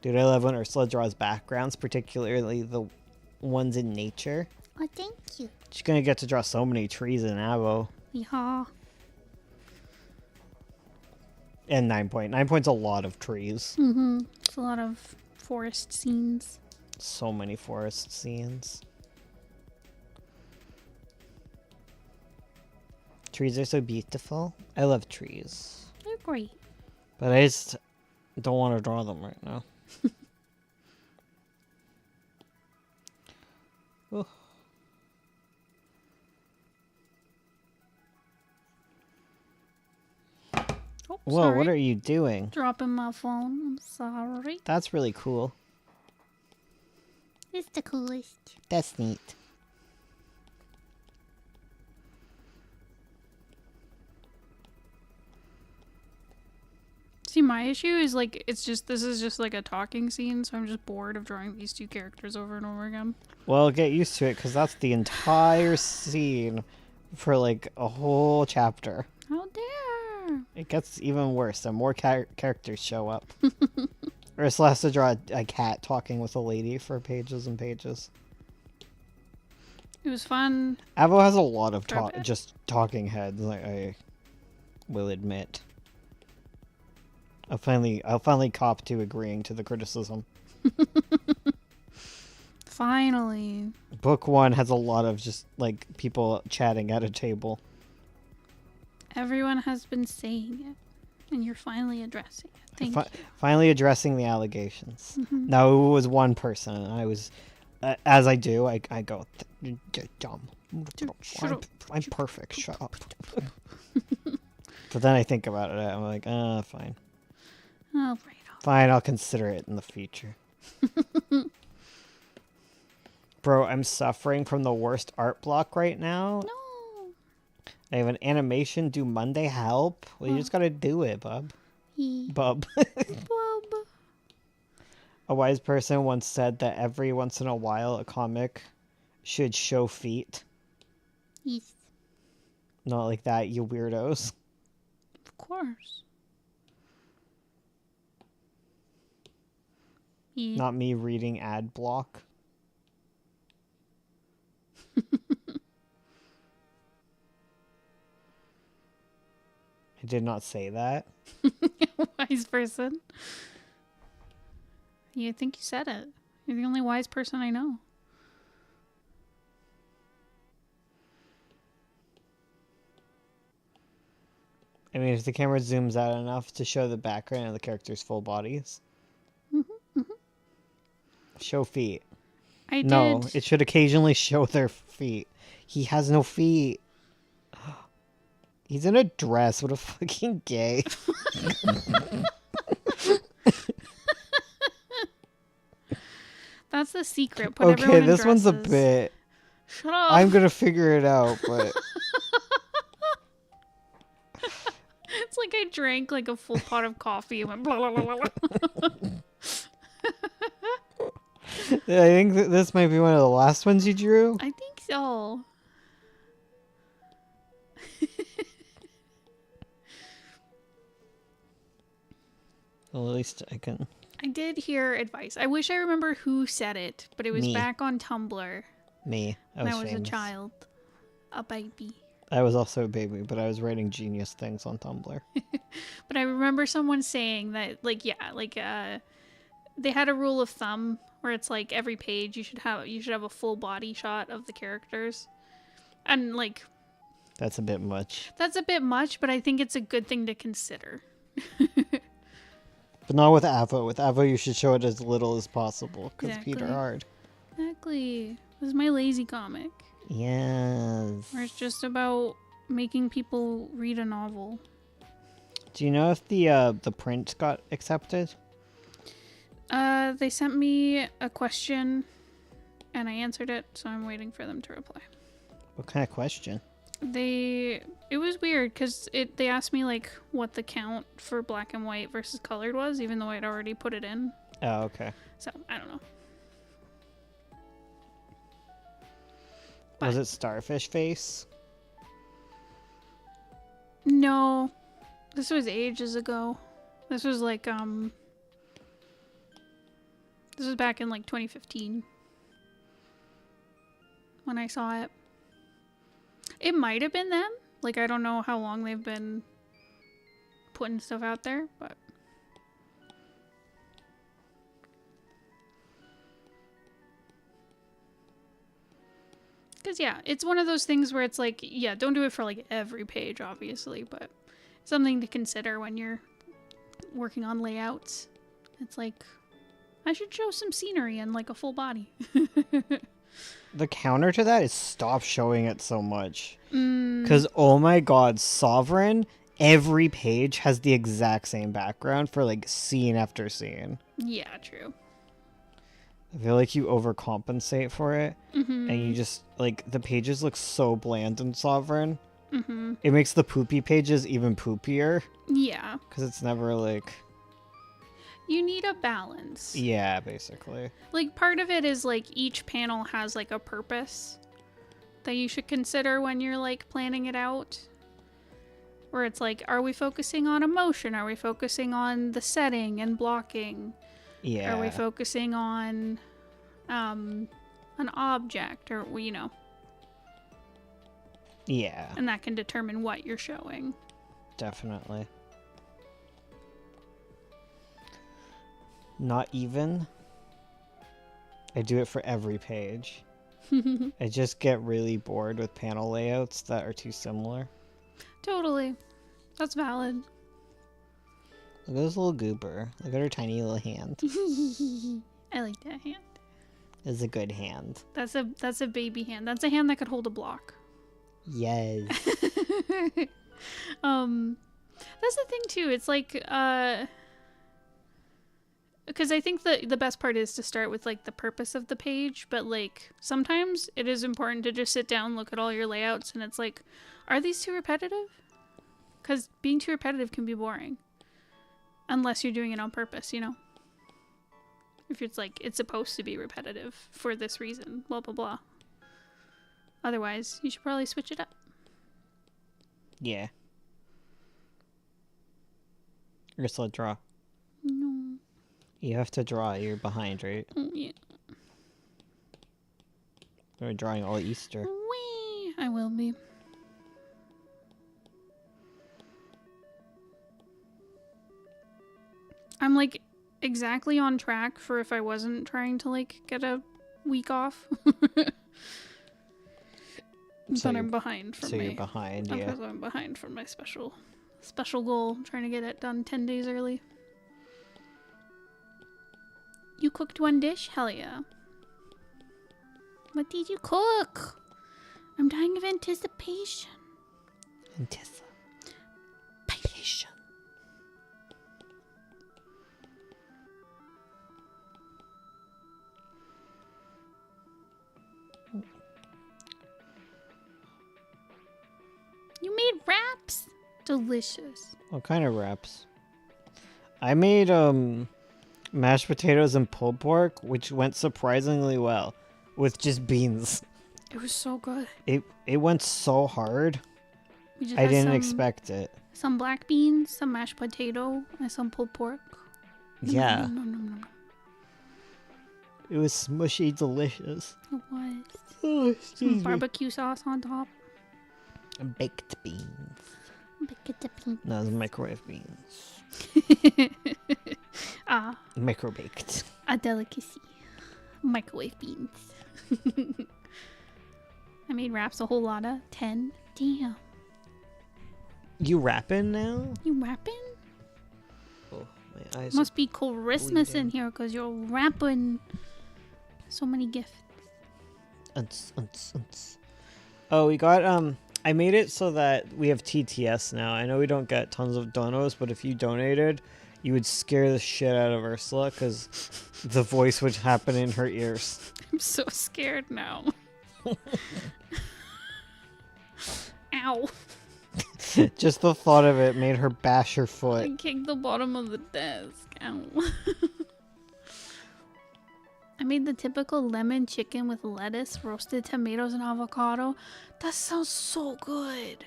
Speaker 3: Dude, I love when Ursula draws backgrounds, particularly the ones in nature.
Speaker 2: Oh, thank you.
Speaker 3: She's gonna get to draw so many trees in Avo.
Speaker 1: Yeah.
Speaker 3: And 9 Point. 9 Point's a lot of trees.
Speaker 1: Mm-hmm. It's a lot of forest scenes.
Speaker 3: So many forest scenes. Trees are so beautiful. I love trees.
Speaker 1: They're great.
Speaker 3: But I just don't want to draw them right now. Oh.
Speaker 1: Oh,
Speaker 3: Whoa,
Speaker 1: sorry.
Speaker 3: what are you doing?
Speaker 1: Dropping my phone. I'm sorry.
Speaker 3: That's really cool.
Speaker 2: It's the coolest.
Speaker 3: That's neat.
Speaker 1: See, my issue is like this is just like a talking scene, so I'm just bored of drawing these two characters over and over again.
Speaker 3: Well, get used to it, because that's the entire scene for like a whole chapter.
Speaker 1: How dare!
Speaker 3: It gets even worse. The more characters show up. Ursula has to draw a cat talking with a lady for pages and pages.
Speaker 1: It was fun.
Speaker 3: Avo has a lot of
Speaker 1: For a bit.
Speaker 3: just talking heads, I will admit. I'll finally cop to agreeing to the criticism.
Speaker 1: Finally.
Speaker 3: Book 1 has a lot of just like people chatting at a table.
Speaker 1: Everyone has been saying it, and you're finally addressing it. Thank you.
Speaker 3: Finally addressing the allegations.
Speaker 1: Mhm.
Speaker 3: Now it was one person, and I was, as I do, I go, dumb.
Speaker 1: Shut up.
Speaker 3: I'm perfect. Shut up. But then I think about it. I'm like, fine.
Speaker 1: All right.
Speaker 3: Fine, I'll consider it in the future. Bro, I'm suffering from the worst art block right now.
Speaker 1: No.
Speaker 3: I have an animation due Monday. Help. Well, you just gotta do it, bub. Bub.
Speaker 1: Bub.
Speaker 3: A wise person once said that every once in a while a comic should show feet.
Speaker 2: Yes.
Speaker 3: Not like that, you weirdos.
Speaker 1: Of course. Yeah.
Speaker 3: Not me reading ad block. I did not say that.
Speaker 1: Wise person. Yeah, I think you said it. You're the only wise person I know.
Speaker 3: I mean, if the camera zooms out enough to show the background of the characters' full bodies. Show feet.
Speaker 1: I
Speaker 3: No,
Speaker 1: did.
Speaker 3: it should occasionally show their feet. He has no feet. He's in a dress. What a fucking gay.
Speaker 1: That's the secret. Put everyone
Speaker 3: Okay,
Speaker 1: in
Speaker 3: this one's a
Speaker 1: dresses.
Speaker 3: bit.
Speaker 1: Shut up.
Speaker 3: I'm gonna figure it out, but
Speaker 1: It's like I drank like a full pot of coffee and went blah blah blah blah.
Speaker 3: I think this might be one of the last ones you drew.
Speaker 1: I think so.
Speaker 3: Well, at least I can.
Speaker 1: I did hear advice. I wish I remember who said it, but it was
Speaker 3: Me.
Speaker 1: back on Tumblr
Speaker 3: Me.
Speaker 1: when I was
Speaker 3: famous.
Speaker 1: a child. A baby.
Speaker 3: I was also a baby, but I was writing genius things on Tumblr.
Speaker 1: But I remember someone saying that, like, they had a rule of thumb where it's like every page you should have a full body shot of the characters, and like
Speaker 3: That's a bit much.
Speaker 1: that's a bit much, but I think it's a good thing to consider.
Speaker 3: But not with Avo. With Avo, you should show it as little as possible, because Peter
Speaker 1: Exactly.
Speaker 3: hard.
Speaker 1: Exactly. This is my lazy comic,
Speaker 3: Yes.
Speaker 1: where it's just about making people read a novel.
Speaker 3: Do you know if the print got accepted?
Speaker 1: They sent me a question, and I answered it, so I'm waiting for them to reply.
Speaker 3: What kind of question?
Speaker 1: It was weird because they asked me like what the count for black and white versus colored was, even though I'd already put it in.
Speaker 3: Oh, okay.
Speaker 1: So I don't know.
Speaker 3: Was it Starfish Face?
Speaker 1: No, this was ages ago. This was like this was back in like 2015 when I saw it. It might have been them. Like, I don't know how long they've been putting stuff out there, but because yeah, it's one of those things where it's like, yeah, don't do it for like every page, obviously, but something to consider when you're working on layouts. It's like, I should show some scenery and like a full body.
Speaker 3: The counter to that is stop showing it so much.
Speaker 1: Mm,
Speaker 3: Because, oh my god, Sovereign, every page has the exact same background for like scene after scene.
Speaker 1: yeah, true.
Speaker 3: I feel like you overcompensate for it,
Speaker 1: Mm-hmm.
Speaker 3: and you just, like, the pages look so bland in Sovereign.
Speaker 1: Mm-hmm.
Speaker 3: It makes the poopy pages even poopier,
Speaker 1: Yeah.
Speaker 3: because it's never like,
Speaker 1: You need a balance.
Speaker 3: yeah, basically.
Speaker 1: Like, part of it is like each panel has like a purpose that you should consider when you're like planning it out. Where it's like, are we focusing on emotion? Are we focusing on the setting and blocking?
Speaker 3: Yeah.
Speaker 1: Are we focusing on an object, or
Speaker 3: Yeah,
Speaker 1: and that can determine what you're showing.
Speaker 3: definitely. Not even. I do it for every page. I just get really bored with panel layouts that are too similar.
Speaker 1: Totally. That's valid.
Speaker 3: Look at this little goober. Look at her tiny little hand.
Speaker 1: I like that hand.
Speaker 3: It's a good hand.
Speaker 1: That's a baby hand. That's a hand that could hold a block.
Speaker 3: Yes.
Speaker 1: That's the thing too. It's like because I think the best part is to start with like the purpose of the page, but like sometimes it is important to just sit down, look at all your layouts, and it's like, are these too repetitive? Because being too repetitive can be boring. Unless you're doing it on purpose, If it's like, it's supposed to be repetitive for this reason, blah, blah, blah. Otherwise, you should probably switch it up.
Speaker 3: Yeah. Ursula, draw.
Speaker 1: No.
Speaker 3: You have to draw. You're behind, right?
Speaker 1: Yeah.
Speaker 3: We're drawing all Easter.
Speaker 1: Wee. I will be. I'm like exactly on track for if I wasn't trying to like get a week off.
Speaker 3: So
Speaker 1: But
Speaker 3: you're-
Speaker 1: I'm behind from
Speaker 3: So
Speaker 1: my
Speaker 3: you're behind, yeah.
Speaker 1: because I'm behind from my special goal. I'm trying to get it done 10 days early. You cooked one dish? Hell yeah. What did you cook? I'm dying of anticipation.
Speaker 3: Anticipation.
Speaker 1: You made wraps? Delicious.
Speaker 3: What kind of wraps? I made mashed potatoes and pulled pork, which went surprisingly well with just beans.
Speaker 1: It was so good.
Speaker 3: It went so hard.
Speaker 1: We just
Speaker 3: I
Speaker 1: had
Speaker 3: didn't
Speaker 1: some,
Speaker 3: expect it.
Speaker 1: some black beans, some mashed potato, and some pulled pork.
Speaker 3: Yeah.
Speaker 1: Nom, nom, nom, nom, nom.
Speaker 3: It was smushy delicious.
Speaker 1: It was.
Speaker 3: Oh,
Speaker 1: Some
Speaker 3: excuse me.
Speaker 1: barbecue sauce on top.
Speaker 3: Baked beans.
Speaker 2: Baked bean.
Speaker 3: No, it was microwave beans.
Speaker 1: Ah,
Speaker 3: Micro baked.
Speaker 1: a delicacy. Microwave beans. I made wraps a whole lot of 10. Damn.
Speaker 3: You rapping now?
Speaker 1: You rapping?
Speaker 3: Oh, my eyes.
Speaker 1: Must be Christmas in
Speaker 3: bleeding.
Speaker 1: here because you're rapping so many gifts.
Speaker 3: Oh, we got I made it so that we have TTS now. I know we don't get tons of donos, but if you donated, you would scare the shit out of Ursula because the voice would happen in her ears.
Speaker 1: I'm so scared now. Ow.
Speaker 3: Just the thought of it made her bash her
Speaker 1: I
Speaker 3: foot.
Speaker 1: kicked the bottom of the desk. Ow. I made the typical lemon chicken with lettuce, roasted tomatoes, and avocado. That sounds so good.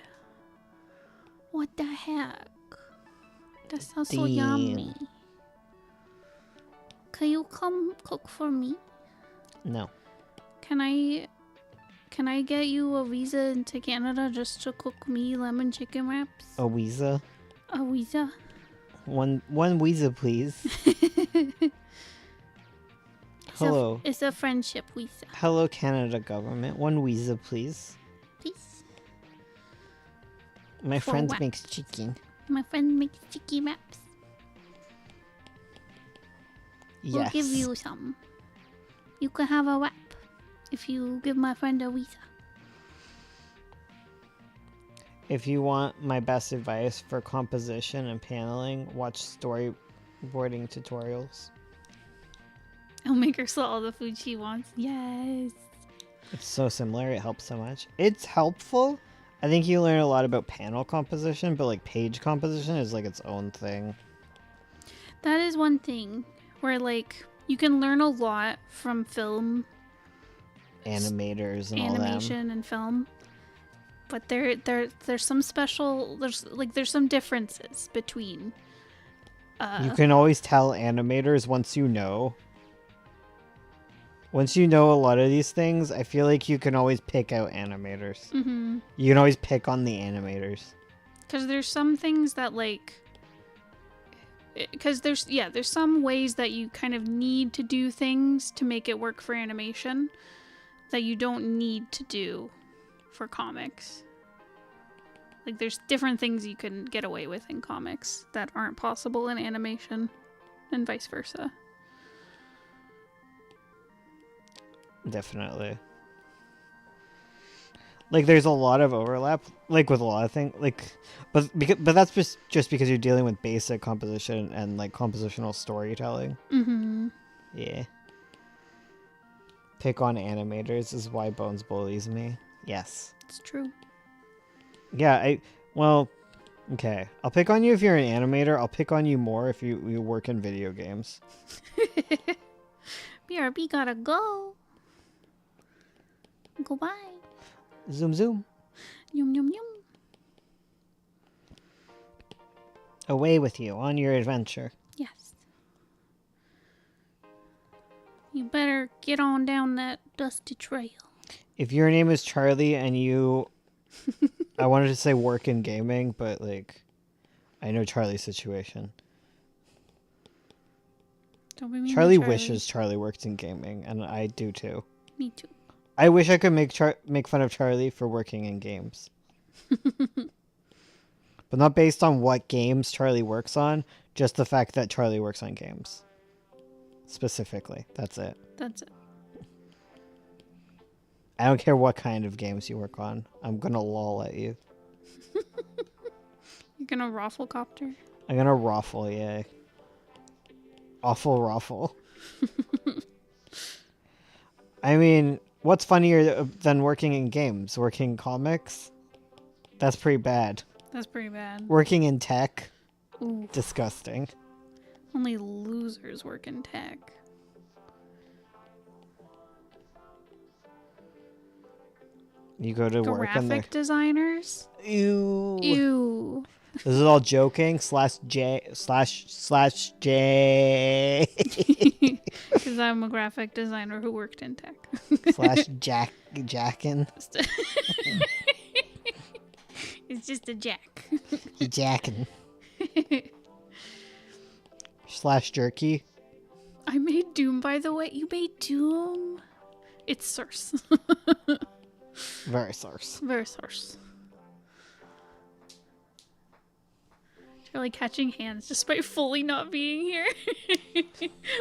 Speaker 1: What the heck? That sounds so
Speaker 3: Damn.
Speaker 1: yummy. Can you come cook for me?
Speaker 3: No.
Speaker 1: Can I get you a visa into Canada just to cook me lemon chicken wraps?
Speaker 3: A Weeza?
Speaker 1: A visa?
Speaker 3: One Weeza, please. Hello.
Speaker 1: It's a friendship visa.
Speaker 3: Hello, Canada government. One Weeza, please.
Speaker 1: Please.
Speaker 3: My
Speaker 1: For
Speaker 3: friend
Speaker 1: what?
Speaker 3: makes chicken.
Speaker 1: My friend makes chicken wraps. We'll
Speaker 3: Yes.
Speaker 1: give you some. You can have a wrap if you give my friend a visa.
Speaker 3: If you want my best advice for composition and paneling, watch storyboarding tutorials.
Speaker 1: I'll make her all the food she wants. Yes.
Speaker 3: It's so similar. It helps so much. It's helpful. I think you learn a lot about panel composition, but like page composition is like its own thing.
Speaker 1: That is one thing where like you can learn a lot from film
Speaker 3: Animators and all them.
Speaker 1: animation and film, but there's some special there's some differences between
Speaker 3: You can always tell animators once you know. Once you know a lot of these things, I feel like you can always pick out animators.
Speaker 1: mm-hmm.
Speaker 3: You can always pick on the animators.
Speaker 1: Because there's some things that like because there's some ways that you kind of need to do things to make it work for animation that you don't need to do for comics. Like there's different things you can get away with in comics that aren't possible in animation and vice versa.
Speaker 3: Definitely. Like there's a lot of overlap, like with a lot of things, like, but that's just because you're dealing with basic composition and like compositional storytelling.
Speaker 1: Mm-hmm.
Speaker 3: Yeah. Pick on animators is why Bones bullies me. Yes.
Speaker 1: It's true.
Speaker 3: Yeah. Okay. I'll pick on you if you're an animator. I'll pick on you more if you work in video games.
Speaker 1: BRB gotta go. Goodbye.
Speaker 3: Zoom zoom.
Speaker 1: Yum yum yum.
Speaker 3: Away with you on your adventure.
Speaker 1: Yes. You better get on down that dusty trail.
Speaker 3: If your name is Charlie and you, I wanted to say work in gaming, but like, I know Charlie's situation.
Speaker 1: Don't be mean to
Speaker 3: Charlie wishes Charlie worked in gaming, and I do too.
Speaker 1: Me too.
Speaker 3: I wish I could make fun of Charlie for working in games. But not based on what games Charlie works on, just the fact that Charlie works on games. Specifically. That's it.
Speaker 1: That's it.
Speaker 3: I don't care what kind of games you work on. I'm gonna lol at you.
Speaker 1: You're gonna rafflecopter?
Speaker 3: I'm gonna raffle, yeah. Awful raffle. I mean, what's funnier than working in games? Working in comics? That's pretty bad.
Speaker 1: That's pretty bad.
Speaker 3: Working in tech?
Speaker 1: Ooh.
Speaker 3: Disgusting.
Speaker 1: Only losers work in tech.
Speaker 3: You go to work and
Speaker 1: Graphic designers?
Speaker 3: Ew.
Speaker 1: Ew.
Speaker 3: This is all joking. /J
Speaker 1: Because I'm a graphic designer who worked in tech.
Speaker 3: /Jackin.
Speaker 1: It's just a jack.
Speaker 3: He jacking. /Jerky.
Speaker 1: I made Doom, by the way. You made Doom? It's Source.
Speaker 3: Very source.
Speaker 1: Very Source. Really catching hands despite fully not being here.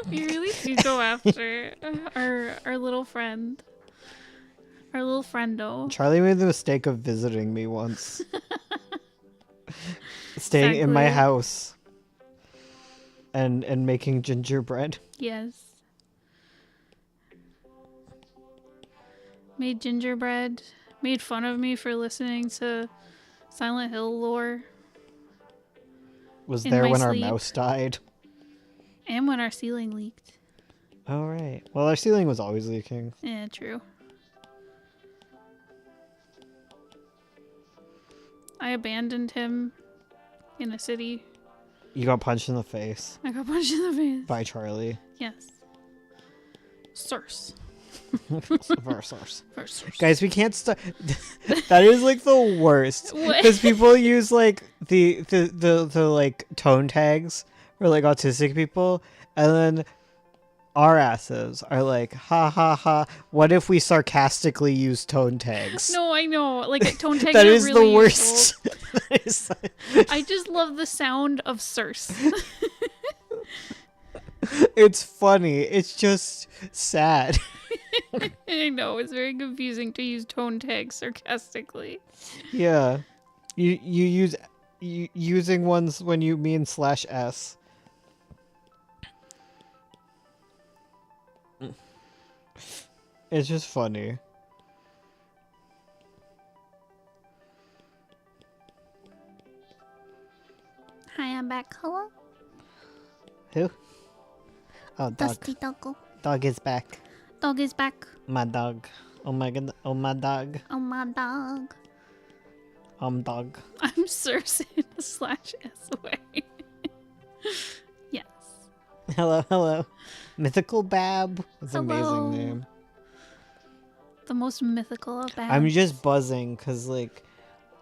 Speaker 1: We really do go after our little friend. Our little friendo.
Speaker 3: Charlie made the mistake of visiting me once. Staying in my
Speaker 1: Exactly.
Speaker 3: house. And making gingerbread.
Speaker 1: Yes. Made gingerbread. Made fun of me for listening to Silent Hill lore.
Speaker 3: Was
Speaker 1: In
Speaker 3: there
Speaker 1: my
Speaker 3: when our
Speaker 1: sleep.
Speaker 3: mouse died.
Speaker 1: And when our ceiling leaked.
Speaker 3: Oh, right. Well, our ceiling was always leaking.
Speaker 1: Yeah, true. I abandoned him in a city.
Speaker 3: You got punched in the face
Speaker 1: I got punched in the face.
Speaker 3: by Charlie.
Speaker 1: Yes. Source.
Speaker 3: Very source.
Speaker 1: First source.
Speaker 3: Guys, we can't start. That is like the worst
Speaker 1: What?
Speaker 3: because people use like the like tone tags for like autistic people, and then our asses are like, ha ha ha. What if we sarcastically use tone tags?
Speaker 1: No, I know. Like tone tags
Speaker 3: That
Speaker 1: are
Speaker 3: is
Speaker 1: really
Speaker 3: the worst.
Speaker 1: useful.
Speaker 3: That is-
Speaker 1: I just love the sound of Source.
Speaker 3: it's funny. It's just sad.
Speaker 1: I know it's very confusing to use tone tags sarcastically.
Speaker 3: Yeah, you use using ones when you mean /s. It's just funny.
Speaker 2: Hi, I'm back. Hello?
Speaker 3: Who? Oh, dog.
Speaker 2: Dusty Doggo.
Speaker 3: Dog is back.
Speaker 1: Dog is back.
Speaker 3: My dog. Oh my god. Oh my dog.
Speaker 2: Oh, my dog.
Speaker 3: Dog.
Speaker 1: I'm Circe in a /s way. Yes.
Speaker 3: Hello, hello. Mythical Bab. That's an
Speaker 1: Hello.
Speaker 3: amazing name.
Speaker 1: The most mythical of babs.
Speaker 3: I'm just buzzing because, like,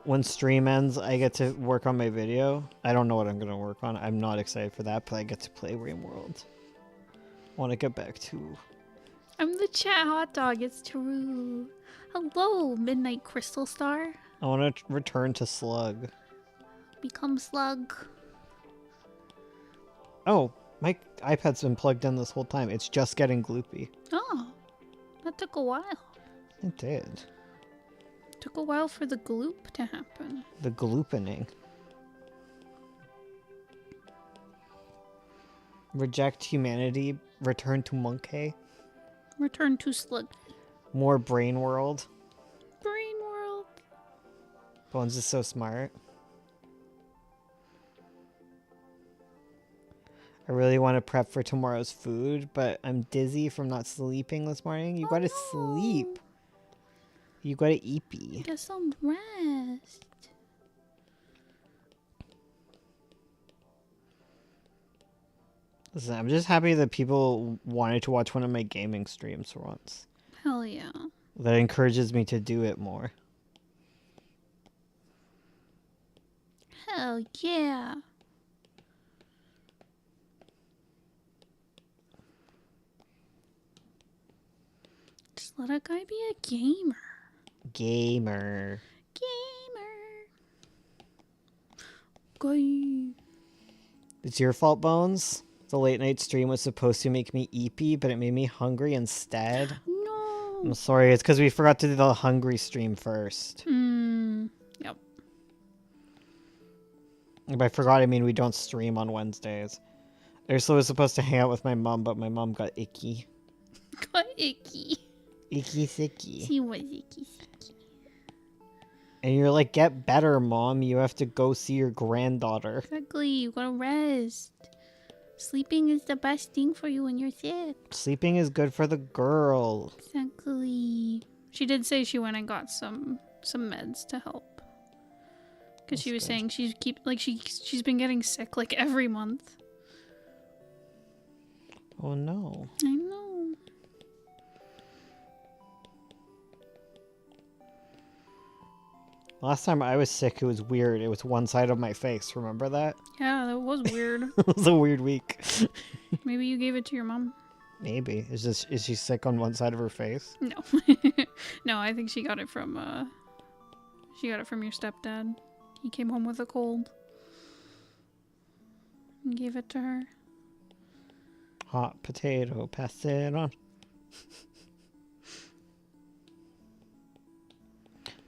Speaker 3: when stream ends, I get to work on my video. I don't know what I'm going to work on. I'm not excited for that, but I get to play RimWorld. I want to get back to...
Speaker 1: I'm the chat hot dog. It's true. Hello, Midnight Crystal Star.
Speaker 3: I want to return to Slug.
Speaker 1: Become Slug.
Speaker 3: Oh, my iPad's been plugged in this whole time. It's just getting gloopy.
Speaker 1: Oh, that took a while.
Speaker 3: It did.
Speaker 1: Took a while for the gloop to happen.
Speaker 3: The gloopening. Reject humanity. Return to Monkey.
Speaker 1: Return to Slug.
Speaker 3: More Brain World.
Speaker 1: Brain World.
Speaker 3: Bones is so smart. I really want to prep for tomorrow's food, but I'm dizzy from not sleeping this morning. You gotta sleep. You gotta eepy.
Speaker 1: Get some rest.
Speaker 3: Listen, I'm just happy that people wanted to watch one of my gaming streams for once.
Speaker 1: Hell yeah.
Speaker 3: That encourages me to do it more.
Speaker 1: Hell yeah. Just let a guy be a gamer.
Speaker 3: Gamer.
Speaker 1: Gamer. Guy.
Speaker 3: It's your fault, Bones. The late night stream was supposed to make me eepy, but it made me hungry instead.
Speaker 1: No.
Speaker 3: I'm sorry, it's because we forgot to do the hungry stream first.
Speaker 1: Yep.
Speaker 3: And by forgot, I mean we don't stream on Wednesdays. Ursula was supposed to hang out with my mom, but my mom got icky.
Speaker 1: Got icky.
Speaker 3: Icky sicky.
Speaker 1: He was icky.
Speaker 3: And you're like, get better, Mom. You have to go see your granddaughter.
Speaker 1: Exactly. You gotta rest. Sleeping is the best thing for you when you're sick.
Speaker 3: Sleeping is good for the girl.
Speaker 1: Exactly. She did say she went and got some meds to help. Because she was
Speaker 3: good.
Speaker 1: saying she's been getting sick like every month.
Speaker 3: Oh no.
Speaker 1: I know.
Speaker 3: Last time I was sick, it was weird. It was one side of my face. Remember that?
Speaker 1: Yeah, that was weird.
Speaker 3: It was a weird week.
Speaker 1: Maybe you gave it to your mom.
Speaker 3: Maybe. Is she sick on one side of her face?
Speaker 1: No. No, I think she got it from your stepdad. He came home with a cold. And gave it to her.
Speaker 3: Hot potato, pass it on.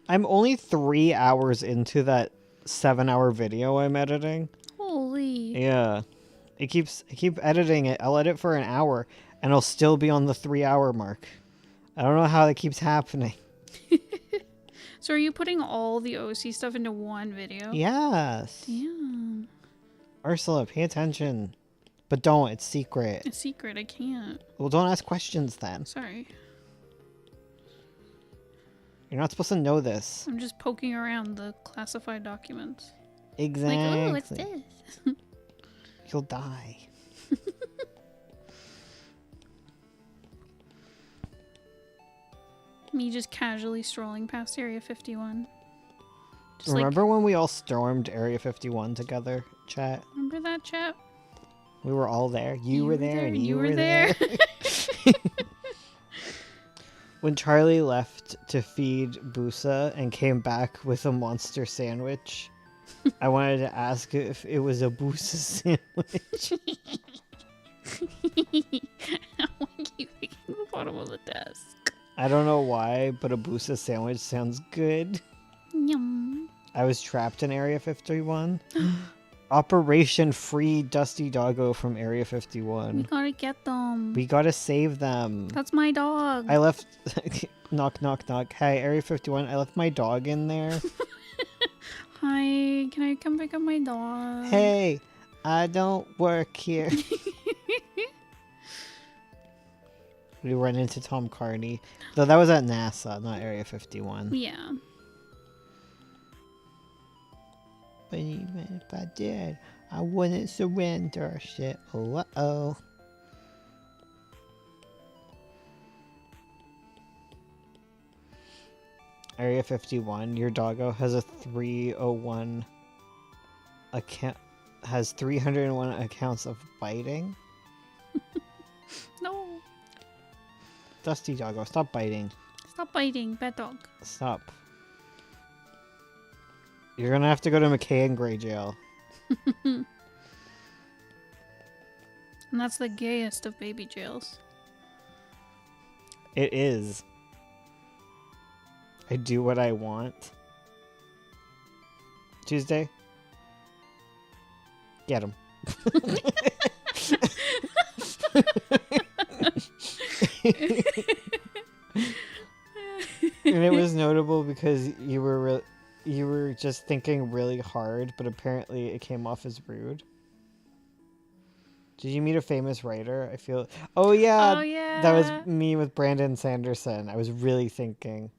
Speaker 3: I'm only 3 hours into that 7-hour video I'm editing.
Speaker 1: Holy.
Speaker 3: Yeah. I keep editing it. I'll edit for an hour and I'll still be on the 3-hour mark. I don't know how that keeps happening.
Speaker 1: So are you putting all the OC stuff into one video?
Speaker 3: Yes.
Speaker 1: Damn.
Speaker 3: Ursula, pay attention. But don't, it's secret.
Speaker 1: A secret, I can't.
Speaker 3: Well, don't ask questions then.
Speaker 1: Sorry.
Speaker 3: You're not supposed to know this.
Speaker 1: I'm just poking around the classified documents.
Speaker 3: Exactly.
Speaker 1: Like, oh, what's this?
Speaker 3: You'll die.
Speaker 1: Me just casually strolling past Area 51. Just
Speaker 3: Remember when we all stormed Area 51 together, chat?
Speaker 1: remember that chat?
Speaker 3: We were all there. You were there and you were
Speaker 1: there.
Speaker 3: When Charlie left to feed Busa and came back with a monster sandwich, I wanted to ask if it was a Busa sandwich.
Speaker 1: I want to keep picking the bottom of the desk.
Speaker 3: I don't know why, but a Busa sandwich sounds good.
Speaker 1: Yum.
Speaker 3: I was trapped in Area 51. Operation Free Dusty Doggo from Area
Speaker 1: We
Speaker 3: 51.
Speaker 1: gotta get them.
Speaker 3: We gotta save them.
Speaker 1: That's my dog.
Speaker 3: I left... knock, knock, knock. Hi, Area 51. I left my dog in there.
Speaker 1: Hi, can I come pick up my dog?
Speaker 3: Hey, I don't work here. We run into Tom Carney. Though that was at NASA, not Area 51.
Speaker 1: Yeah.
Speaker 3: But even if I did, I wouldn't surrender. Shit. Oh, uh-oh. Area 51, your doggo has a 301 account, has 301 accounts of biting.
Speaker 1: No.
Speaker 3: Dusty Doggo, stop biting.
Speaker 1: Stop biting, bad dog.
Speaker 3: Stop. You're gonna have to go to McKay and Gray jail.
Speaker 1: And that's the gayest of baby jails.
Speaker 3: It is. I do what I want. Tuesday? Get him. And it was notable because you were just thinking really hard, but apparently it came off as rude. Did you meet a famous writer? I feel. Oh yeah,
Speaker 1: Oh, yeah.
Speaker 3: that was me with Brandon Sanderson. I was really thinking.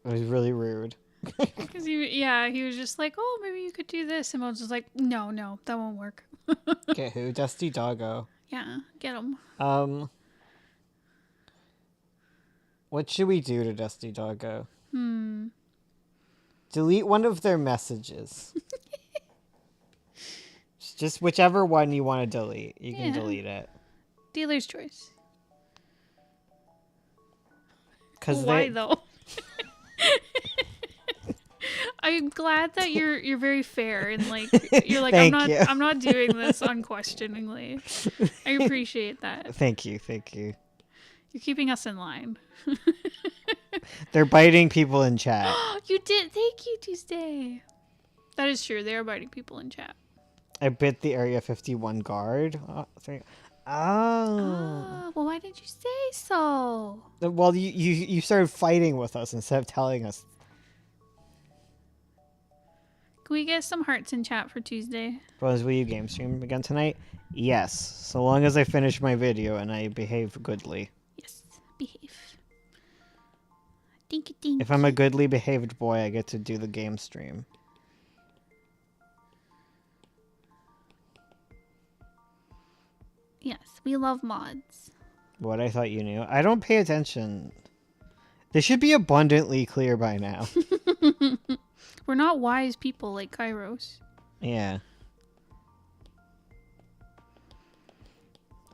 Speaker 3: It was really rude.
Speaker 1: Because he was just like, oh, maybe you could do this. And I was just like, no, that won't work.
Speaker 3: Get who? Dusty Doggo.
Speaker 1: Yeah, get him.
Speaker 3: What should we do to Dusty Doggo?
Speaker 1: Hmm.
Speaker 3: Delete one of their messages. Just whichever one you want to delete. You can
Speaker 1: Yeah.
Speaker 3: delete it.
Speaker 1: Dealer's choice.
Speaker 3: Cause
Speaker 1: Why
Speaker 3: they,
Speaker 1: though? I'm glad that you're very fair and like you're like
Speaker 3: Thank you.
Speaker 1: I'm not doing this unquestioningly. I appreciate that.
Speaker 3: Thank you, thank you.
Speaker 1: You're keeping us in line.
Speaker 3: They're biting people in chat.
Speaker 1: You did. Thank you, Tuesday. That is true. They are biting people in chat.
Speaker 3: I bit the Area 51 guard. Oh.
Speaker 1: Ah, well, why didn't you say so?
Speaker 3: Well, you started fighting with us instead of telling us.
Speaker 1: Can we get some hearts in chat for Tuesday?
Speaker 3: Rose, will you game stream again tonight? Yes, so long as I finish my video and I behave goodly.
Speaker 1: Yes, behave. Dinky dink.
Speaker 3: If I'm a goodly behaved boy, I get to do the game stream.
Speaker 1: Yes, we love mods.
Speaker 3: What, I thought you knew? I don't pay attention. This should be abundantly clear by now.
Speaker 1: We're not wise people like Kairos.
Speaker 3: Yeah.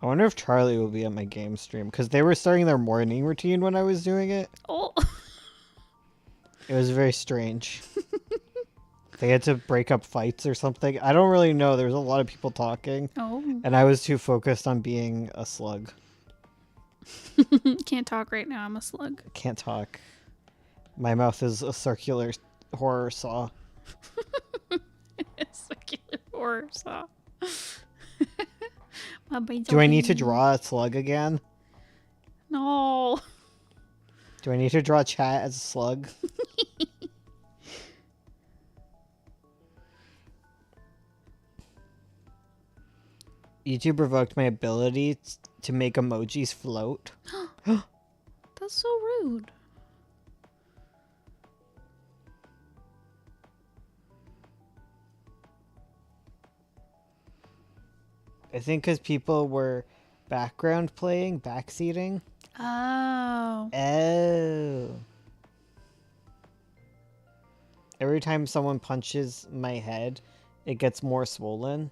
Speaker 3: I wonder if Charlie will be at my game stream, because they were starting their morning routine when I was doing it.
Speaker 1: Oh,
Speaker 3: It was very strange. They had to break up fights or something. I don't really know. There was a lot of people talking,
Speaker 1: oh.
Speaker 3: and I was too focused on being a slug.
Speaker 1: Can't talk right now. I'm a slug.
Speaker 3: Can't talk. My mouth is a circular horror saw.
Speaker 1: Circular horror saw.
Speaker 3: Do I need to draw a slug again?
Speaker 1: No.
Speaker 3: Do I need to draw chat as a slug? YouTube revoked my ability to make emojis float.
Speaker 1: That's so rude.
Speaker 3: I think because people were background playing, backseating.
Speaker 1: Oh.
Speaker 3: Oh. Every time someone punches my head, it gets more swollen.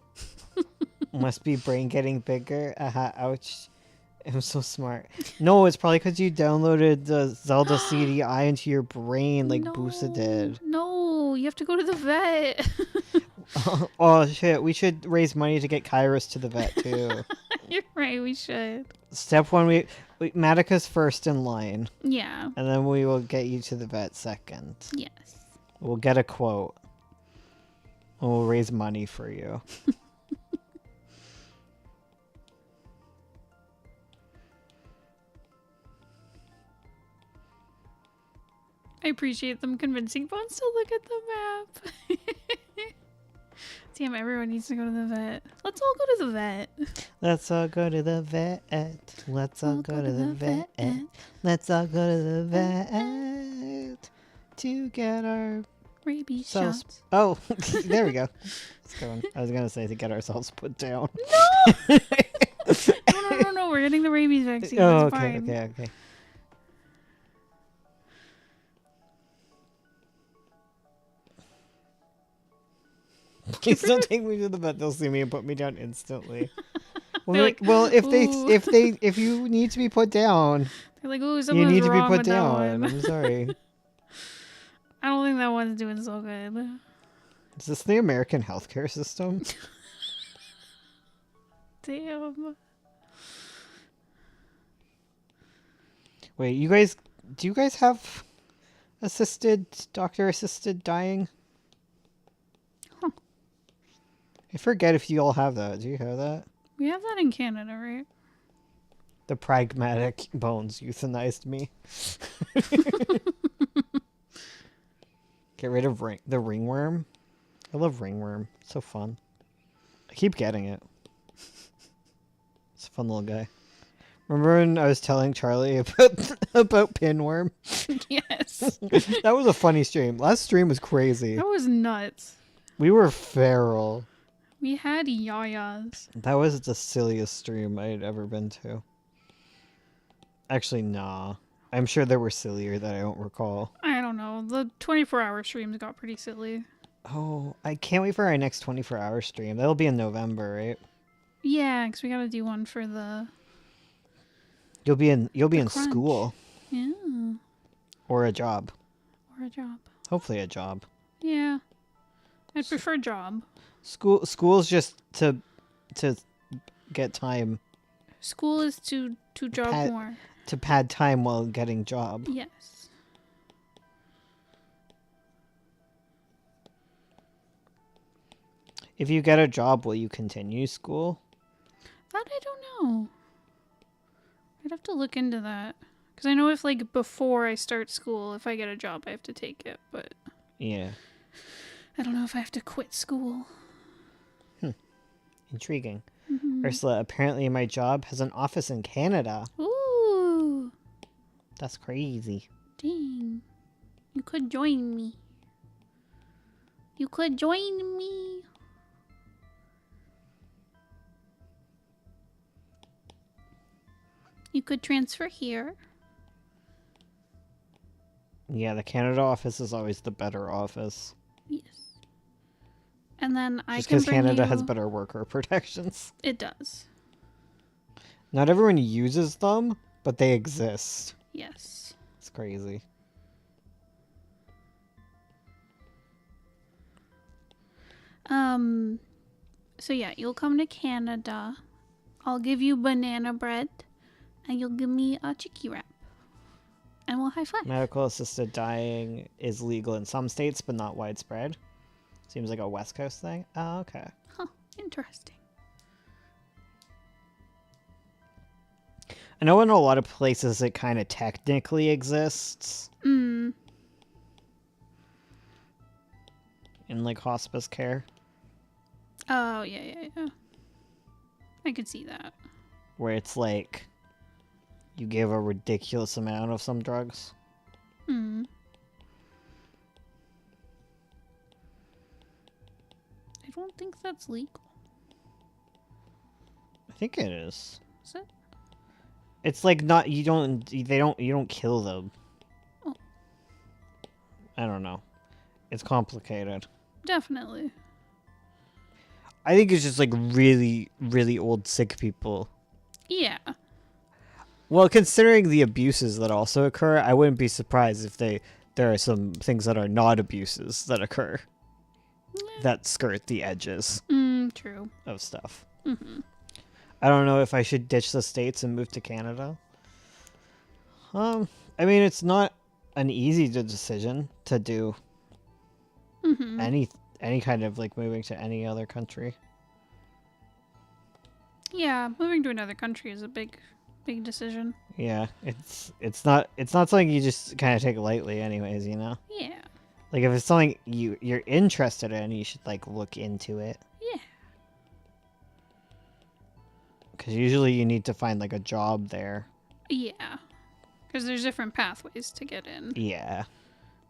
Speaker 3: Must be brain getting bigger. Ouch. I'm so smart. No, it's probably because you downloaded the Zelda CDI into your brain like Busa did.
Speaker 1: No, you have to go to the vet.
Speaker 3: Oh shit, we should raise money to get Kairos to the vet too.
Speaker 1: You're right, we should.
Speaker 3: Step one, we Matica's first in line,
Speaker 1: Yeah.
Speaker 3: and then we will get you to the vet second.
Speaker 1: Yes.
Speaker 3: We'll get a quote. And we'll raise money for you.
Speaker 1: I appreciate them convincing Bones to look at the map. Damn, everyone needs to go to the vet. Let's all go to the vet.
Speaker 3: Let's all go to the vet. Let's all go to the vet. Let's all go to the vet to get our
Speaker 1: Rabies
Speaker 3: selves.
Speaker 1: shots.
Speaker 3: Oh, there we go. Let's go on. I was gonna say to get ourselves put down.
Speaker 1: No. We're getting the rabies vaccine.
Speaker 3: Oh,
Speaker 1: That's
Speaker 3: okay,
Speaker 1: fine.
Speaker 3: okay. Please don't take me to the vet. They'll see me and put me down instantly.
Speaker 1: They're like,
Speaker 3: well,
Speaker 1: "Ooh."
Speaker 3: if you need to be put down,
Speaker 1: They're like, ooh,
Speaker 3: you
Speaker 1: something's
Speaker 3: need to be
Speaker 1: wrong
Speaker 3: put
Speaker 1: with that
Speaker 3: down.
Speaker 1: one.
Speaker 3: I'm sorry.
Speaker 1: I don't think that one's doing so good.
Speaker 3: Is this the American healthcare system?
Speaker 1: Damn.
Speaker 3: Wait, do you guys have doctor assisted dying?
Speaker 1: Huh.
Speaker 3: I forget if you all have that. Do you have that?
Speaker 1: We have that in Canada, right?
Speaker 3: The pragmatic bones euthanized me. Get rid of the ringworm. I love ringworm. It's so fun. I keep getting it. It's a fun little guy. Remember when I was telling Charlie about pinworm?
Speaker 1: Yes.
Speaker 3: That was a funny stream. Last stream was crazy.
Speaker 1: That was nuts.
Speaker 3: We were feral.
Speaker 1: We had yayas.
Speaker 3: That was the silliest stream I'd ever been to. Actually, nah. I'm sure there were sillier that I don't recall.
Speaker 1: I don't know. The 24-hour streams got pretty silly.
Speaker 3: Oh, I can't wait for our next 24-hour stream. That'll be in November, right?
Speaker 1: Yeah, because we got to do one for the...
Speaker 3: You'll be in
Speaker 1: crunch.
Speaker 3: school
Speaker 1: Yeah.
Speaker 3: or a job.
Speaker 1: Or a job.
Speaker 3: Hopefully a job.
Speaker 1: Yeah. I'd prefer job.
Speaker 3: School's just to get time
Speaker 1: School is to job
Speaker 3: Pat-
Speaker 1: more.
Speaker 3: to pad time while getting job.
Speaker 1: Yes.
Speaker 3: If you get a job, will you continue school?
Speaker 1: That I don't know. I'd have to look into that. Because I know if, like, before I start school, if I get a job, I have to take it. But
Speaker 3: Yeah.
Speaker 1: I don't know if I have to quit school.
Speaker 3: Intriguing.
Speaker 1: Mm-hmm.
Speaker 3: Ursula, apparently my job has an office in Canada.
Speaker 1: Ooh.
Speaker 3: That's crazy.
Speaker 1: Dang. You could join me. You could join me. could transfer here.
Speaker 3: Yeah, the Canada office is always the better office.
Speaker 1: Yes. And then I
Speaker 3: Just
Speaker 1: can
Speaker 3: because
Speaker 1: bring
Speaker 3: Canada has
Speaker 1: you-
Speaker 3: better worker protections.
Speaker 1: It does.
Speaker 3: Not everyone uses them, but they exist.
Speaker 1: Yes.
Speaker 3: It's crazy.
Speaker 1: So yeah, you'll come to Canada. I'll give you banana bread, and you'll give me a chicky wrap. And we'll high five.
Speaker 3: Medical assisted dying is legal in some states, but not widespread. Seems like a West Coast thing. Oh, okay.
Speaker 1: Huh, interesting.
Speaker 3: I know in a lot of places it kind of technically exists
Speaker 1: Mm,
Speaker 3: in like hospice care,
Speaker 1: oh, yeah. I could see that.
Speaker 3: where it's like you give a ridiculous amount of some drugs.
Speaker 1: Mm. I don't think that's legal.
Speaker 3: I think it is.
Speaker 1: Is it?
Speaker 3: It's like not you don't kill them.
Speaker 1: Oh.
Speaker 3: I don't know. It's complicated.
Speaker 1: Definitely.
Speaker 3: I think it's just like really, really old sick people.
Speaker 1: Yeah.
Speaker 3: Well, considering the abuses that also occur, I wouldn't be surprised if there are some things that are not abuses that occur that skirt the edges
Speaker 1: True.
Speaker 3: of stuff.
Speaker 1: Mm-hmm.
Speaker 3: I don't know if I should ditch the States and move to Canada. I mean, it's not an easy decision to do
Speaker 1: Mm-hmm.
Speaker 3: any kind of like moving to any other country.
Speaker 1: Yeah, moving to another country is a big decision.
Speaker 3: Yeah, it's not something you just kind of take lightly anyways, you know?
Speaker 1: Yeah.
Speaker 3: Like if it's something you're interested in, you should like look into it.
Speaker 1: Yeah.
Speaker 3: Cuz usually you need to find like a job there.
Speaker 1: Yeah. Because there's different pathways to get in.
Speaker 3: Yeah.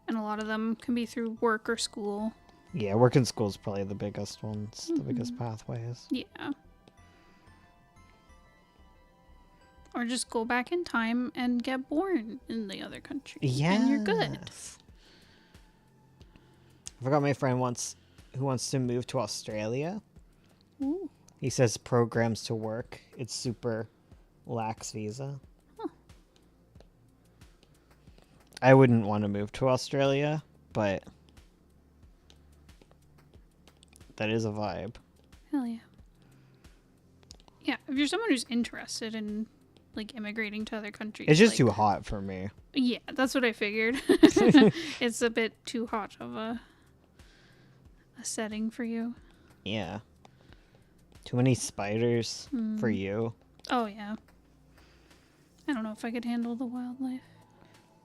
Speaker 1: And a lot of them can be through work or school.
Speaker 3: Yeah, working school is probably the biggest ones, the biggest pathways.
Speaker 1: Yeah. Or just go back in time and get born in the other country.
Speaker 3: Yeah.
Speaker 1: And you're good.
Speaker 3: I forgot my friend who wants to move to Australia.
Speaker 1: Ooh.
Speaker 3: He says programs to work. It's super lax visa.
Speaker 1: Huh.
Speaker 3: I wouldn't want to move to Australia, but that is a vibe.
Speaker 1: Hell yeah. Yeah, if you're someone who's interested in like immigrating to other countries.
Speaker 3: It's just
Speaker 1: like,
Speaker 3: too hot for me.
Speaker 1: Yeah, that's what I figured. It's a bit too hot of a setting for you.
Speaker 3: Yeah. Too many spiders for you.
Speaker 1: Oh yeah. I don't know if I could handle the wildlife.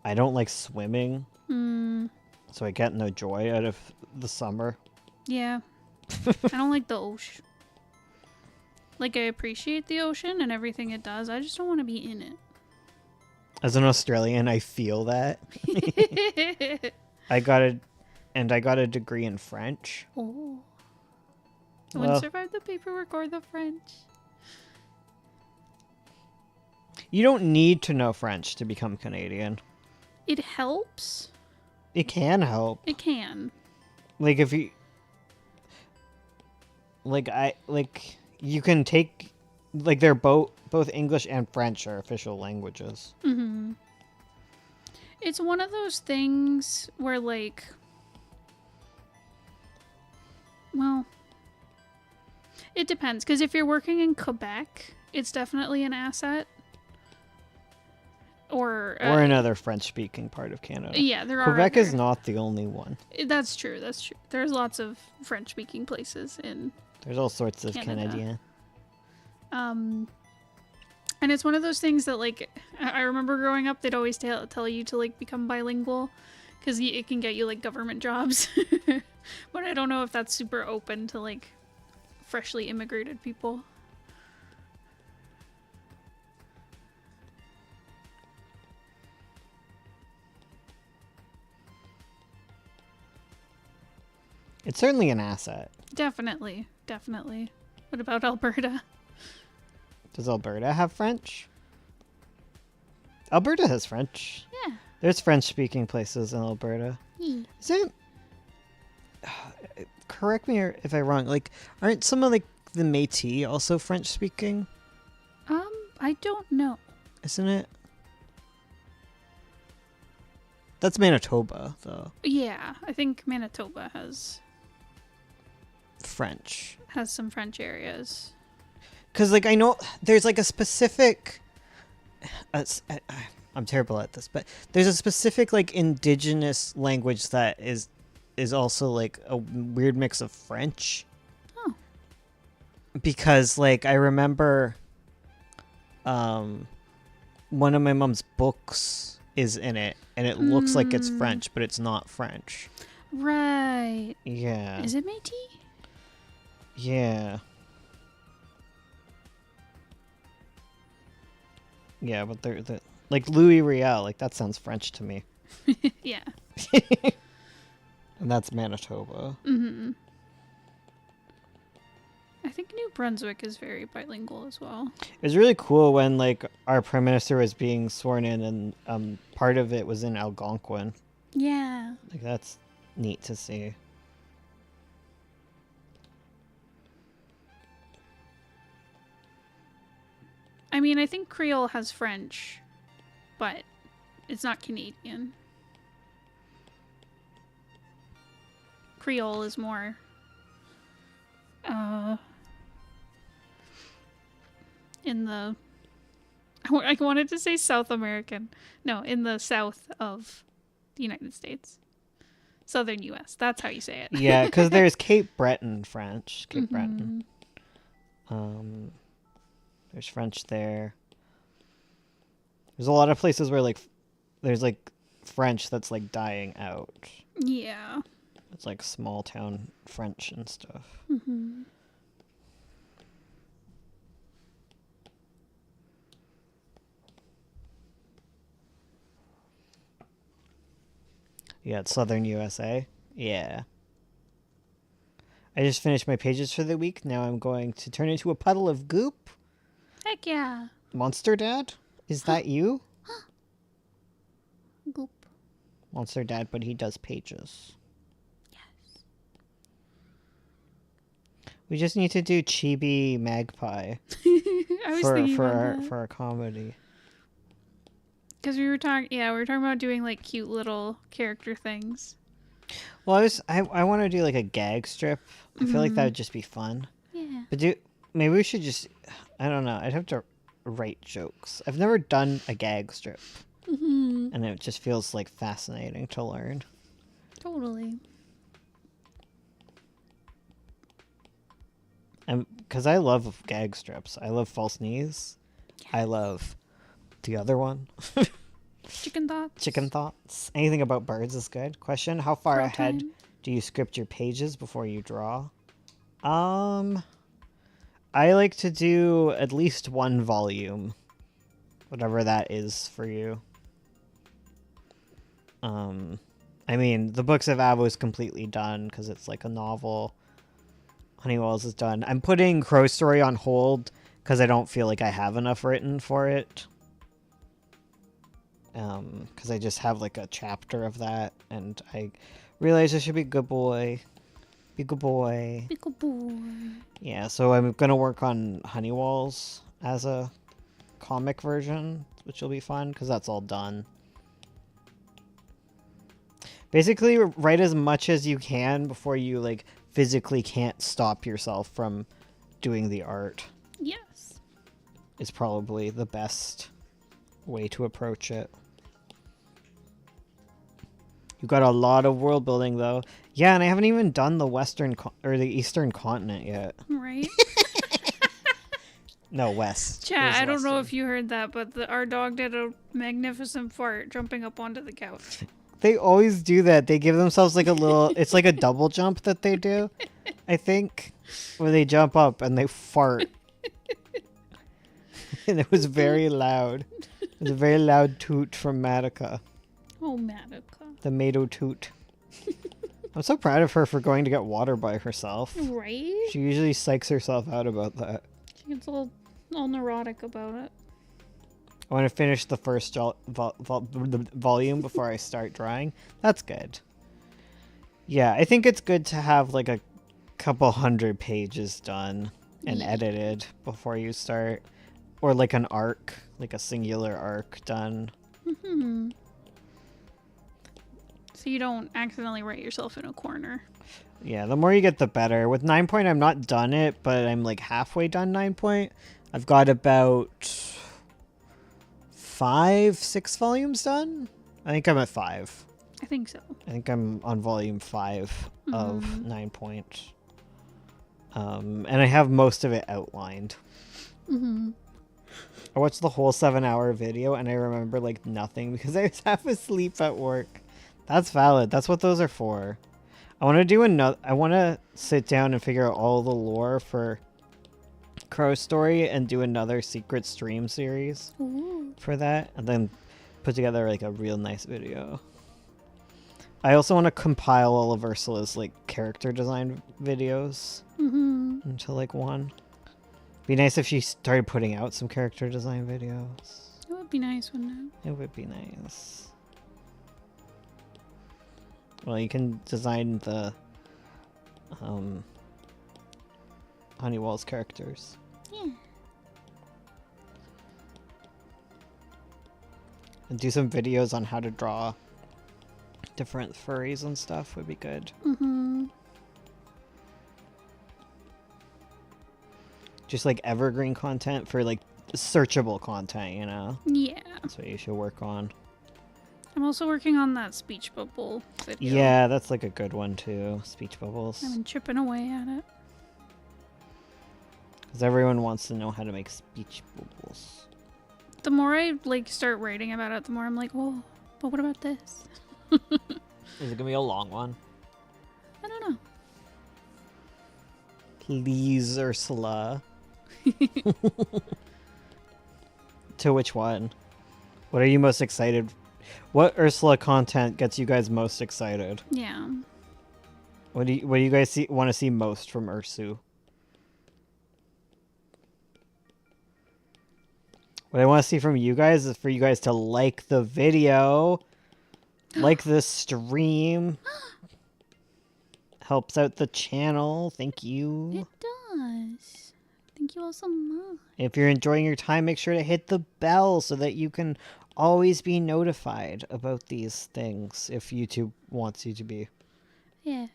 Speaker 3: I don't like swimming,
Speaker 1: Mm,
Speaker 3: so I get no joy out of the summer.
Speaker 1: yeah. I don't like the ocean. Like, I appreciate the ocean and everything it does. I just don't want to be in it.
Speaker 3: As an Australian, I feel that. I got a degree in French.
Speaker 1: Oh. I
Speaker 3: Well-
Speaker 1: wouldn't survive the paperwork or the French.
Speaker 3: You don't need to know French to become Canadian.
Speaker 1: It helps.
Speaker 3: It can help.
Speaker 1: It can.
Speaker 3: Like if you you can take like they're both English and French are official languages.
Speaker 1: Mm-hmm. It's one of those things where, like, well, it depends. Because if you're working in Quebec, it's definitely an asset. Or
Speaker 3: another French-speaking part of Canada.
Speaker 1: yeah, there are.
Speaker 3: Quebec is
Speaker 1: other-
Speaker 3: not the only one.
Speaker 1: That's true. That's true. There's lots of French-speaking places in.
Speaker 3: There's all sorts of
Speaker 1: Canada.
Speaker 3: Canadian.
Speaker 1: And it's one of those things that, like, I remember growing up, they'd always tell you to, like, become bilingual because it can get you, like, government jobs. But I don't know if that's super open to, like, freshly immigrated people.
Speaker 3: It's certainly an asset.
Speaker 1: Definitely. Definitely. What about Alberta?
Speaker 3: Does Alberta have French? Alberta has French.
Speaker 1: Yeah.
Speaker 3: There's French-speaking places in Alberta. Isn't? Correct me if I'm wrong. Like, aren't some of like the Métis also French-speaking?
Speaker 1: I don't know.
Speaker 3: Isn't it? That's Manitoba, though.
Speaker 1: Yeah, I think Manitoba has
Speaker 3: French.
Speaker 1: some French areas.
Speaker 3: Because, like, I know there's, like, a specific... I'm terrible at this, but there's a specific, like, indigenous language that is also, like, a weird mix of French.
Speaker 1: Oh.
Speaker 3: Because, like, I remember one of my mom's books is in it, and it looks like it's French, but it's not French.
Speaker 1: Right.
Speaker 3: Yeah.
Speaker 1: Is it Métis?
Speaker 3: Yeah. Yeah, but they're like Louis Riel, like that sounds French to me.
Speaker 1: Yeah.
Speaker 3: And that's Manitoba.
Speaker 1: Mm-hmm. I think New Brunswick is very bilingual as well.
Speaker 3: It was really cool when like our prime minister was being sworn in, and part of it was in Algonquin.
Speaker 1: Yeah.
Speaker 3: Like that's neat to see.
Speaker 1: I mean, I think Creole has French, but it's not Canadian. Creole is more in the I wanted to say South American. No, in the south of the United States. Southern US. That's how you say it.
Speaker 3: Yeah, because there's Cape Breton French. Cape Breton. There's French there. There's a lot of places where like there's like French that's like dying out.
Speaker 1: Yeah.
Speaker 3: It's like small town French and stuff.
Speaker 1: Mm-hmm.
Speaker 3: Yeah, it's Southern USA. Yeah. I just finished my pages for the week. Now I'm going to turn into a puddle of goop.
Speaker 1: Heck yeah.
Speaker 3: Monster Dad? Is that you?
Speaker 1: Goop.
Speaker 3: Monster Dad, but he does pages.
Speaker 1: Yes.
Speaker 3: We just need to do Chibi Magpie
Speaker 1: I was thinking
Speaker 3: for
Speaker 1: about
Speaker 3: our
Speaker 1: that.
Speaker 3: for our comedy.
Speaker 1: Because we were talking about doing like cute little character things.
Speaker 3: Well, I want to do like a gag strip. I feel like that would just be fun.
Speaker 1: Yeah.
Speaker 3: But maybe we should just, I don't know. I'd have to write jokes. I've never done a gag strip, and it just feels like fascinating to learn.
Speaker 1: Totally.
Speaker 3: And because I love gag strips, I love false knees. I love the other one.
Speaker 1: Chicken thoughts.
Speaker 3: Chicken thoughts. Anything about birds is good. Question: how far
Speaker 1: Crow
Speaker 3: ahead
Speaker 1: time.
Speaker 3: do you script your pages before you draw? I like to do at least one volume, whatever that is for you. I mean, the Books of Avo is completely done because it's like a novel. Honeywell's is done. I'm putting Crow Story on hold because I don't feel like I have enough written for it. Because I just have like a chapter of that, and I realize I should be a good boy. Be a good boy.
Speaker 1: Pickle boy.
Speaker 3: Yeah, so I'm gonna work on Honeywell's as a comic version, which will be fun because that's all done. Basically, write as much as you can before you like physically can't stop yourself from doing the art.
Speaker 1: Yes.
Speaker 3: Is probably the best way to approach it. You got a lot of world building though. Yeah, and I haven't even done the western or the eastern continent yet.
Speaker 1: Right.
Speaker 3: No, west.
Speaker 1: Chat,
Speaker 3: There's
Speaker 1: I don't know
Speaker 3: western.
Speaker 1: if you heard that, but our dog did a magnificent fart jumping up onto the couch.
Speaker 3: They always do that. They give themselves like a little. It's like a double jump that they do, I think, where they jump up and they fart. And it was very loud. It was a very loud toot from Madoka.
Speaker 1: Oh, Madoka.
Speaker 3: The Mado toot. I'm so proud of her for going to get water by herself.
Speaker 1: Right?
Speaker 3: She usually psychs herself out about that.
Speaker 1: She gets all neurotic about it.
Speaker 3: I want to finish the first volume before I start drawing. That's good. Yeah, I think it's good to have like a couple hundred pages done and
Speaker 1: Yeah.
Speaker 3: edited before you start. Or like an arc, like a singular arc done.
Speaker 1: Hmm. So you don't accidentally write yourself in a corner.
Speaker 3: Yeah, the more you get, the better. With 9 Point, I'm not done it, but I'm like halfway done 9 Point. I've got about 5-6 volumes done. I think I'm at 5.
Speaker 1: I think so.
Speaker 3: I think I'm on volume 5 of
Speaker 1: Mhm.
Speaker 3: 9 Point. And I have most of it outlined.
Speaker 1: Mm-hmm.
Speaker 3: I watched the whole 7-hour video and I remember like nothing because I was half asleep at work. That's valid. That's what those are for. I want to do another. I want to sit down and figure out all the lore for Crow Story and do another secret stream series
Speaker 1: Ooh.
Speaker 3: for that, and then put together like a real nice video. I also want to compile all of Ursula's like character design videos
Speaker 1: Mm-hmm.
Speaker 3: into like one. Be nice if she started putting out some character design videos.
Speaker 1: It would be nice, wouldn't
Speaker 3: It would be nice. Well, you can design the Honeywell's characters.
Speaker 1: it? Yeah.
Speaker 3: And do some videos on how to draw different furries and stuff would be good.
Speaker 1: Mm-hmm.
Speaker 3: Just like evergreen content for like searchable content, you know?
Speaker 1: Yeah.
Speaker 3: That's what you should work on.
Speaker 1: I'm also working on that speech bubble video.
Speaker 3: Yeah, that's like a good one too. Speech bubbles.
Speaker 1: I've been chipping away at it.
Speaker 3: Because everyone wants to know how to make speech bubbles.
Speaker 1: The more I like start writing about it, the more I'm like, oh, but what about this?
Speaker 3: Is it gonna be a long one?
Speaker 1: I don't know.
Speaker 3: Please, Ursula. To which one? What are you most excited? What Ursula content gets you guys most excited?
Speaker 1: Yeah.
Speaker 3: What do you guys want to see most from Ursu? What I want to see from you guys is for you guys to like the video, like the stream. Helps out the channel. Thank you.
Speaker 1: It does. Thank you all so much.
Speaker 3: If you're enjoying your time, make sure to hit the bell so that you can always be notified about these things if YouTube wants you to be.
Speaker 1: Yeah.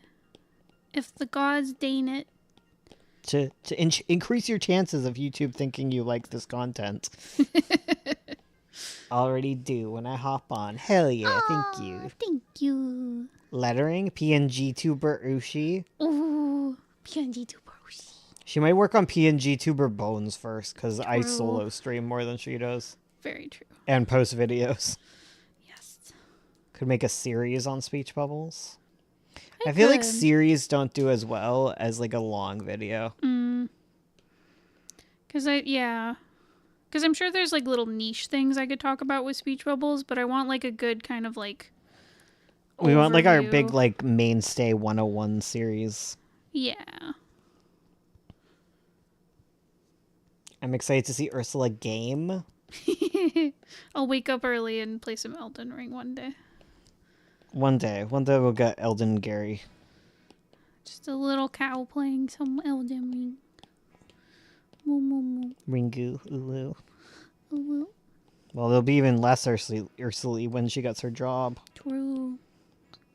Speaker 1: If the gods deign it.
Speaker 3: To increase your chances of YouTube thinking you like this content. Already do when I hop on. Hell yeah, thank you.
Speaker 1: Thank you.
Speaker 3: Lettering, PNG tuber Ushi.
Speaker 1: Ooh. PNG tuber.
Speaker 3: She might work on PNG tuber Bones first, because I
Speaker 1: True.
Speaker 3: solo stream more than she does.
Speaker 1: Very true.
Speaker 3: And post videos.
Speaker 1: Yes.
Speaker 3: Could make a series on speech bubbles. I feel like
Speaker 1: could.
Speaker 3: series don't do as well as like a long video.
Speaker 1: Because I'm sure there's like little niche things I could talk about with speech bubbles, but I want like a good kind of like
Speaker 3: We want like our
Speaker 1: overview.
Speaker 3: big like mainstay 101 series.
Speaker 1: Yeah.
Speaker 3: I'm excited to see Ursula game.
Speaker 1: I'll wake up early and play some Elden Ring one day.
Speaker 3: One day we'll get Elden Gary.
Speaker 1: Just a little cow playing some Elden Ring. Moo moo moo.
Speaker 3: Ringu, Ulu.
Speaker 1: Ooh, ooh.
Speaker 3: Well, there'll be even less Ursula when she gets her job.
Speaker 1: True.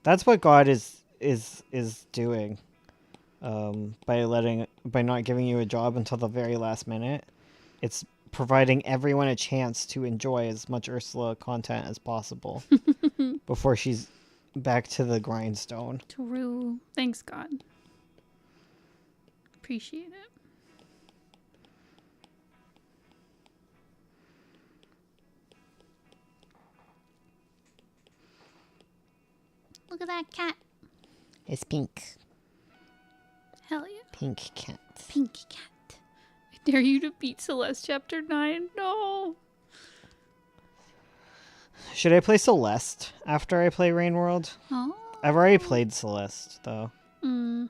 Speaker 3: That's what God is doing. By not giving you a job until the very last minute. It's providing everyone a chance to enjoy as much Ursula content as possible before she's back to the grindstone.
Speaker 1: True. Thanks, God. Appreciate it. Look at that cat.
Speaker 2: It's pink.
Speaker 1: Hell yeah.
Speaker 2: Pink cat.
Speaker 1: Pinky cat. I dare you to beat Celeste Chapter 9. No.
Speaker 3: Should I play Celeste after I play Rain World?
Speaker 1: Oh.
Speaker 3: I've already played Celeste, though.
Speaker 1: Mm.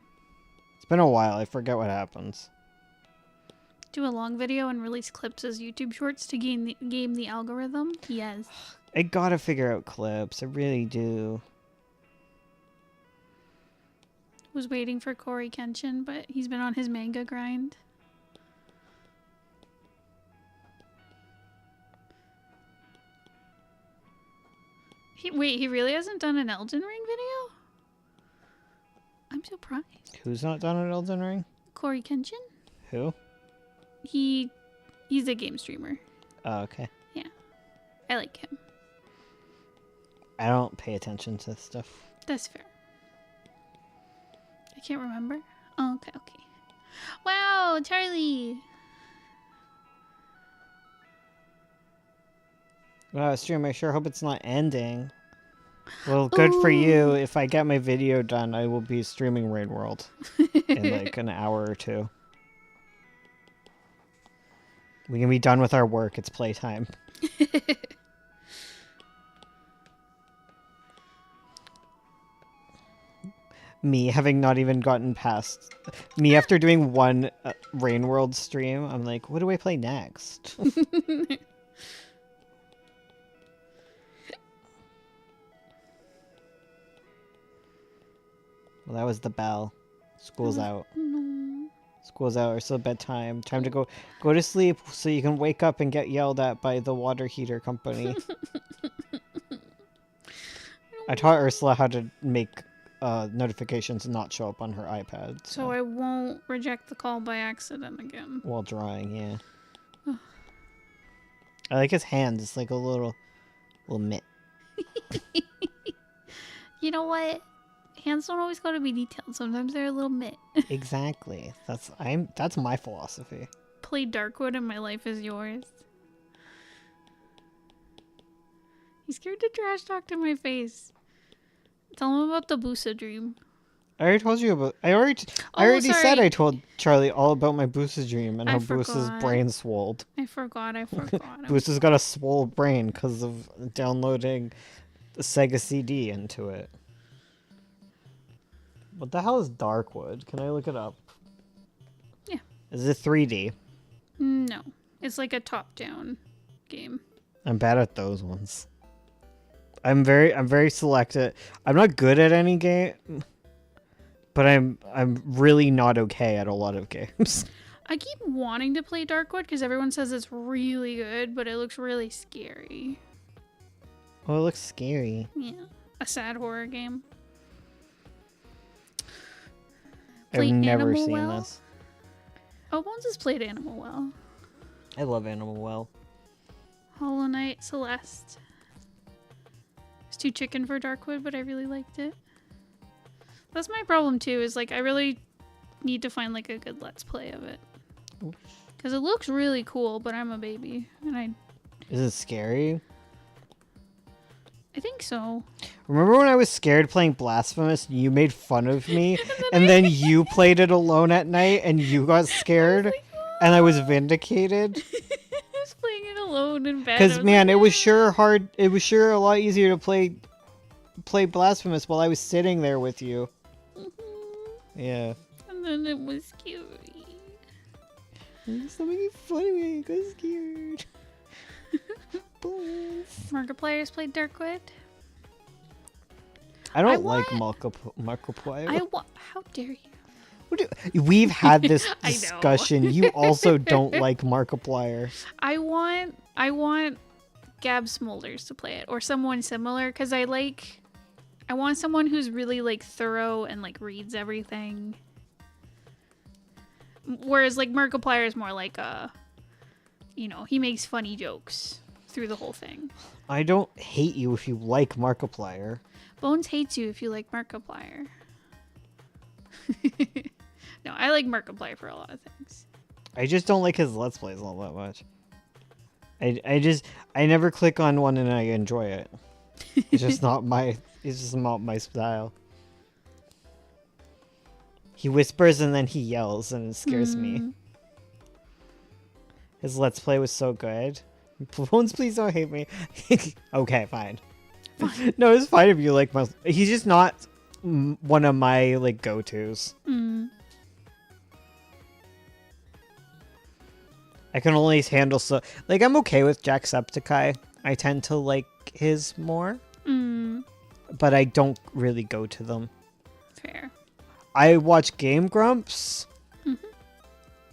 Speaker 3: It's been a while. I forget what happens.
Speaker 1: Do a long video and release clips as YouTube shorts to game the algorithm? Yes.
Speaker 3: I gotta figure out clips. I really do.
Speaker 1: Was waiting for Corey Kenshin, but he's been on his manga grind. He really hasn't done an Elden Ring video? I'm surprised.
Speaker 3: Who's not done an Elden Ring?
Speaker 1: Corey Kenshin?
Speaker 3: Who?
Speaker 1: He's a game streamer.
Speaker 3: Oh, okay.
Speaker 1: I like him.
Speaker 3: I don't pay attention to stuff.
Speaker 1: That's fair. I can't remember. Oh, okay. Wow, Charlie.
Speaker 3: Wow, stream, I sure hope it's not ending. Well, good for you.
Speaker 1: Ooh.
Speaker 3: If I get my video done, I will be streaming Raid World in like an hour or two. We can be done with our work. It's playtime. Me having not even gotten past... Me after doing one Rain World stream, I'm like, what do I play next? Well, that was the bell. School's out.
Speaker 1: No.
Speaker 3: School's out. It's still bedtime. Time to go to sleep so you can wake up and get yelled at by the water heater company. I taught Ursula how to make notifications not show up on her iPad.
Speaker 1: So I won't reject the call by accident again.
Speaker 3: While drawing, yeah. I like his hands. It's like a little mitt.
Speaker 1: You know what? Hands don't always gotta be detailed. Sometimes they're a little mitt.
Speaker 3: Exactly. That's my philosophy.
Speaker 1: Play Darkwood and my life is yours. He's scared to trash talk to my face. Tell him about the Busa dream.
Speaker 3: I already told you about. I already said
Speaker 1: sorry.
Speaker 3: I told Charlie all about my Boosa's dream and
Speaker 1: I
Speaker 3: how Boosa's
Speaker 1: forgot.
Speaker 3: brain swolled.
Speaker 1: I forgot.
Speaker 3: Boosa's got a swole brain because of downloading the Sega CD into it. What the hell is Darkwood? Can I look it up?
Speaker 1: Yeah.
Speaker 3: Is it 3D?
Speaker 1: No. It's like a top-down game.
Speaker 3: I'm bad at those ones. I'm very selective. I'm not good at any game, but I'm really not okay at a lot of games.
Speaker 1: I keep wanting to play Darkwood because everyone says it's really good, but it looks really scary.
Speaker 3: Oh, it looks scary.
Speaker 1: Yeah. A sad horror game.
Speaker 3: I've
Speaker 1: Played
Speaker 3: never
Speaker 1: Animal
Speaker 3: seen
Speaker 1: Well?
Speaker 3: this.
Speaker 1: Oh, Bones has played Animal Well.
Speaker 3: I love Animal Well.
Speaker 1: Hollow Knight, Celeste. It's too chicken for Darkwood, but I really liked it. That's my problem too, is like I really need to find like a good Let's Play of it. Because it looks really cool, but I'm a baby. And
Speaker 3: Is it scary?
Speaker 1: I think so.
Speaker 3: Remember when I was scared playing Blasphemous and you made fun of me? And then you played it alone at night and you got scared? And I was vindicated?
Speaker 1: I was playing it alone in bed.
Speaker 3: Because, man, it was sure hard. It was sure a lot easier to play Blasphemous while I was sitting there with you. Yeah.
Speaker 1: And then it was scary.
Speaker 3: Stop making fun of me. I got scared. Bones.
Speaker 1: Markiplier's played Darkwood.
Speaker 3: I don't
Speaker 1: I
Speaker 3: like
Speaker 1: want-
Speaker 3: Markiplier.
Speaker 1: How dare you?
Speaker 3: We've had this
Speaker 1: I know.
Speaker 3: discussion. You also don't like Markiplier.
Speaker 1: I want Gab Smolders to play it or someone similar because I want someone who's really like thorough and like reads everything. Whereas like Markiplier is more like he makes funny jokes through the whole thing.
Speaker 3: I don't hate you if you like Markiplier.
Speaker 1: Bones hates you if you like Markiplier. No, I like Markiplier for a lot of things.
Speaker 3: I just don't like his Let's Plays all that much. I never click on one and I enjoy it. It's just not my style. He whispers and then he yells and it scares me. His Let's Play was so good. Bones, please don't hate me. Okay, fine. No, it's fine if you like my... He's just not one of my, like, go-tos. I can only handle so like I'm okay with Jacksepticeye. I tend to like his more, but I don't really go to them.
Speaker 1: Fair.
Speaker 3: I watch Game Grumps,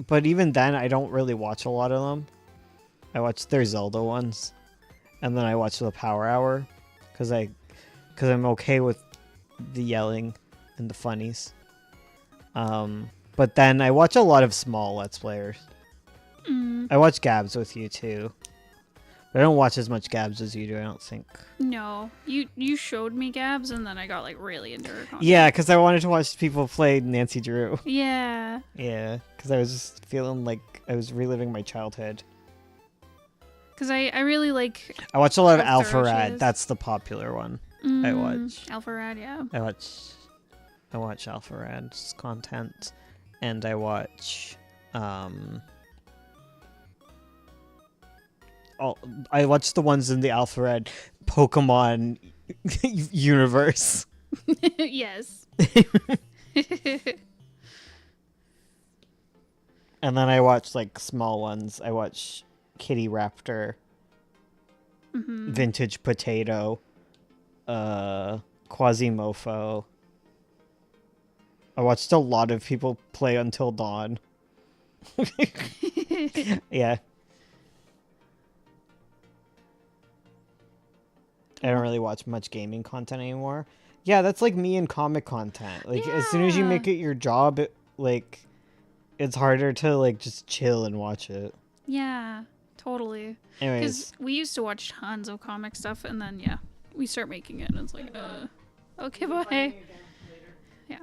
Speaker 3: but even then I don't really watch a lot of them. I watch their Zelda ones, and then I watch the Power Hour, because I'm okay with the yelling and the funnies. But then I watch a lot of small Let's Players. I watch Gabs with you too. But I don't watch as much Gabs as you do, I don't think.
Speaker 1: No, you showed me Gabs, and then I got like really into her content.
Speaker 3: Yeah, because I wanted to watch people play Nancy Drew.
Speaker 1: Yeah.
Speaker 3: Yeah, because I was just feeling like I was reliving my childhood.
Speaker 1: Because I really like
Speaker 3: I watch a lot of
Speaker 1: how
Speaker 3: Alpha
Speaker 1: thorough she
Speaker 3: Rad.
Speaker 1: is.
Speaker 3: That's the popular one. I watch.
Speaker 1: Alpha Rad, yeah.
Speaker 3: I watch Alpha Rad's content, and I watch I watch the ones in the Alpha Rad Pokemon universe.
Speaker 1: Yes.
Speaker 3: And then I watch like small ones. I watch Kitty Raptor, Vintage Potato, Quasimofo. I watched a lot of people play Until Dawn. Yeah. I don't really watch much gaming content anymore. Yeah, that's like me and comic content. Like as soon as you
Speaker 1: Yeah.
Speaker 3: make it your job, it's harder to like just chill and watch it.
Speaker 1: Yeah, totally.
Speaker 3: Anyways,
Speaker 1: Because we used to watch tons of comic stuff, and then, yeah, we start making it, and it's like, okay, bye. Yeah.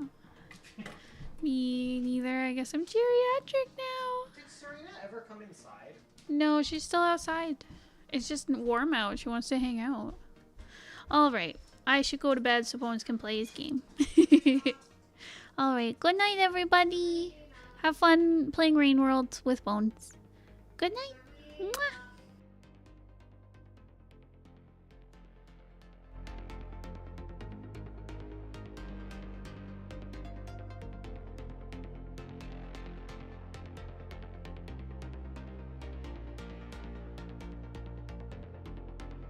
Speaker 1: Me neither. I guess I'm geriatric now.
Speaker 3: did Serena ever come inside?
Speaker 1: No, she's still outside. It's just warm out. She wants to hang out. All right. I should go to bed so Bones can play his game. All right. Good night, everybody. Have fun playing Rain World with Bones. Good night. Mwah.